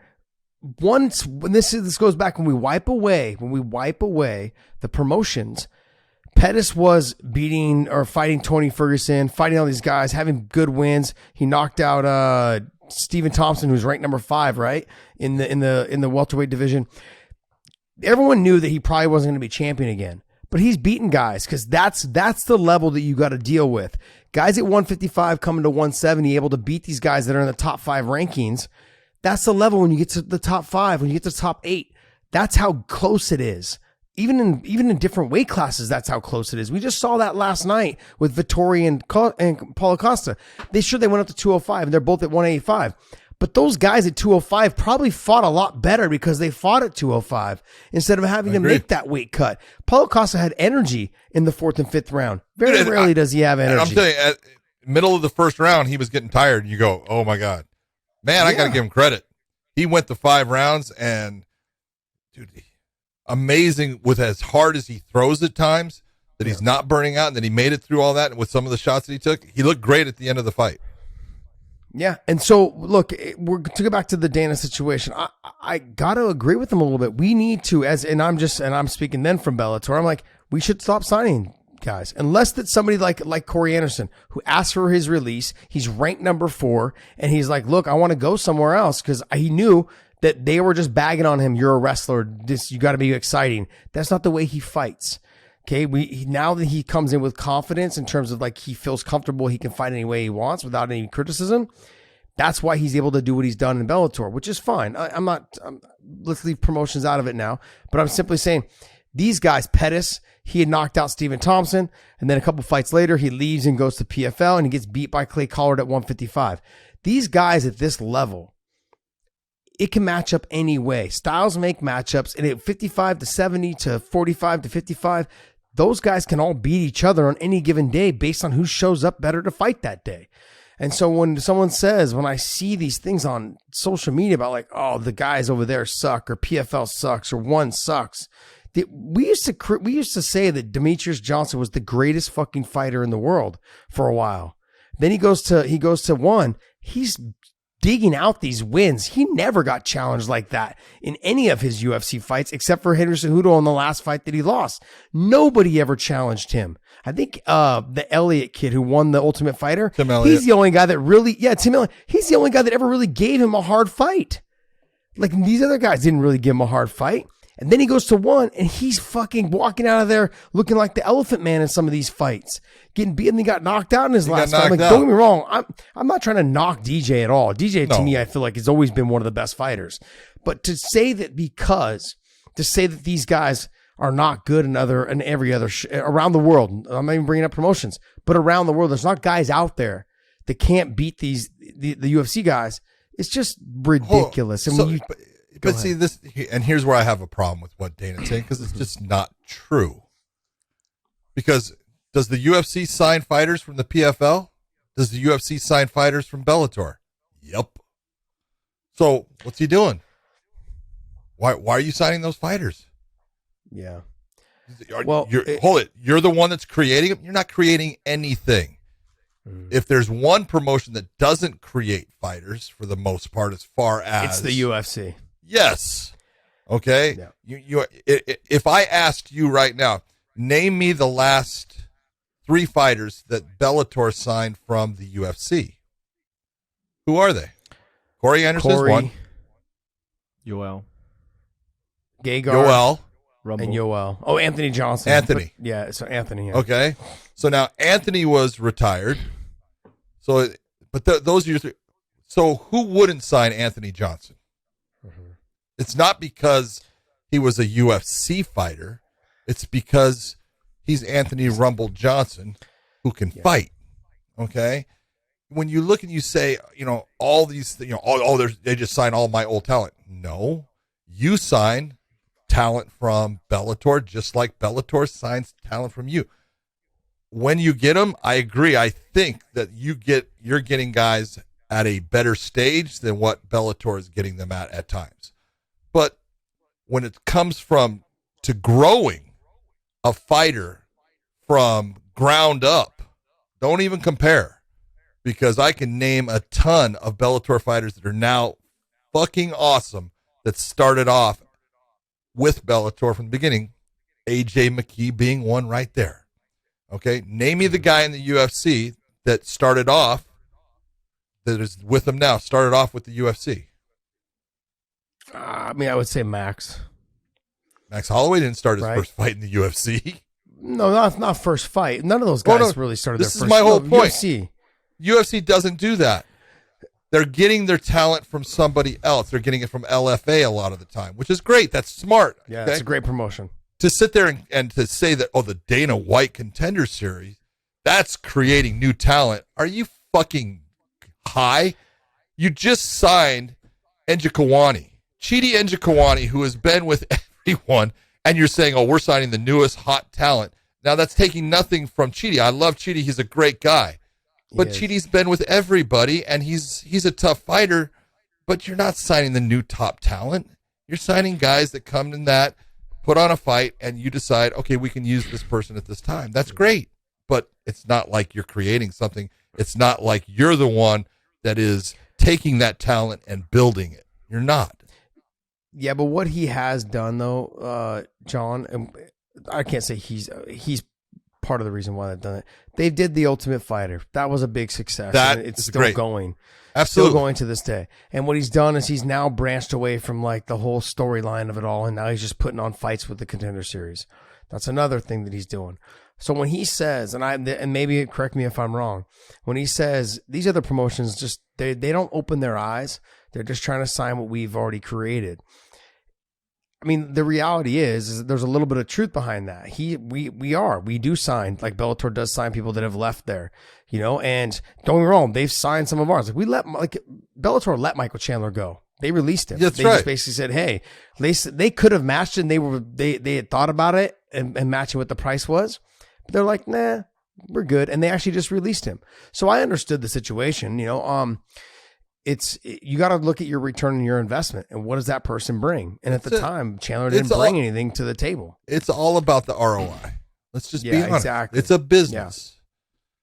when this goes back when we wipe away the promotions. Pettis was beating or fighting Tony Ferguson, fighting all these guys, having good wins. He knocked out Stephen Thompson, who's ranked number 5, right, in the welterweight division. Everyone knew that he probably wasn't going to be champion again, but he's beating guys because that's the level that you got to deal with. Guys at 155 coming to 170, able to beat these guys that are in the top 5 rankings. That's the level when you get to the top 5, when you get to the top 8. That's how close it is. Even in different weight classes, that's how close it is. We just saw that last night with Vettori and Paulo Costa. They went up to 205, and they're both at 185. But those guys at 205 probably fought a lot better because they fought at 205 instead of having to make that weight cut. Paulo Costa had energy in the 4th and 5th round. Very rarely does he have energy. I'm telling you, at middle of the first round, he was getting tired. You go, oh my God, man, I got to give him credit. He went the 5 rounds, and dude. Amazing with as hard as he throws at times that he's not burning out and that he made it through all that. And with some of the shots that he took, he looked great at the end of the fight. Yeah. And so look, we're to go back to the Dana situation. I got to agree with him a little bit. We need to, and I'm speaking then from Bellator. I'm like, we should stop signing guys, unless that's somebody like Corey Anderson who asked for his release. He's ranked number 4 and he's like, look, I want to go somewhere else. Cause he knew that they were just bagging on him. You're a wrestler. You got to be exciting. That's not the way he fights. Okay. Now that he comes in with confidence in terms of like, he feels comfortable. He can fight any way he wants without any criticism. That's why he's able to do what he's done in Bellator, which is fine. Let's leave promotions out of it now, but I'm simply saying these guys, Pettis, he had knocked out Stephen Thompson. And then a couple fights later, he leaves and goes to PFL and he gets beat by Clay Collard at 155. These guys at this level, it can match up any way. Styles make matchups, and at 55 to 70 to 45 to 55, those guys can all beat each other on any given day based on who shows up better to fight that day. And so when I see these things on social media about like, oh, the guys over there suck, or PFL sucks, or one sucks, we used to say that Demetrius Johnson was the greatest fucking fighter in the world for a while. Then he goes to one. He's digging out these wins. He never got challenged like that in any of his UFC fights, except for Henry Cejudo in the last fight that he lost. Nobody ever challenged him. I think the Elliott kid who won the Ultimate Fighter, Tim Elliott. He's the only guy that really, Tim Elliott, he's the only guy that ever really gave him a hard fight. Like these other guys didn't really give him a hard fight. And then he goes to one and he's fucking walking out of there looking like the Elephant Man in some of these fights. Getting beaten, he got knocked out in his last fight. Like, don't get me wrong, I'm not trying to knock DJ at all. DJ to me, I feel like has always been one of the best fighters. But to say that these guys are not good in every other around the world. I'm not even bringing up promotions, but around the world, there's not guys out there that can't beat the UFC guys. It's just ridiculous. But see this, and here's where I have a problem with what Dana's saying, because it's just not true. Because does the UFC sign fighters from the PFL? Does the UFC sign fighters from Bellator? Yep. So what's he doing? Why are you signing those fighters? Yeah. You're the one that's creating them. You're not creating anything. If there's one promotion that doesn't create fighters for the most part, as far as it's the UFC. Yes. Okay. Yeah. If I asked you right now, name me the last 3 fighters that Bellator signed from the UFC. Who are they? Corey Anderson's one. Yoel. Gegard. Rumble. And Yoel. Oh, Anthony Johnson. Anthony. So Anthony. Yeah. Okay. So now Anthony was retired. So, but those are your 3. So who wouldn't sign Anthony Johnson? Mm-hmm. It's not because he was a UFC fighter. It's because he's Anthony Rumble Johnson, who can fight. Okay. When you look and you say, all these, they just sign all my old talent. No, you sign talent from Bellator, just like Bellator signs talent from you. When you get them, I agree. I think that you're getting guys at a better stage than what Bellator is getting them at times. But when it comes to growing a fighter from ground up, don't even compare, because I can name a ton of Bellator fighters that are now fucking awesome that started off with Bellator from the beginning, AJ McKee being one right there. Okay, name me the guy in the UFC that started off, that is with them now, started off with the UFC. I would say Max. Max Holloway didn't start his first fight in the UFC. No, not first fight. None of those guys really started their first. This is my whole point. UFC doesn't do that. They're getting their talent from somebody else. They're getting it from LFA a lot of the time, which is great. That's smart. Yeah, it's a great promotion. To sit there and to say that, the Dana White Contender Series, that's creating new talent. Are you fucking high? You just signed Njokuani, Chidi Njokuani, who has been with everyone, and you're saying, we're signing the newest hot talent. Now, that's taking nothing from Chidi. I love Chidi. He's a great guy. But Chidi's been with everybody, and he's a tough fighter, but you're not signing the new top talent. You're signing guys that come in that, put on a fight, and you decide, okay, we can use this person at this time. That's great, but it's not like you're creating something. It's not like you're the one that is taking that talent and building it. You're not. Yeah, but what he has done, though, John, and I can't say he's part of the reason why they've done it. They did The Ultimate Fighter. That was a big success. It's still going. Absolutely. Still going to this day. And what he's done is he's now branched away from like the whole storyline of it all, and now he's just putting on fights with the Contender Series. That's another thing that he's doing. So when he says, and maybe correct me if I'm wrong, when he says these other promotions just they don't open their eyes, they're just trying to sign what we've already created. I mean, the reality is there's a little bit of truth behind that. We do sign, like Bellator does sign people that have left there, and don't get me wrong, they've signed some of ours. Like Bellator let Michael Chandler go. They released him. That's they right. just basically said, hey, they could have matched it, and they had thought about it and matching what the price was. But they're like, nah, we're good. And they actually just released him. So I understood the situation, you got to look at your return on your investment and what does that person bring? And at the time, Chandler didn't bring anything to the table. It's all about the ROI. Let's just be honest. Exactly. It's a business.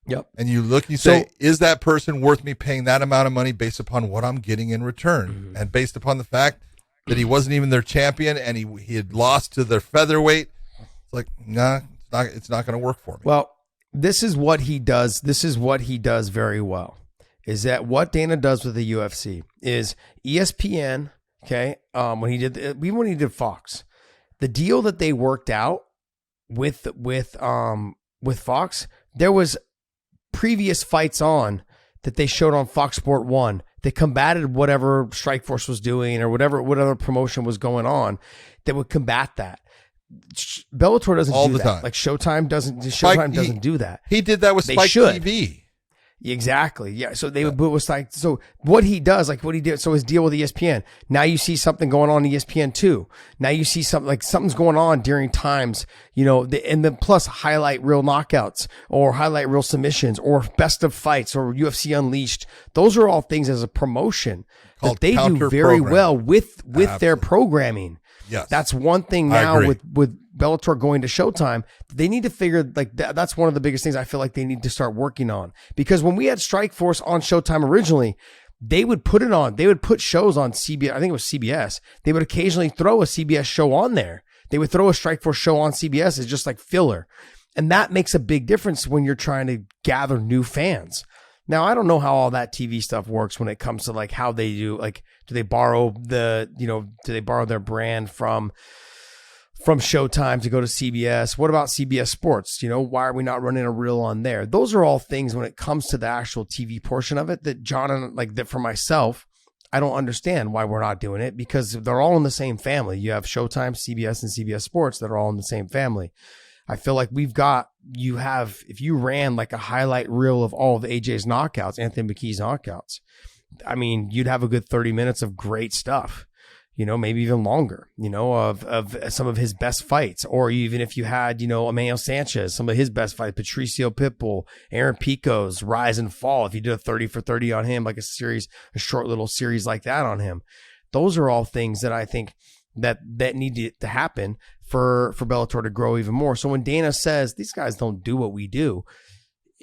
Yeah. Yep. And you look, you say, is that person worth me paying that amount of money based upon what I'm getting in return? Mm-hmm. And based upon the fact that he wasn't even their champion and he had lost to their featherweight, it's like, nah, it's not going to work for me. Well, this is what he does. This is what he does very well. Is that what Dana does with the UFC is ESPN, okay? When he did Fox, the deal that they worked out with Fox, there was previous fights on that they showed on Fox Sport 1 that combated whatever Strikeforce was doing or whatever promotion was going on that would combat that. Bellator doesn't All do the that. time. Like Showtime doesn't do that. He did that with They Spike should. TV. Exactly. Yeah. So they would was like, so what he does, like what he did, so his deal with ESPN. Now you see something going on ESPN too. Now you see something like something's going on during times, and then plus highlight real knockouts or highlight real submissions or best of fights or UFC Unleashed. Those are all things as a promotion Called that they do counter very programming. well with their Absolutely. programming. Yes. That's one thing I now agree. with Bellator going to Showtime. They need to figure that's one of the biggest things I feel like they need to start working on, because when we had Strikeforce on Showtime originally, they would put it on. They would put shows on CBS. I think it was CBS. They would occasionally throw a CBS show on there. They would throw a Strikeforce show on CBS as just like filler. And that makes a big difference when you're trying to gather new fans. Now, I don't know how all that TV stuff works when it comes to like how they do, like, do they borrow do they borrow their brand from Showtime to go to CBS? What about CBS Sports? Why are we not running a reel on there? Those are all things when it comes to the actual TV portion of it that John and like that for myself, I don't understand why we're not doing it, because they're all in the same family. You have Showtime, CBS, and CBS Sports that are all in the same family. I feel like if you ran like a highlight reel of all of AJ's knockouts, Anthony McKee's knockouts, I mean, you'd have a good 30 minutes of great stuff, maybe even longer, of some of his best fights. Or even if you had, Emmanuel Sanchez, some of his best fights, Patricio Pitbull, Aaron Pico's rise and fall. If you did a 30 for 30 on him, like a short little series like that on him, those are all things that I think that need to happen for Bellator to grow even more. So when Dana says these guys don't do what we do,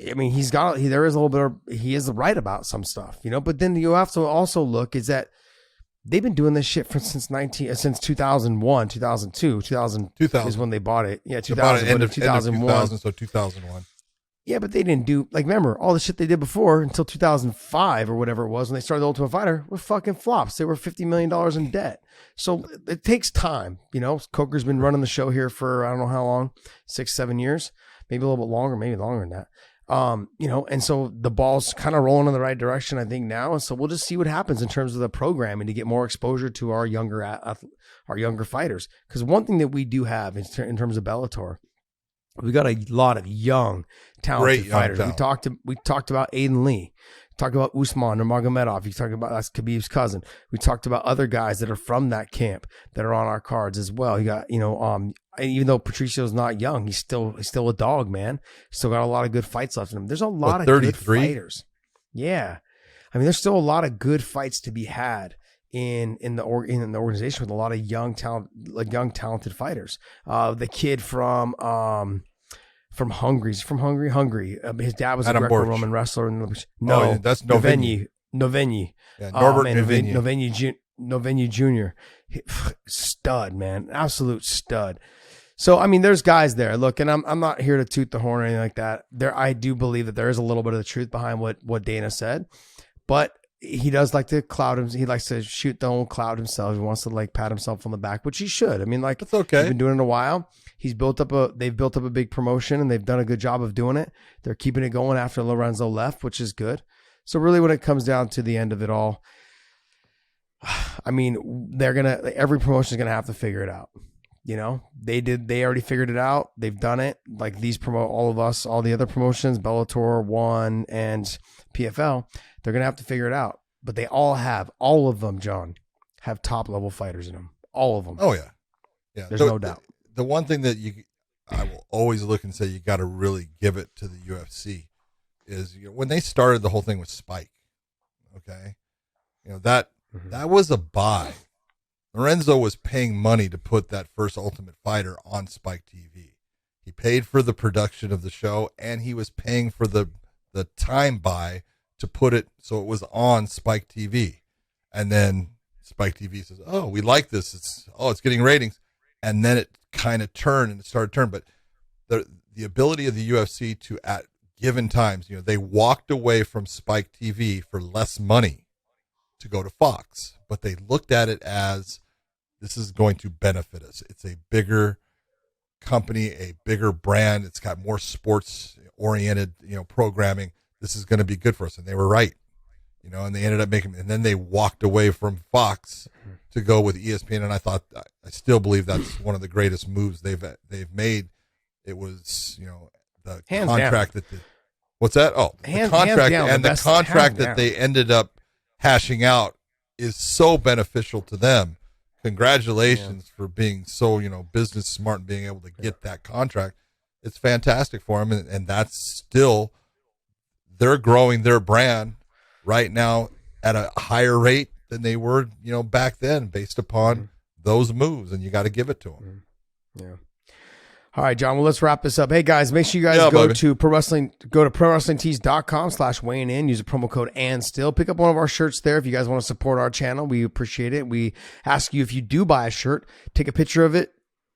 I mean, he is right about some stuff, but then you have to also look is that they've been doing this shit since 2001, 2002, 2000 is when they bought it. Yeah. 2000, end of 2001. 2000, so 2001. Yeah, but they didn't do, like, remember, all the shit they did before until 2005 or whatever it was when they started the Ultimate Fighter were fucking flops. They were $50 million in debt. So it takes time. Coker's been running the show here for, I don't know how long, 6-7 years, maybe a little bit longer, maybe longer than that. And so the ball's kind of rolling in the right direction, I think, now. And so we'll just see what happens in terms of the programming to get more exposure to our younger fighters. Because one thing that we do have in terms of Bellator, we got a lot of young, talented fighters. We talked about Aiden Lee. We talked about Usman Nurmagomedov. You talked about that's Khabib's cousin. We talked about other guys that are from that camp that are on our cards as well. You got, even though Patricio's not young, he's still a dog, man. Still got a lot of good fights left in him. There's a lot of 33? Good fighters. Yeah, I mean, there's still a lot of good fights to be had in the organization with a lot of young talented fighters. The kid from Hungary. He's from Hungary. His dad was Adam a Greco-Roman wrestler. No, that's Novenyi. Yeah, Norbert Novenyi Jr. Stud, man. Absolute stud. So, I mean, there's guys there. Look, and I'm not here to toot the horn or anything like that. I do believe that there is a little bit of the truth behind what Dana said, but he does like to cloud him. He likes to shoot the own cloud himself. He wants to like pat himself on the back, which he should. I mean, like, that's okay. He's been doing it a while. They've built up a big promotion and they've done a good job of doing it. They're keeping it going after Lorenzo left, which is good. So really when it comes down to the end of it all, I mean, every promotion is going to have to figure it out. They already figured it out. They've done it. Like all of us, all the other promotions, Bellator, ONE, and PFL, they're going to have to figure it out. But all of them, John, have top level fighters in them. All of them. Oh yeah. Yeah. There's no doubt. The one thing that I will always look and say you got to really give it to the UFC is when they started the whole thing with Spike. Okay. That was a buy. Lorenzo was paying money to put that first Ultimate Fighter on Spike TV. He paid for the production of the show and he was paying for the time buy to put it so it was on Spike TV. And then Spike TV says, "Oh, we like this. It's getting ratings." And then it kind of turned and it started to turn. But the ability of the UFC to, at given times, they walked away from Spike TV for less money to go to Fox, but they looked at it as this is going to benefit us. It's a bigger company, a bigger brand. It's got more sports oriented, programming. This is going to be good for us. And they were right, and they ended up and then they walked away from Fox to go with ESPN, and I still believe that's one of the greatest moves they've made. It was, the Hands contract down. what's that? Oh, Hands the contract down, and the the best- contract hands that down. they ended up hashing out is so beneficial to them. Congratulations for being so, business smart and being able to get that contract. It's fantastic for them, and that's still, they're growing their brand right now at a higher rate than they were, back then, based upon those moves, and you got to give it to them. Yeah. All right, John. Well, let's wrap this up. Hey guys, make sure you guys Yeah, go baby. to prowrestlingtees.com/weighing-in. Use the promo code and still pick up one of our shirts there. If you guys want to support our channel, we appreciate it. We ask you, if you do buy a shirt, take a picture of it,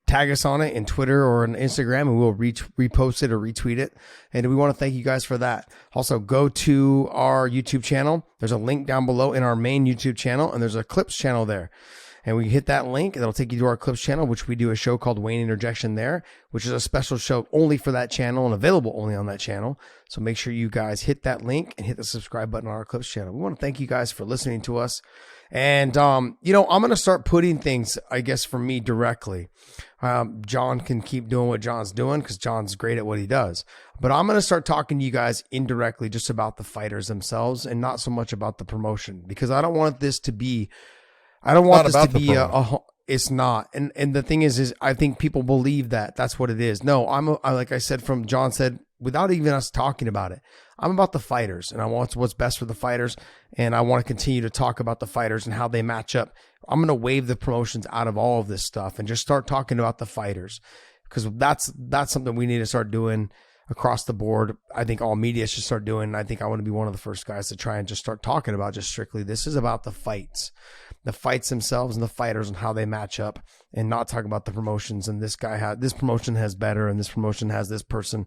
tag us on it in Twitter or on Instagram, and we'll repost it or retweet it. And we want to thank you guys for that. Also, go to our YouTube channel. There's a link down below in our main YouTube channel, and there's a clips channel there. And we hit that link, and it'll take you to our clips channel, which we do a show called Wayne Interjection there, which is a special show only for that channel and available only on that channel. So make sure you guys hit that link and hit the subscribe button on our clips channel. We want to thank you guys for listening to us. And, I'm going to start putting things, I guess, for me directly. John can keep doing what John's doing because John's great at what he does. But I'm going to start talking to you guys indirectly just about the fighters themselves and not so much about the promotion, because I don't want this to be it's not. And the thing is I think people believe that that's what it is. No, like I said, from John said, without even us talking about it, I'm about the fighters, and I want what's best for the fighters. And I want to continue to talk about the fighters and how they match up. I'm going to waive the promotions out of all of this stuff and just start talking about the fighters, because that's something we need to start doing across the board. I think all media should start doing. And I think I want to be one of the first guys to try and just start talking about just strictly, this is about the fights themselves and the fighters and how they match up, and not talk about the promotions and this promotion has better and this promotion has this person.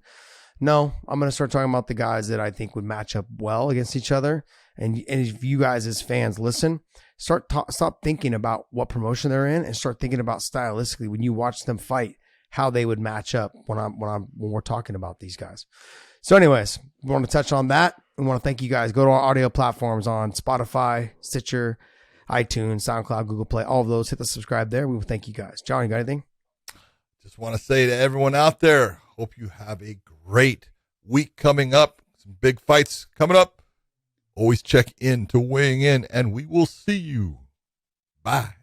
No, I'm going to start talking about the guys that I think would match up well against each other. And if you guys as fans listen, stop thinking about what promotion they're in and start thinking about stylistically when you watch them fight, how they would match up when we're talking about these guys. So anyways, we want to touch on that. We want to thank you guys. Go to our audio platforms on Spotify, Stitcher, iTunes, SoundCloud, Google Play, all of those. Hit the subscribe there. We will thank you guys. John, you got anything? Just want to say to everyone out there, hope you have a great week coming up. Some big fights coming up. Always check in to Weighing In, and we will see you. Bye.